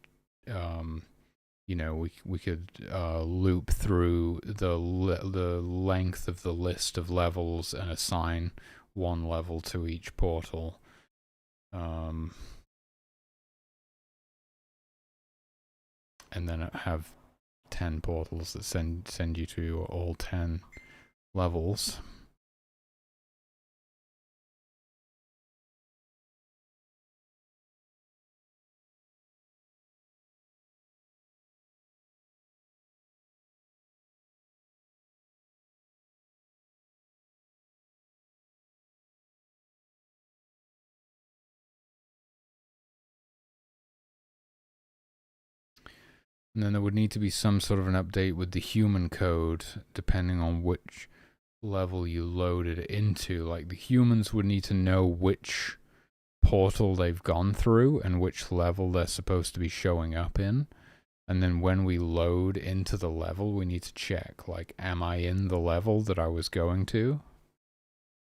you know, we could loop through the length of the list of levels and assign one level to each portal. And then have 10 portals that send you to all 10 levels. And then there would need to be some sort of an update with the human code, depending on which level you loaded it into. Like the humans would need to know which portal they've gone through and which level they're supposed to be showing up in. And then when we load into the level, we need to check, like, am I in the level that I was going to?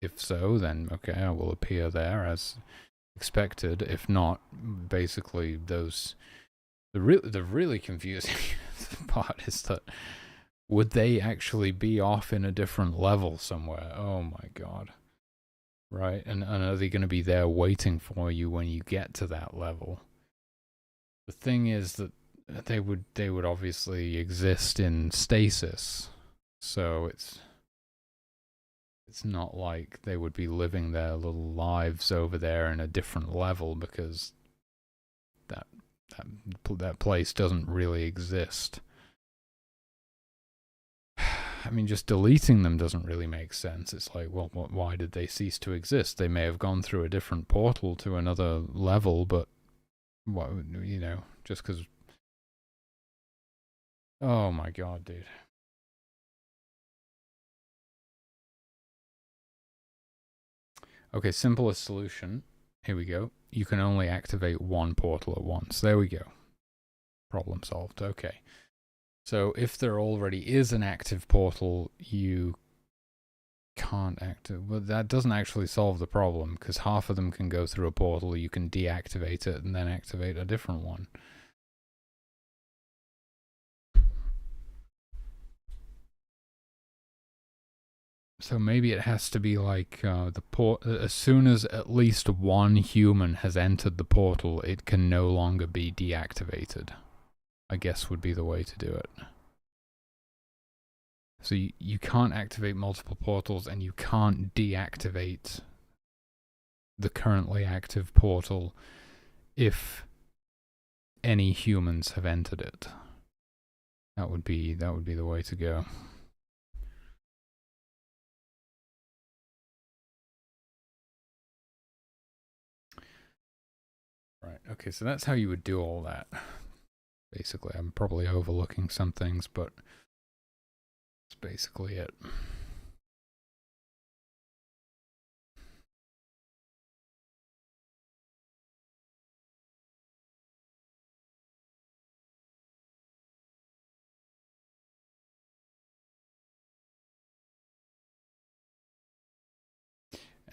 If so, then okay, I will appear there as expected. If not, basically the really confusing part is that would they actually be off in a different level somewhere? Oh my god. Right? And are they going to be there waiting for you when you get to that level? The thing is that they would obviously exist in stasis. So it's not like they would be living their little lives over there in a different level, because that place doesn't really exist. I mean, just deleting them doesn't really make sense. It's like, well, why did they cease to exist? They may have gone through a different portal to another level, but what, you know, just because. Oh my god, dude. Okay, simplest solution. Here we go. You can only activate one portal at once. There we go. Problem solved. Okay. So if there already is an active portal, you can't activate. Well, that doesn't actually solve the problem, because half of them can go through a portal. You can deactivate it and then activate a different one. So maybe it has to be like the port. As soon as at least one human has entered the portal, it can no longer be deactivated, I guess would be the way to do it. So you can't activate multiple portals, and you can't deactivate the currently active portal if any humans have entered it. That would be the way to go. Right. Okay, so that's how you would do all that. Basically, I'm probably overlooking some things, but that's basically it.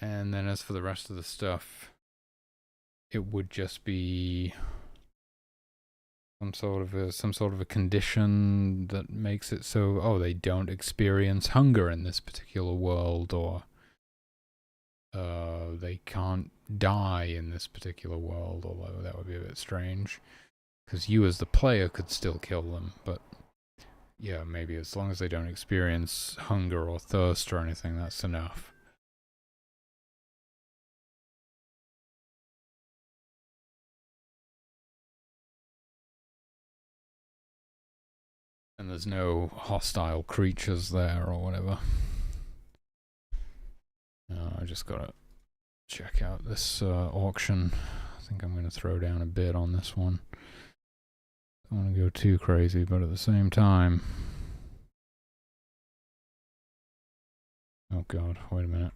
And then as for the rest of the stuff, it would just be some sort of a condition that makes it so they don't experience hunger in this particular world, or they can't die in this particular world, although that would be a bit strange, because you as the player could still kill them. But yeah, maybe as long as they don't experience hunger or thirst or anything, that's enough. And there's no hostile creatures there or whatever. I just gotta check out this auction. I think I'm gonna throw down a bid on this one. Don't want to go too crazy, but at the same time... Oh god, wait a minute.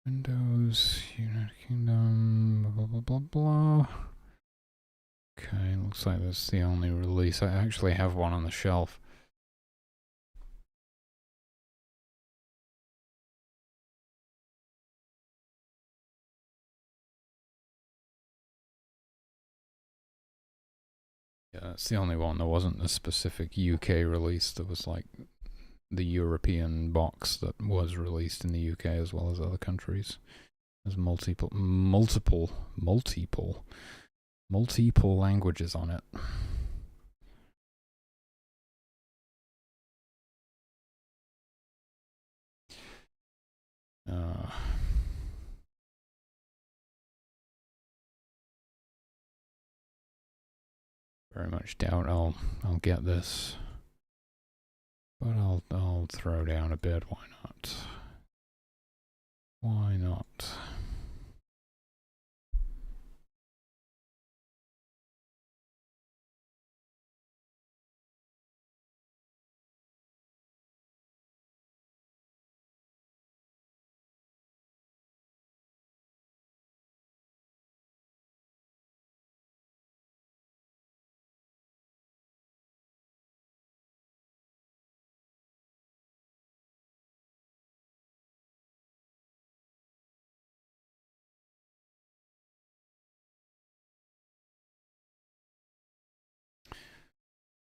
Windows, United Kingdom, blah, blah, blah, blah. Okay, looks like that's the only release. I actually have one on the shelf. Yeah, that's the only one. There wasn't a specific UK release. There was like the European box that was released in the UK as well as other countries. There's multiple languages on it. Very much doubt I'll get this, but I'll throw down a bid. Why not? Why not?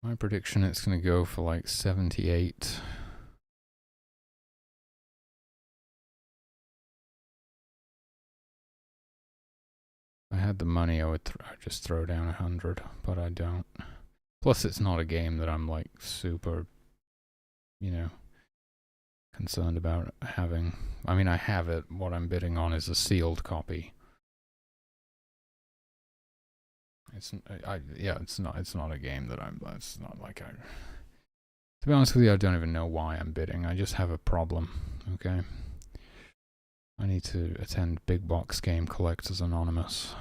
My prediction, it's going to go for like 78. If I had the money, I would just throw down 100, but I don't. Plus, it's not a game that I'm like super, you know, concerned about having. I mean, I have it. What I'm bidding on is a sealed copy. It's not a game that I'm. It's not like I. To be honest with you, I don't even know why I'm bidding. I just have a problem. Okay. I need to attend Big Box Game Collectors Anonymous.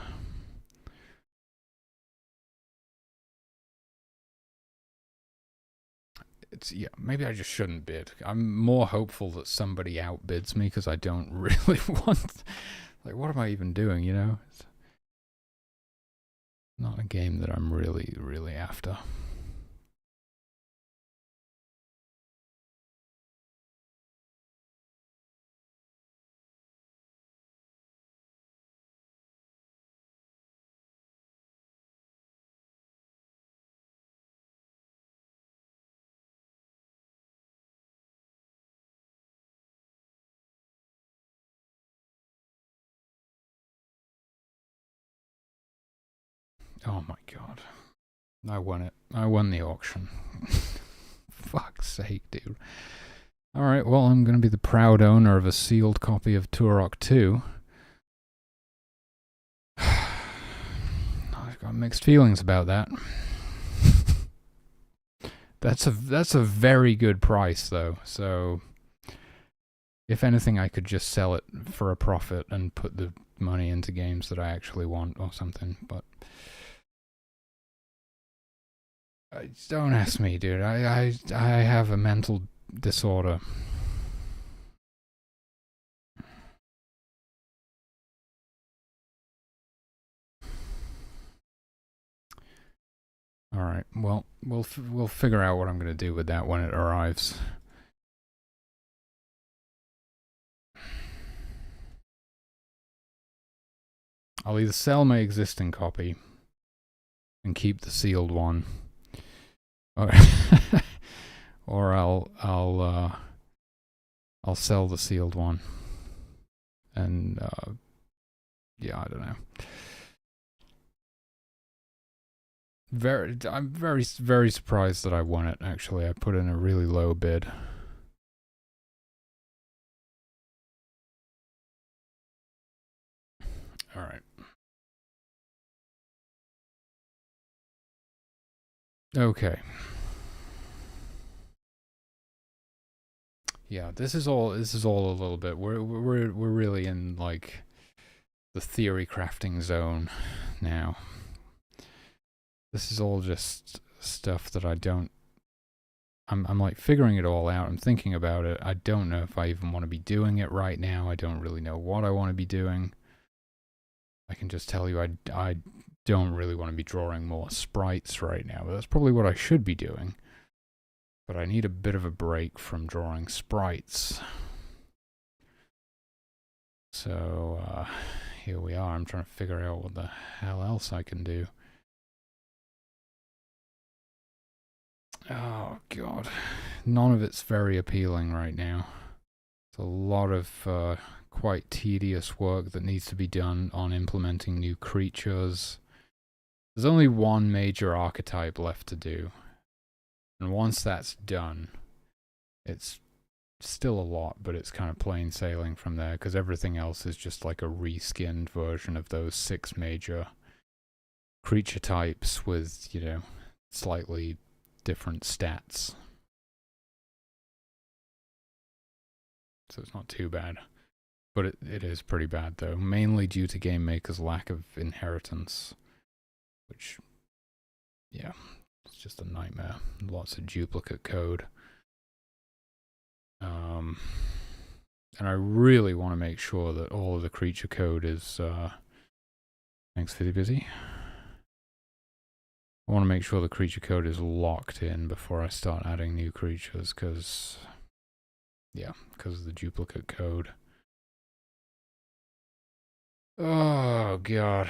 Maybe I just shouldn't bid. I'm more hopeful that somebody outbids me because I don't really want. Like, what am I even doing? You know. It's not a game that I'm really after. Oh my god. I won it. I won the auction. Fuck's sake, dude. Alright, well, I'm going to be the proud owner of a sealed copy of Turok 2. I've got mixed feelings about that. That's a very good price, though. So, if anything, I could just sell it for a profit and put the money into games that I actually want or something. But don't ask me, dude. I have a mental disorder. All right. Well, we'll figure out what I'm going to do with that when it arrives. I'll either sell my existing copy and keep the sealed one, or I'll sell the sealed one, and yeah, I don't know. I'm very surprised that I won it. Actually, I put in a really low bid. All right. Okay. Yeah, this is all a little bit. We're really in like the theory crafting zone now. This is all just stuff that I don't. I'm like figuring it all out. I'm thinking about it. I don't know if I even want to be doing it right now. I don't really know what I want to be doing. I can just tell you I don't really want to be drawing more sprites right now, but that's probably what I should be doing. But I need a bit of a break from drawing sprites. So here we are. I'm trying to figure out what the hell else I can do. Oh god, none of it's very appealing right now. It's a lot of quite tedious work that needs to be done on implementing new creatures. There's only one major archetype left to do. And once that's done, it's still a lot, but it's kind of plain sailing from there, because everything else is just like a reskinned version of those 6 major creature types with, you know, slightly different stats. So it's not too bad. But it is pretty bad, though, mainly due to GameMaker's lack of inheritance, which, yeah, it's just a nightmare. Lots of duplicate code. And I really want to make sure that all of the creature code is, thanks for the busy. I want to make sure the creature code is locked in before I start adding new creatures, because of the duplicate code. Oh, God.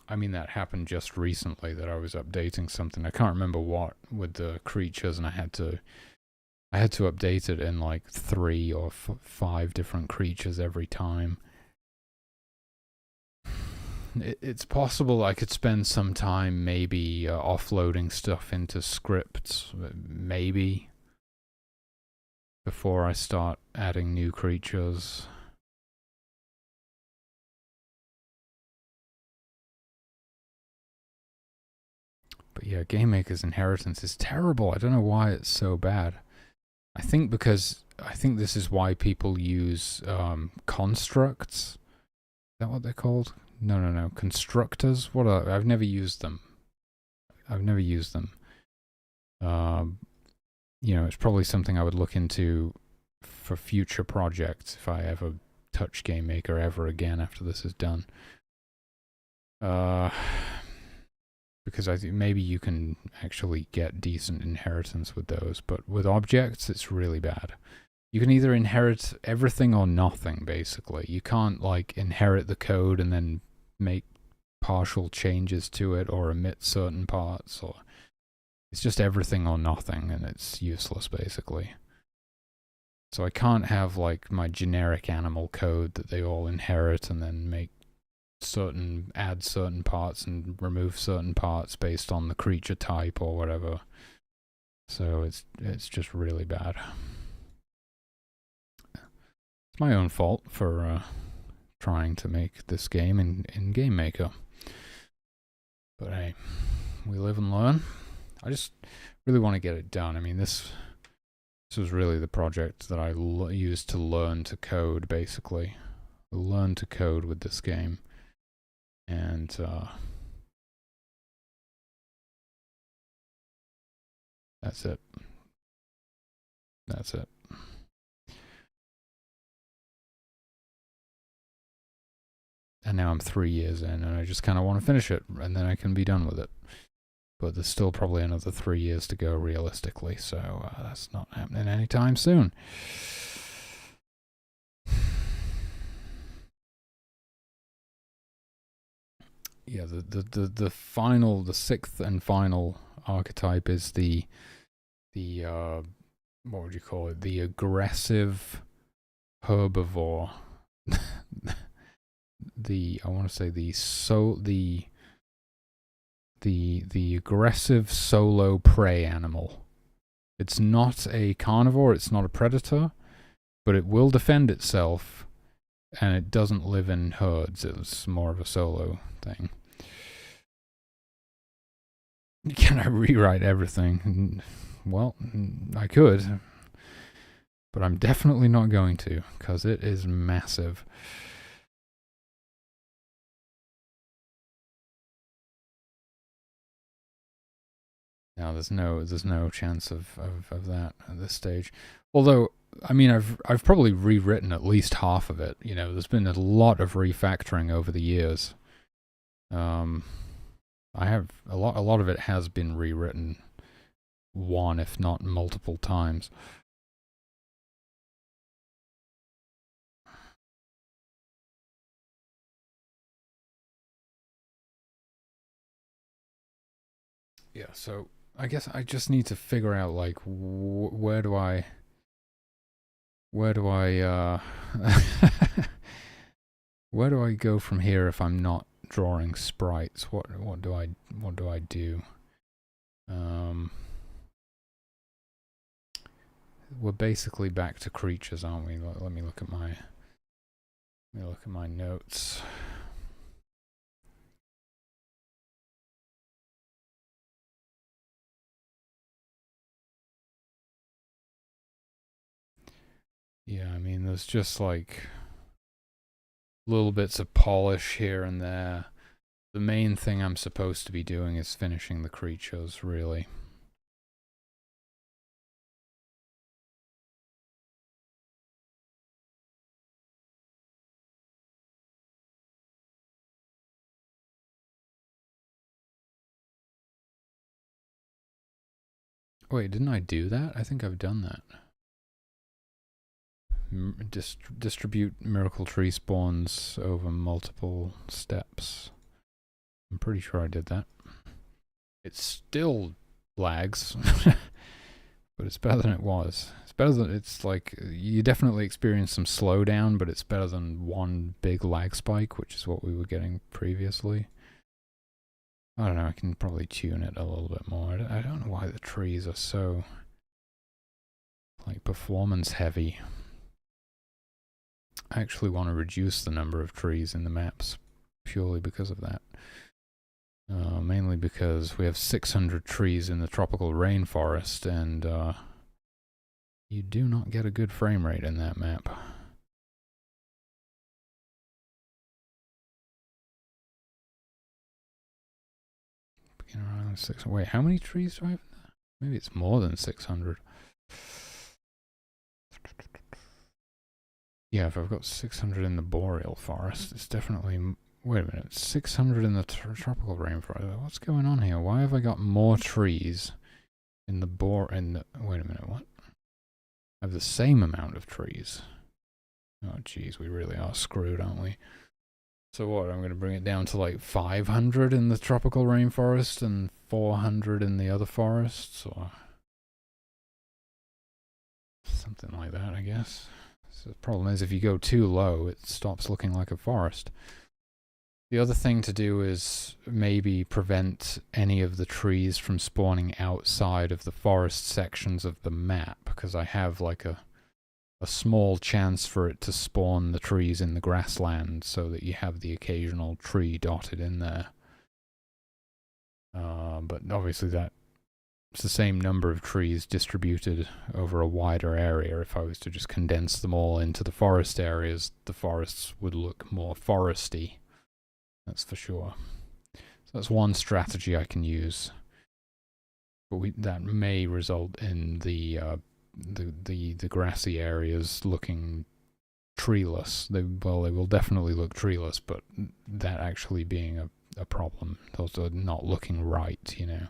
I mean, that happened just recently that I was updating something. I can't remember what with the creatures, and I had to update it in like 3 or 5 different creatures every time. It's possible I could spend some time maybe offloading stuff into scripts, maybe, before I start adding new creatures. But yeah, GameMaker's inheritance is terrible. I don't know why it's so bad. I think this is why people use constructs. Is that what they're called? No. Constructors? What are... I've never used them. You know, it's probably something I would look into for future projects if I ever touch GameMaker ever again after this is done. Because I think maybe you can actually get decent inheritance with those, but with objects, it's really bad. You can either inherit everything or nothing, basically. You can't, like, inherit the code and then make partial changes to it or omit certain parts, or it's just everything or nothing, and it's useless, basically. So I can't have, like, my generic animal code that they all inherit and then add certain parts and remove certain parts based on the creature type or whatever. So it's just really bad. It's my own fault for trying to make this game in GameMaker. But hey, we live and learn. I just really want to get it done. I mean, this was really the project that I used to learn to code, basically. Learn to code with this game. And that's it. And now I'm 3 years in, and I just kind of want to finish it, and then I can be done with it. But there's still probably another 3 years to go, realistically, so that's not happening anytime soon. Yeah, the 6th and final archetype is the what would you call it? The aggressive herbivore. I want to say the aggressive solo prey animal. It's not a carnivore, it's not a predator, but it will defend itself, and it doesn't live in herds. It's more of a solo thing. Can I rewrite everything? Well, I could, but I'm definitely not going to, because it is massive. Now there's no chance of that at this stage. Although, I mean, I've probably rewritten at least half of it. You know, there's been a lot of refactoring over the years. I have a lot of it has been rewritten one, if not multiple times. Yeah, so I guess I just need to figure out like where do I where do I go from here if I'm not drawing sprites? What do I do? We're basically back to creatures, aren't we? Let me look at my notes. Yeah, I mean, there's just like little bits of polish here and there. The main thing I'm supposed to be doing is finishing the creatures, really. Wait, didn't I do that? I think I've done that. Distribute miracle tree spawns over multiple steps. I'm pretty sure I did that. It still lags, but it's better than it was. It's better than, it's like, you definitely experience some slowdown, but it's better than one big lag spike, which is what we were getting previously. I don't know, I can probably tune it a little bit more. I don't know why the trees are so, like, performance heavy. I actually want to reduce the number of trees in the maps purely because of that. Mainly because we have 600 trees in the tropical rainforest, and you do not get a good frame rate in that map. Around 600. Wait, how many trees do I have? Maybe it's more than 600. Yeah, if I've got 600 in the boreal forest, it's definitely... Wait a minute, 600 in the tropical rainforest. What's going on here? Why have I got more trees in the wait a minute, what? I have the same amount of trees. Oh, geez, we really are screwed, aren't we? So what, I'm going to bring it down to like 500 in the tropical rainforest and 400 in the other forests, or something like that, I guess. So the problem is if you go too low, it stops looking like a forest. The other thing to do is maybe prevent any of the trees from spawning outside of the forest sections of the map, because I have like a small chance for it to spawn the trees in the grassland, so that you have the occasional tree dotted in there. But obviously it's the same number of trees distributed over a wider area. If I was to just condense them all into the forest areas, the forests would look more foresty. That's for sure. So that's one strategy I can use. But that may result in the grassy areas looking treeless. They will definitely look treeless, but that actually being a problem. Those are not looking right, you know.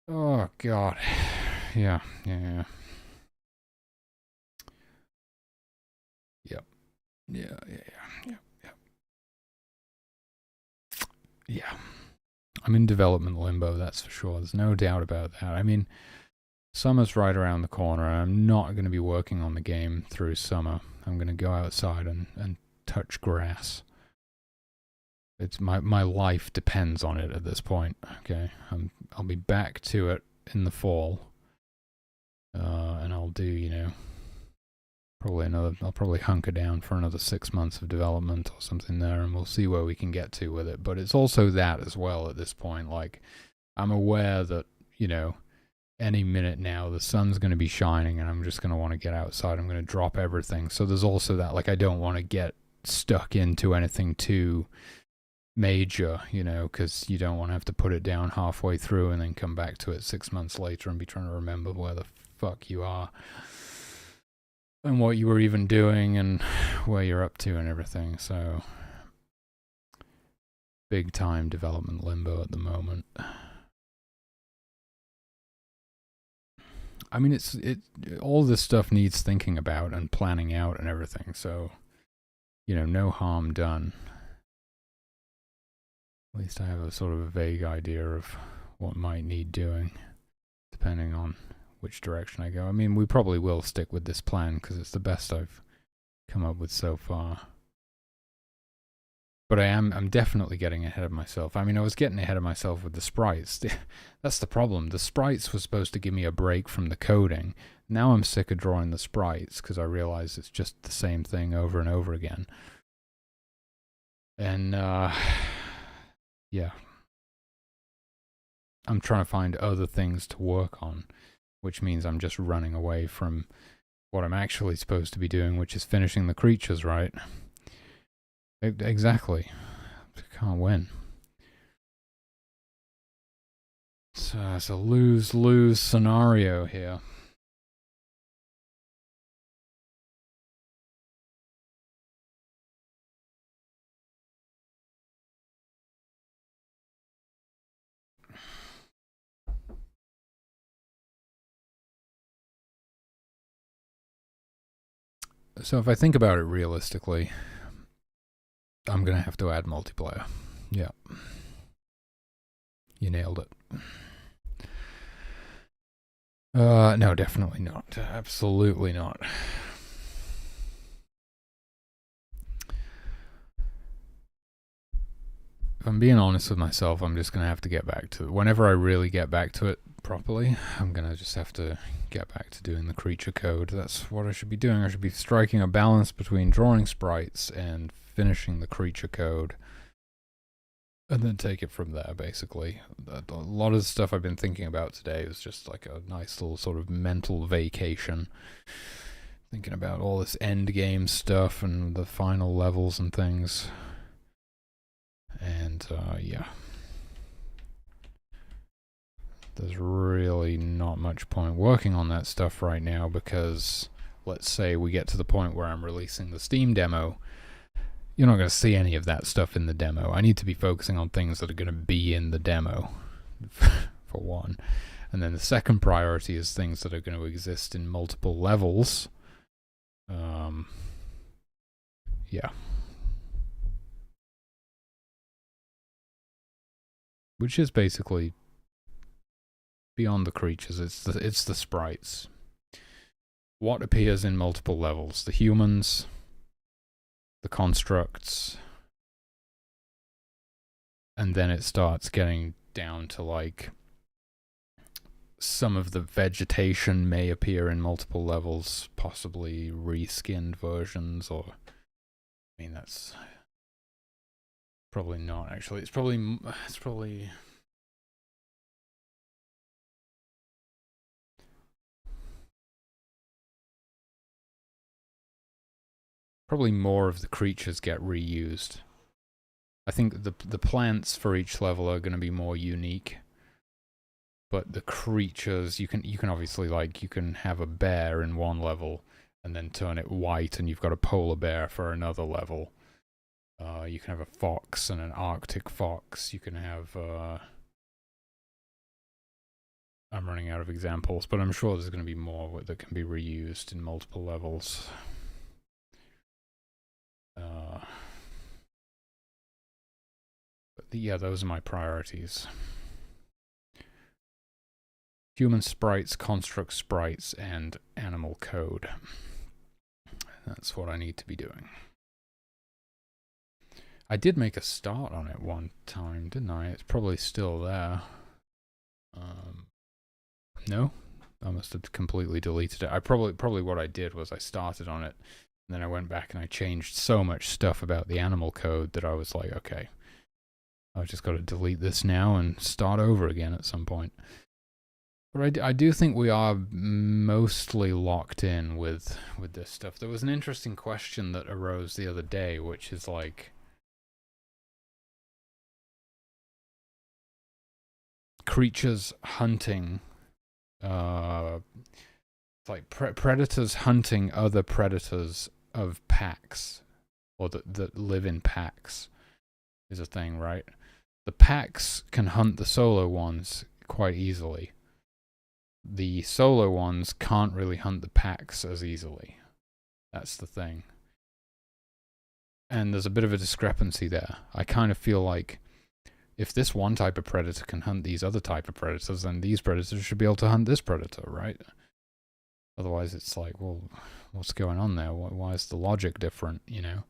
Oh god. Yeah. Yep. Yeah. Yeah. I'm in development limbo, that's for sure. There's no doubt about that. I mean, Summer's right around the corner, and I'm not going to be working on the game through summer. I'm going to go outside and touch grass. It's my life depends on it at this point. Okay, I'll be back to it in the fall, and I'll do I'll probably hunker down for another 6 months of development or something there, and we'll see where we can get to with it. But it's also that as well at this point. Like, I'm aware that any minute now the sun's going to be shining, and I'm just going to want to get outside. I'm going to drop everything. So there's also that, like, I don't want to get stuck into anything too major, because you don't want to have to put it down halfway through and then come back to it 6 months later and be trying to remember where the fuck you are and what you were even doing and where you're up to and everything. So big time development limbo at the moment. I mean, all this stuff needs thinking about and planning out and everything. So, no harm done. At least I have a sort of a vague idea of what might need doing, depending on which direction I go. I mean, we probably will stick with this plan because it's the best I've come up with so far. But I'm definitely getting ahead of myself. I mean, I was getting ahead of myself with the sprites. That's the problem. The sprites were supposed to give me a break from the coding. Now I'm sick of drawing the sprites because I realize it's just the same thing over and over again. And, yeah. I'm trying to find other things to work on, which means I'm just running away from what I'm actually supposed to be doing, which is finishing the creatures, right? Exactly. Can't win. So it's a lose-lose scenario here. So if I think about it realistically, I'm going to have to add multiplayer. Yeah. You nailed it. No, definitely not. Absolutely not. If I'm being honest with myself, I'm just going to have to get back to it. Whenever I really get back to it properly, I'm going to just have to get back to doing the creature code. That's what I should be doing. I should be striking a balance between drawing sprites and finishing the creature code. And then take it from there, basically. A lot of the stuff I've been thinking about today is just like a nice little sort of mental vacation. Thinking about all this end game stuff and the final levels and things. And, yeah. There's really not much point working on that stuff right now because, let's say we get to the point where I'm releasing the Steam demo. You're not going to see any of that stuff in the demo. I need to be focusing on things that are going to be in the demo, for one. And then the second priority is things that are going to exist in multiple levels. Yeah. Which is basically beyond the creatures. It's the sprites. What appears in multiple levels? The humans, the constructs, and then it starts getting down to like some of the vegetation may appear in multiple levels, possibly reskinned versions, or I mean that's probably not actually. It's probably more of the creatures get reused. I think the plants for each level are going to be more unique, but the creatures you can obviously, like, you can have a bear in one level and then turn it white and you've got a polar bear for another level. You can have a fox and an Arctic fox. You can have I'm running out of examples, but I'm sure there's going to be more that can be reused in multiple levels. But yeah, those are my priorities. Human sprites, construct sprites, and animal code. That's what I need to be doing. I did make a start on it one time, didn't I? It's probably still there. No? I must have completely deleted it. I probably what I did was I started on it, and then I went back and I changed so much stuff about the animal code that I was like, okay, I've just got to delete this now and start over again at some point. But I do think we are mostly locked in with this stuff. There was an interesting question that arose the other day, which is like, creatures hunting, like predators hunting other predators of packs, or that live in packs, is a thing, right? The packs can hunt the solo ones quite easily. The solo ones can't really hunt the packs as easily. That's the thing. And there's a bit of a discrepancy there. I kind of feel like if this one type of predator can hunt these other type of predators, then these predators should be able to hunt this predator, right? Otherwise, it's like, well, what's going on there? Why is the logic different, you know?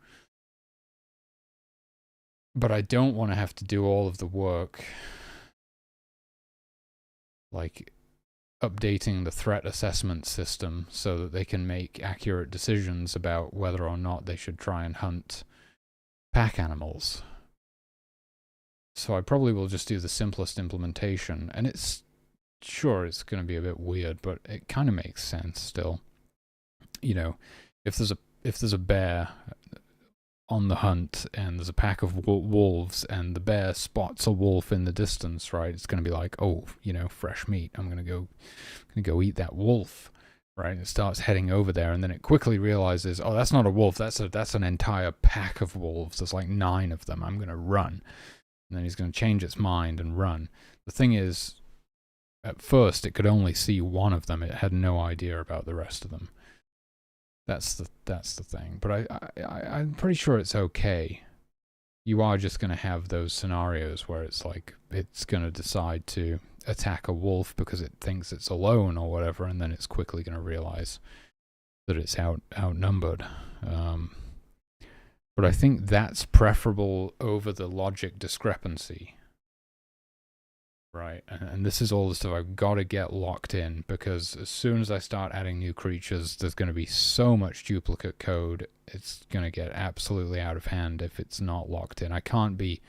But I don't want to have to do all of the work, like updating the threat assessment system so that they can make accurate decisions about whether or not they should try and hunt pack animals. So I probably will just do the simplest implementation, and it's going to be a bit weird, but it kind of makes sense still. You know, if there's a bear on the hunt and there's a pack of wolves and the bear spots a wolf in the distance, right? It's going to be like, oh, you know, fresh meat. I'm going to go eat that wolf, right? It starts heading over there, and then it quickly realizes, oh, that's not a wolf. That's an entire pack of wolves. There's like 9 of them. I'm going to run. And then he's going to change its mind and run. The thing is, at first, it could only see one of them. It had no idea about the rest of them. That's the thing. But I'm pretty sure it's okay. You are just going to have those scenarios where it's like it's going to decide to attack a wolf because it thinks it's alone or whatever, and then it's quickly going to realize that it's outnumbered. But I think that's preferable over the logic discrepancy. Right, and this is all the stuff I've got to get locked in, because as soon as I start adding new creatures, there's going to be so much duplicate code, it's going to get absolutely out of hand if it's not locked in. I can't be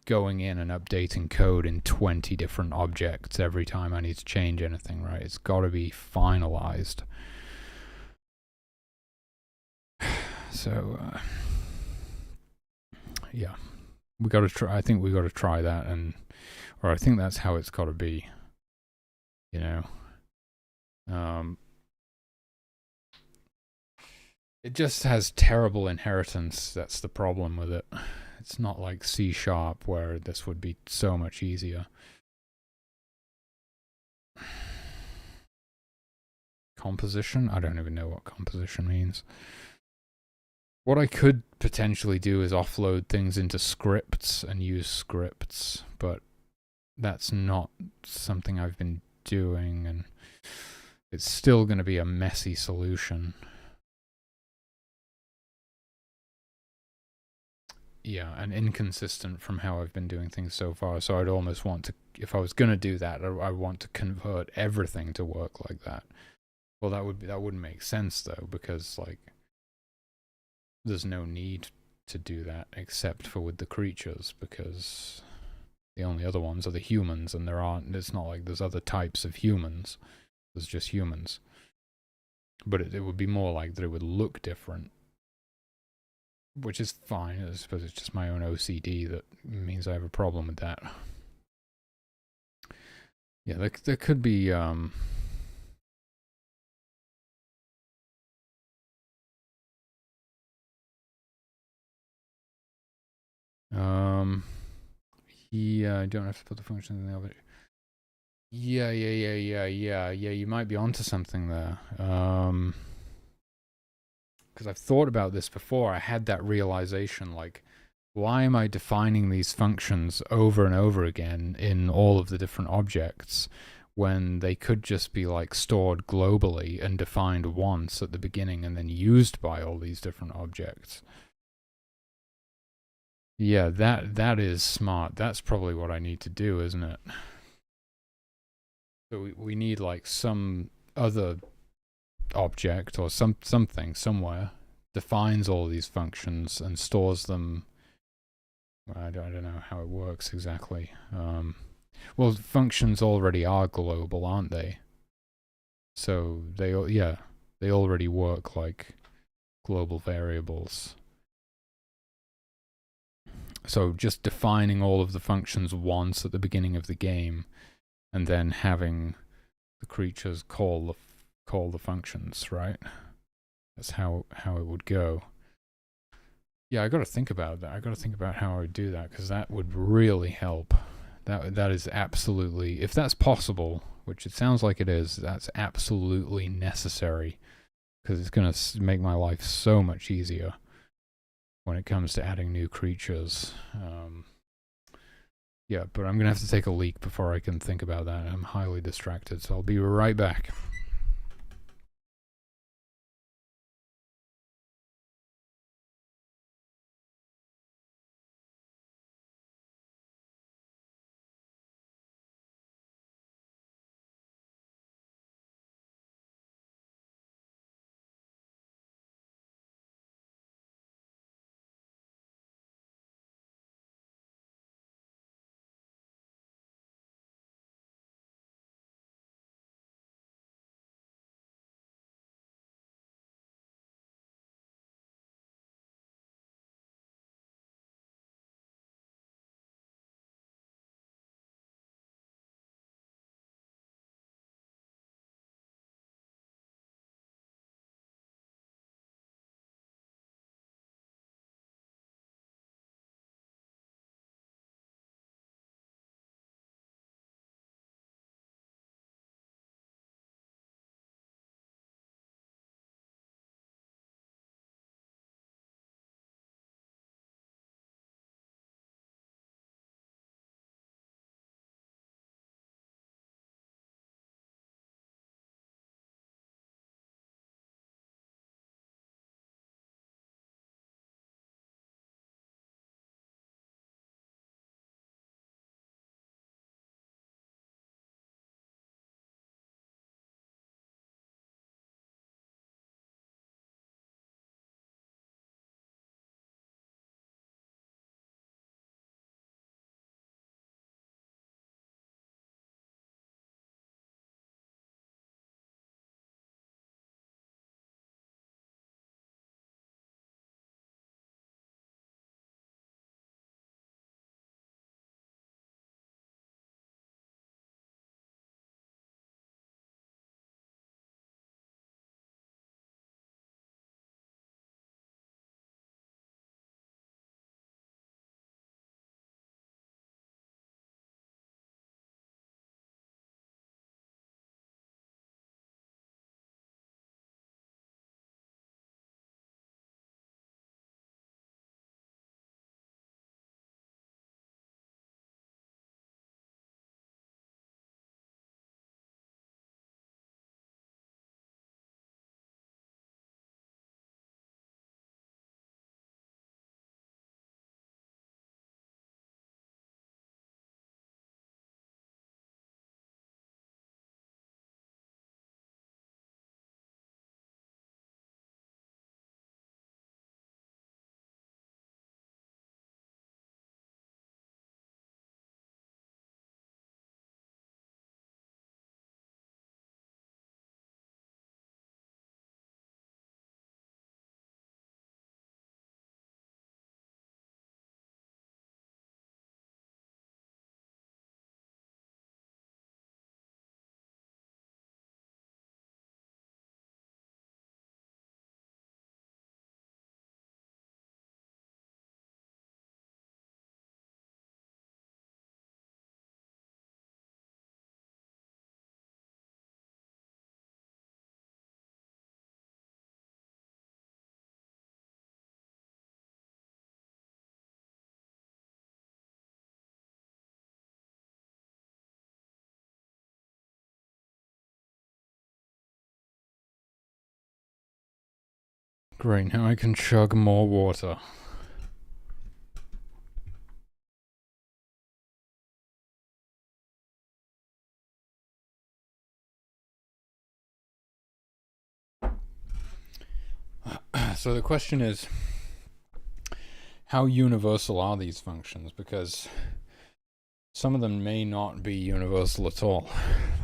going in and updating code in 20 different objects every time I need to change anything, right? It's got to be finalized. So, yeah, we got to try. I think we got to try that, or I think that's how it's got to be. You know, it just has terrible inheritance. That's the problem with it. It's not like C# where this would be so much easier. Composition? I don't even know what composition means. What I could potentially do is offload things into scripts and use scripts, but that's not something I've been doing, and it's still going to be a messy solution. Yeah, and inconsistent from how I've been doing things so far. So I'd almost want to, if I was going to do that, I want to convert everything to work like that. Well, that wouldn't make sense though, because like there's no need to do that except for with the creatures, because the only other ones are the humans, and it's not like there's other types of humans. There's just humans. But it would be more like that it would look different, which is fine. I suppose it's just my own OCD that means I have a problem with that. Yeah, there could be yeah, I don't have to put the function in the other. Yeah, you might be onto something there. Because I've thought about this before. I had that realization, like, why am I defining these functions over and over again in all of the different objects when they could just be like stored globally and defined once at the beginning and then used by all these different objects. Yeah, that is smart. That's probably what I need to do, isn't it? So we need like some other object or something somewhere defines all these functions and stores them. I don't know how it works exactly. Well, functions already are global, aren't they? So they already work like global variables. So just defining all of the functions once at the beginning of the game, and then having the creatures call the functions, right? That's how it would go. Yeah, I got to think about that. I got to think about how I would do that, because that would really help. That is absolutely, if that's possible, which it sounds like it is, that's absolutely necessary, because it's going to make my life so much easier when it comes to adding new creatures. Yeah, but I'm going to have to take a leak before I can think about that. I'm highly distracted, so I'll be right back. Great, now I can chug more water. So the question is, how universal are these functions? Because some of them may not be universal at all.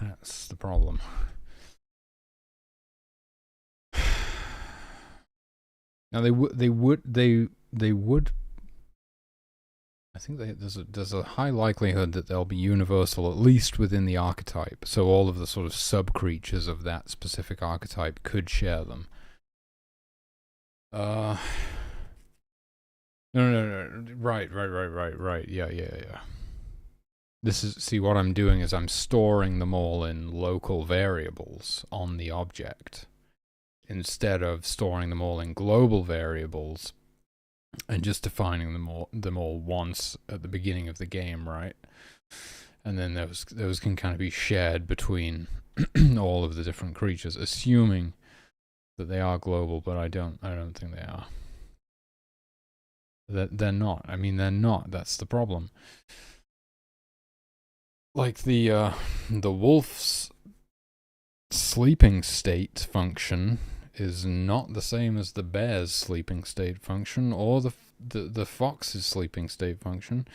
That's the problem. Now they would. I think there's a high likelihood that they'll be universal, at least within the archetype. So all of the sort of sub creatures of that specific archetype could share them. No. Right. Yeah. This is, see, what I'm doing is I'm storing them all in local variables on the object instead of storing them all in global variables and just defining them all once at the beginning of the game, right? And then those can kind of be shared between all of the different creatures, assuming that they are global, but I don't think they are. They're not. I mean, they're not. That's the problem. Like the wolf's sleeping state function is not the same as the bear's sleeping state function or the fox's sleeping state function.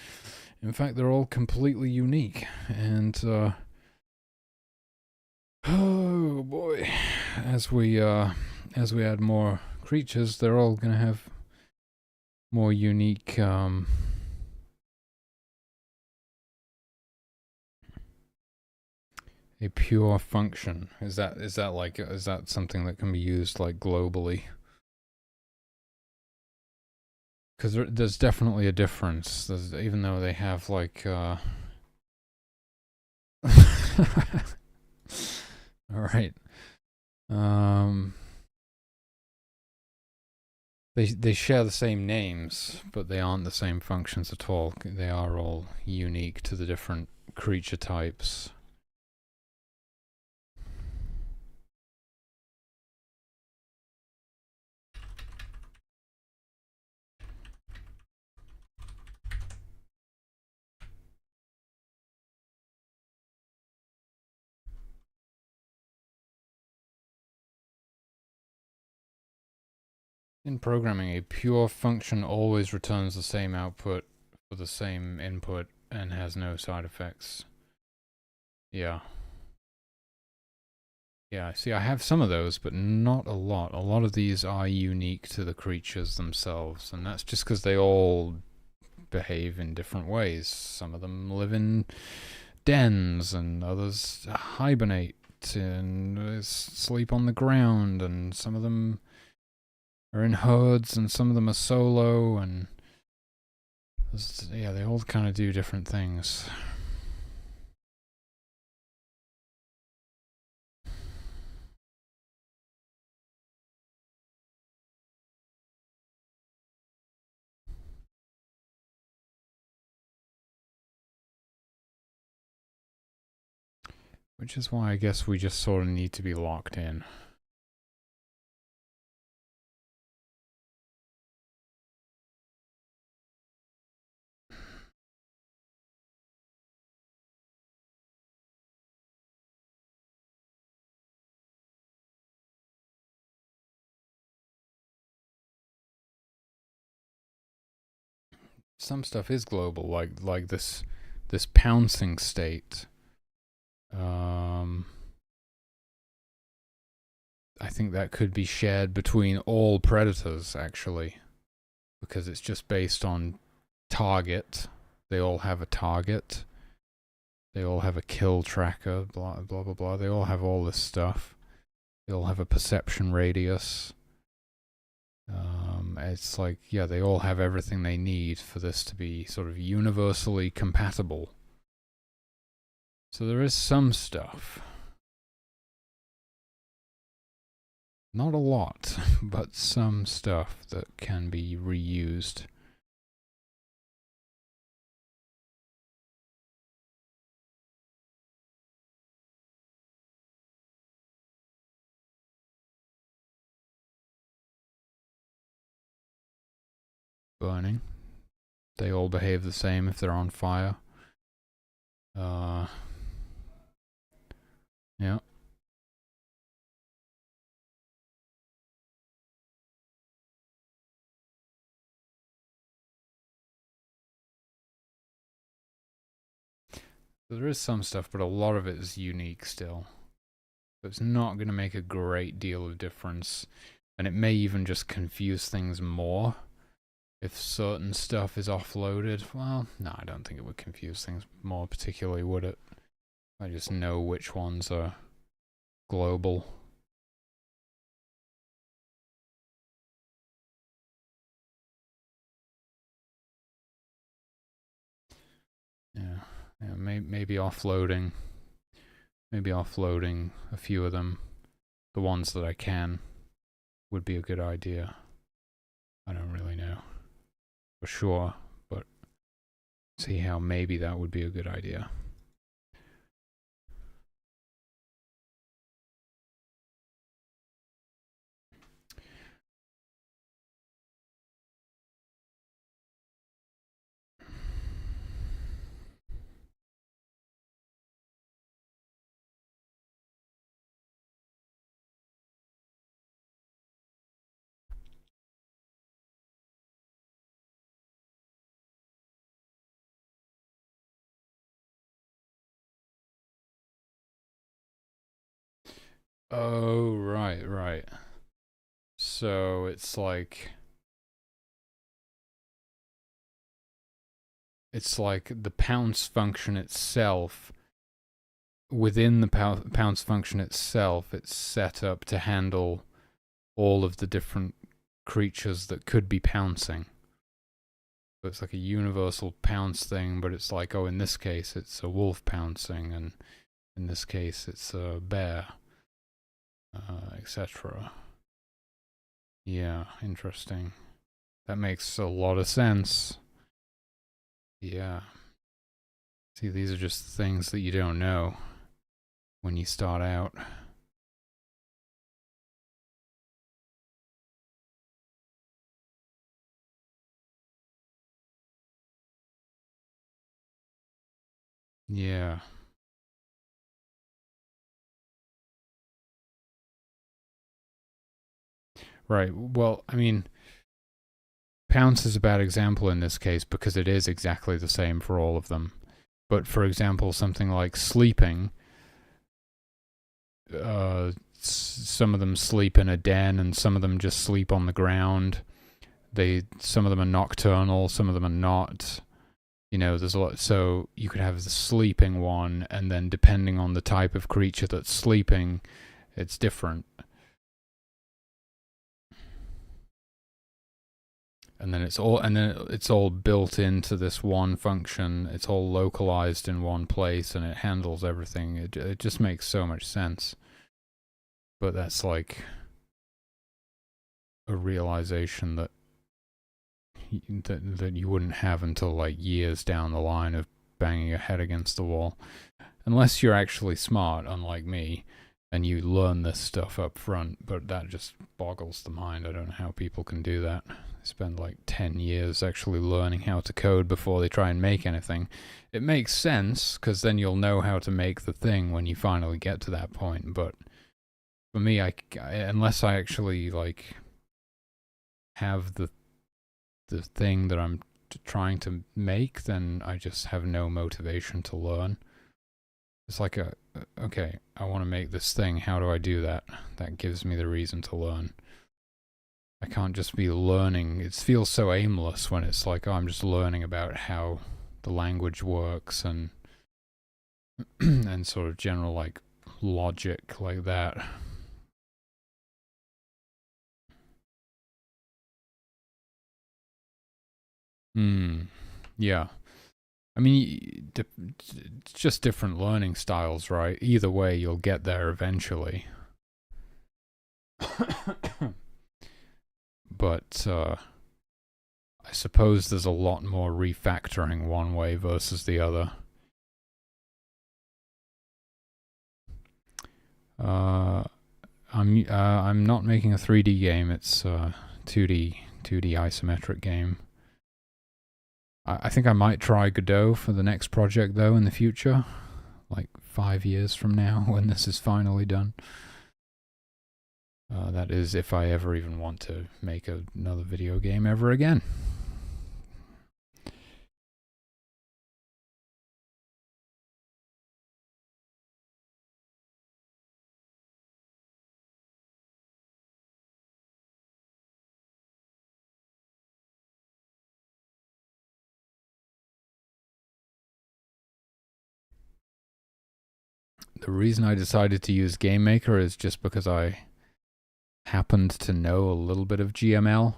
In fact, they're all completely unique. And oh boy, as we add more creatures, they're all going to have more unique a pure function. Is that something that can be used like globally? Because there's definitely a difference. Even though they have like all right. They share the same names, but they aren't the same functions at all. They are all unique to the different creature types. In programming, a pure function always returns the same output for the same input and has no side effects. Yeah. Yeah, see, I have some of those, but not a lot. A lot of these are unique to the creatures themselves, and that's just because they all behave in different ways. Some of them live in dens, and others hibernate and sleep on the ground, and some of them are in herds, and some of them are solo, and yeah, they all kind of do different things. Which is why I guess we just sort of need to be locked in. Some stuff is global, like this pouncing state. I think that could be shared between all predators, actually, because it's just based on target. They all have a target. They all have a kill tracker, blah, blah, blah, blah. They all have all this stuff. They all have a perception radius. It's like, yeah, they all have everything they need for this to be sort of universally compatible. So there is some stuff. Not a lot, but some stuff that can be reused. burning. They all behave the same if they're on fire. Yeah. There is some stuff, but a lot of it is unique still. So it's not going to make a great deal of difference. And it may even just confuse things more. If certain stuff is offloaded, well, no, I don't think it would confuse things more particularly, would it? I just know which ones are global. Yeah, maybe offloading a few of them, the ones that I can, would be a good idea. I don't really know for sure, but see how maybe that would be a good idea. Oh, right. So it's like the pounce function itself. Within the pounce function itself, it's set up to handle all of the different creatures that could be pouncing. So it's like a universal pounce thing, but it's like, oh, in this case it's a wolf pouncing, and in this case it's a bear, etc. Yeah, interesting. That makes a lot of sense. Yeah. See, these are just things that you don't know when you start out. Yeah. Right. Well, I mean, pounce is a bad example in this case because it is exactly the same for all of them. But for example, something like sleeping, some of them sleep in a den and some of them just sleep on the ground. Some of them are nocturnal, some of them are not. You know, there's a lot. So you could have the sleeping one, and then depending on the type of creature that's sleeping, it's different. And then it's all built into this one function. It's all localized in one place, and it handles everything. It just makes so much sense. But that's like a realization that you wouldn't have until like years down the line of banging your head against the wall, unless you're actually smart, unlike me, and you learn this stuff up front. But that just boggles the mind. I don't know how people can do that. They spend like 10 years actually learning how to code before they try and make anything. It makes sense because then you'll know how to make the thing when you finally get to that point. But for me, unless I actually like have the thing that I'm trying to make, then I just have no motivation to learn. It's like okay, I want to make this thing. How do I do that? That gives me the reason to learn. I can't just be learning. It feels so aimless when it's like, oh, I'm just learning about how the language works and and sort of general like logic like that. Yeah. I mean, it's just different learning styles, right? Either way, you'll get there eventually. But I suppose there's a lot more refactoring one way versus the other. I'm not making a 3D game. It's a 2D isometric game. I think I might try Godot for the next project, though, in the future. Like 5 years from now, when this is finally done. That is, if I ever even want to make another video game ever again. The reason I decided to use GameMaker is just because I happened to know a little bit of GML,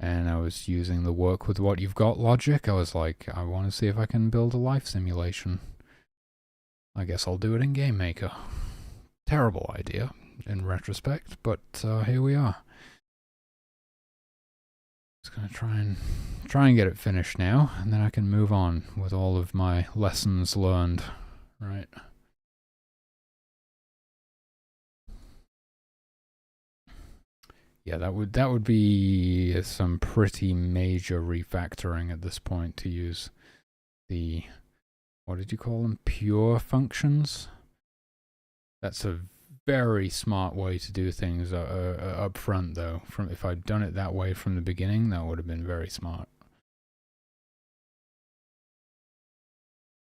and I was using the work with what you've got logic. I was like, I want to see if I can build a life simulation. I guess I'll do it in GameMaker. Terrible idea in retrospect, but here we are. Just gonna try and get it finished now, and then I can move on with all of my lessons learned, right? Yeah, that would be some pretty major refactoring at this point to use the, what did you call them? Pure functions? That's a very smart way to do things up front, though. If I'd done it that way from the beginning, that would have been very smart.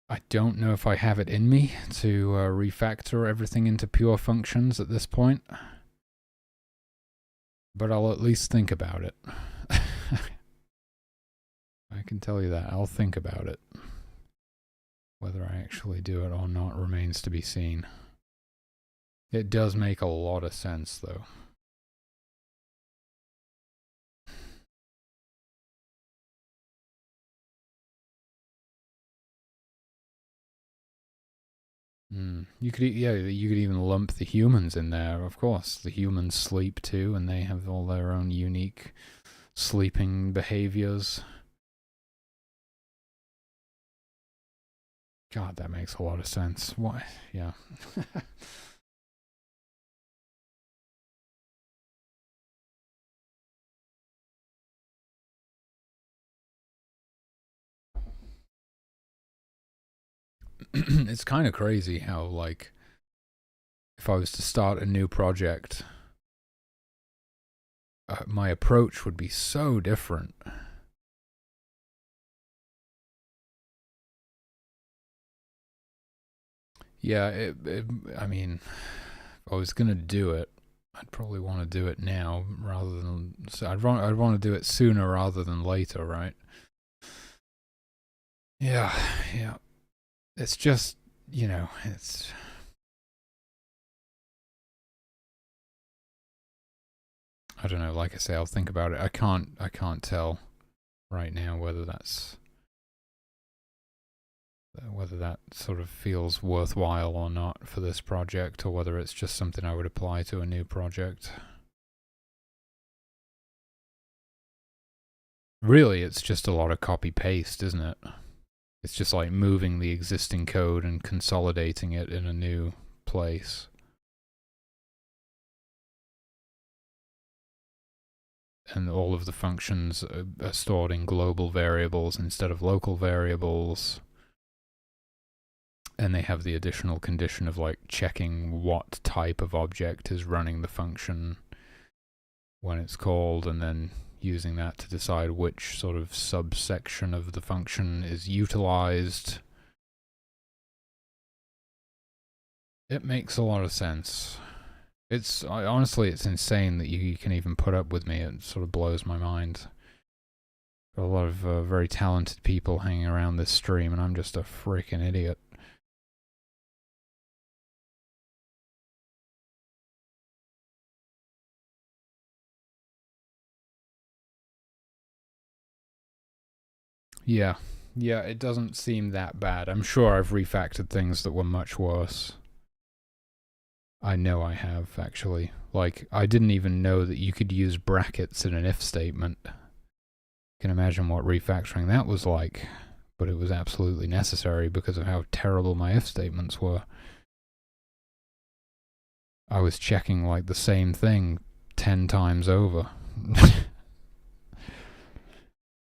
I don't know if I have it in me to refactor everything into pure functions at this point, but I'll at least think about it. I can tell you that. I'll think about it. Whether I actually do it or not remains to be seen. It does make a lot of sense, though. You could even lump the humans in there, of course. The humans sleep too, and they have all their own unique sleeping behaviors. God, that makes a lot of sense. Why? Yeah. It's kind of crazy how, like, if I was to start a new project, my approach would be so different. Yeah, I mean, if I was gonna do it, I'd probably want to do it now rather than. So I'd want to do it sooner rather than later, right? Yeah. It's just, it's. I don't know. Like I say, I'll think about it. I can't tell right now whether that sort of feels worthwhile or not for this project, or whether it's just something I would apply to a new project. Really, it's just a lot of copy paste, isn't it? It's just like moving the existing code and consolidating it in a new place. And all of the functions are stored in global variables instead of local variables. And they have the additional condition of like checking what type of object is running the function when it's called, and then using that to decide which sort of subsection of the function is utilized. It makes a lot of sense. Honestly, it's insane that you can even put up with me. It sort of blows my mind. Got a lot of very talented people hanging around this stream, and I'm just a freaking idiot. Yeah, it doesn't seem that bad. I'm sure I've refactored things that were much worse. I know I have, actually. Like, I didn't even know that you could use brackets in an if statement. You can imagine what refactoring that was like, but it was absolutely necessary because of how terrible my if statements were. I was checking, like, the same thing 10 times over.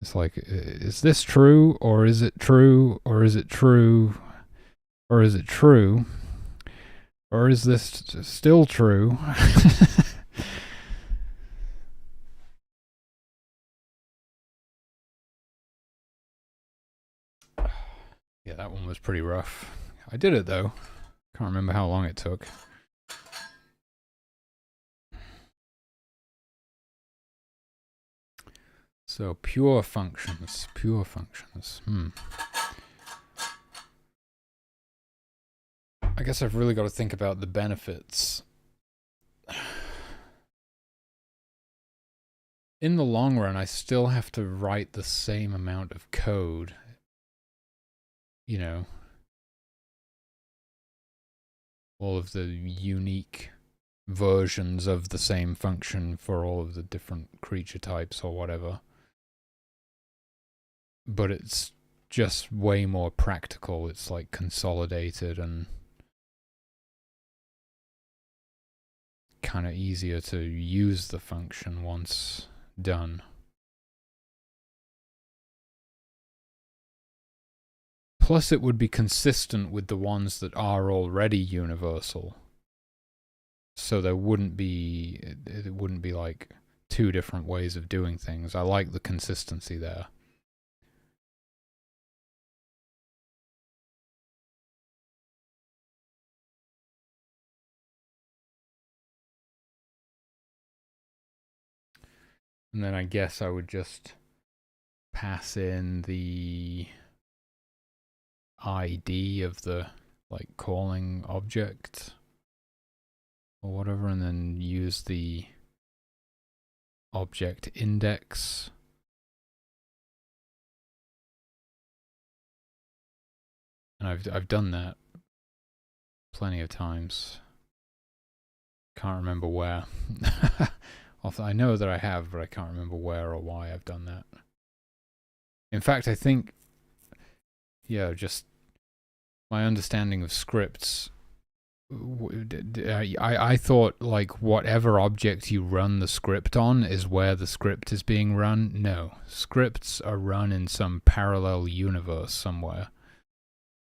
It's like, is this true, or is it true, or is it true, or is it true, or is this still true? Yeah, that one was pretty rough. I did it though. Can't remember how long it took. So pure functions. I guess I've really got to think about the benefits. In the long run, I still have to write the same amount of code. You know, all of the unique versions of the same function for all of the different creature types or whatever. But it's just way more practical. It's like consolidated and kind of easier to use the function once done. Plus, it would be consistent with the ones that are already universal. So there wouldn't be, it wouldn't be like two different ways of doing things. I like the consistency there. And then I guess I would just pass in the ID of the like calling object or whatever, and then use the object index. And I've done that plenty of times. Can't remember where. I know that I have, but I can't remember where or why I've done that. In fact, I think, yeah, just my understanding of scripts, I thought like whatever object you run the script on is where the script is being run. No, scripts are run in some parallel universe somewhere.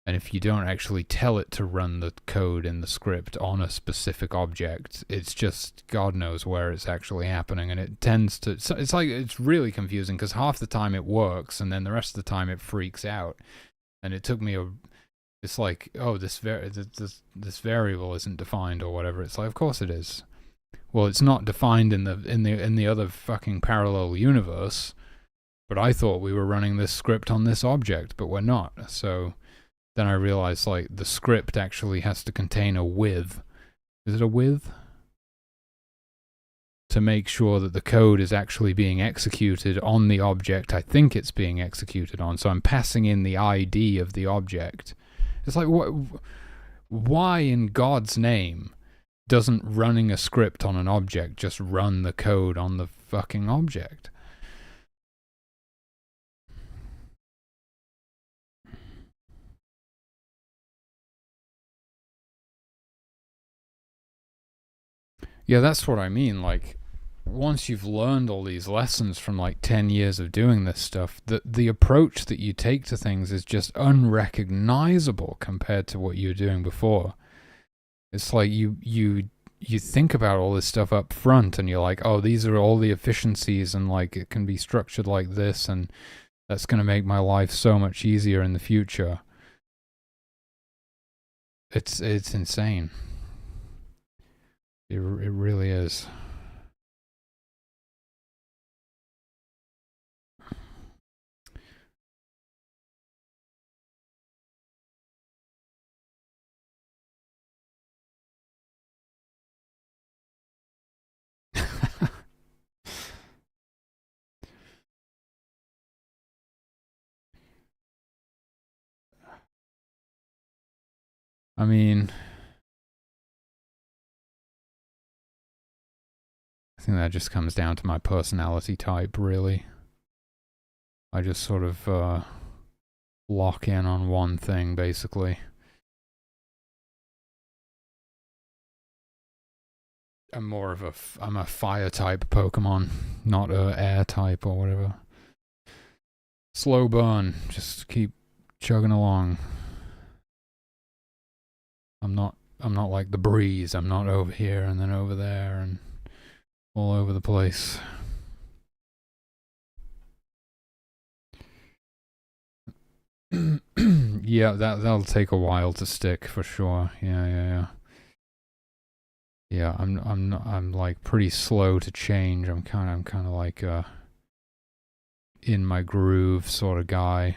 And if you don't actually tell it to run the code in the script on a specific object, it's just God knows where it's actually happening. And it tends to, it's like, it's really confusing because half the time it works and then the rest of the time it freaks out. And it took me it's like, oh, this variable isn't defined or whatever. It's like, of course it is. Well, it's not defined in the other fucking parallel universe, but I thought we were running this script on this object, but we're not. So then I realized like the script actually has to contain a with. Is it a with? To make sure that the code is actually being executed on the object I think it's being executed on. So I'm passing in the ID of the object. It's like, why in God's name doesn't running a script on an object just run the code on the fucking object? Yeah, that's what I mean. Like, once you've learned all these lessons from like 10 years of doing this stuff, the approach that you take to things is just unrecognizable compared to what you were doing before. It's like you think about all this stuff up front and you're like, oh, these are all the efficiencies and like it can be structured like this and that's going to make my life so much easier in the future. It's insane. It really is. I mean, I think that just comes down to my personality type, really. I just sort of lock in on one thing, basically. I'm a fire type Pokemon, not a air type or whatever. Slow burn. Just keep chugging along. I'm not like the breeze. I'm not over here and then over there and all over the place. Yeah, that'll take a while to stick for sure. Yeah. Yeah, I'm like pretty slow to change. I'm kind of like in my groove sort of guy.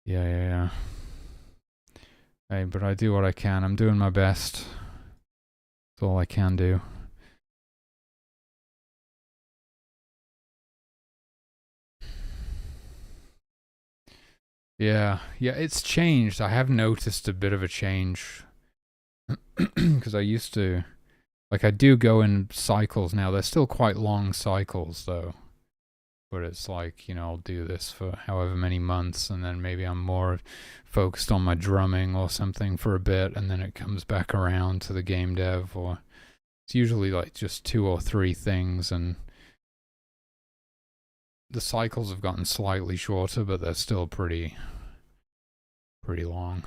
Yeah. Hey, but I do what I can. I'm doing my best. That's all I can do. Yeah, it's changed. I have noticed a bit of a change because I used to, like, I do go in cycles now. They're still quite long cycles though, but it's like, I'll do this for however many months, and then maybe I'm more focused on my drumming or something for a bit, and then it comes back around to the game dev, or it's usually like just 2 or 3 things, and the cycles have gotten slightly shorter, but they're still pretty long.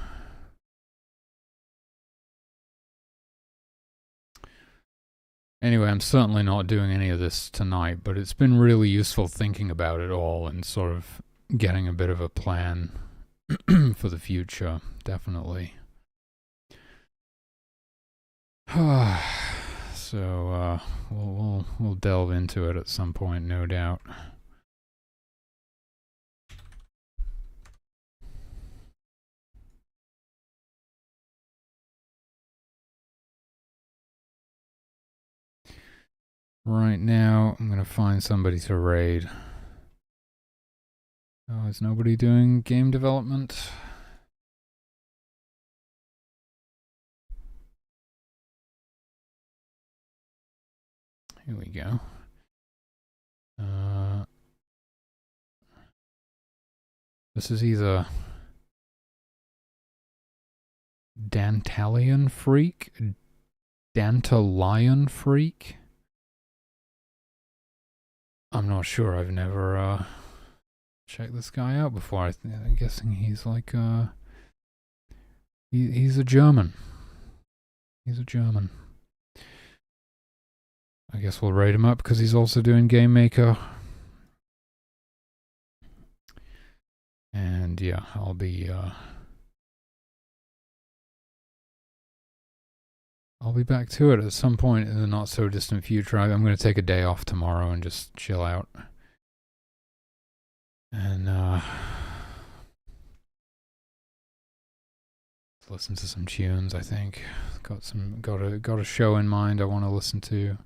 Anyway, I'm certainly not doing any of this tonight, but it's been really useful thinking about it all and sort of getting a bit of a plan for the future, definitely. So we'll delve into it at some point, no doubt. Right now, I'm gonna find somebody to raid. Oh, is nobody doing game development? Here we go. This is either Dantalion Freak, Dantalion Freak. I'm not sure. I've never checked this guy out before. I'm guessing he's like he's a German. He's a German. I guess we'll raid him up because he's also doing GameMaker. And yeah, I'll be back to it at some point in the not so distant future. I'm going to take a day off tomorrow and just chill out. And listen to some tunes, I think. Got a show in mind I want to listen to.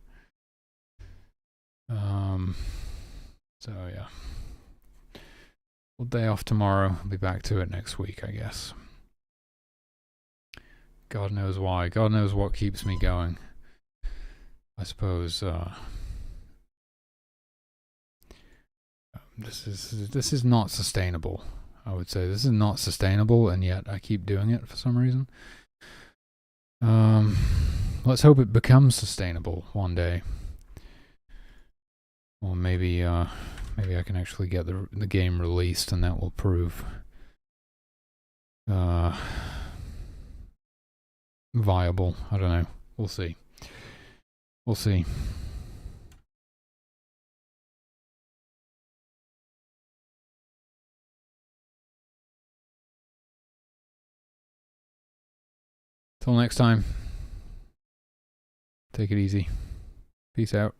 So yeah. Well, day off tomorrow. I'll be back to it next week, I guess. God knows why. God knows what keeps me going. I suppose this is not sustainable. I would say this is not sustainable, and yet I keep doing it for some reason. Let's hope it becomes sustainable one day. Or maybe I can actually get the game released, and that will prove viable. I don't know. We'll see. Till next time. Take it easy. Peace out.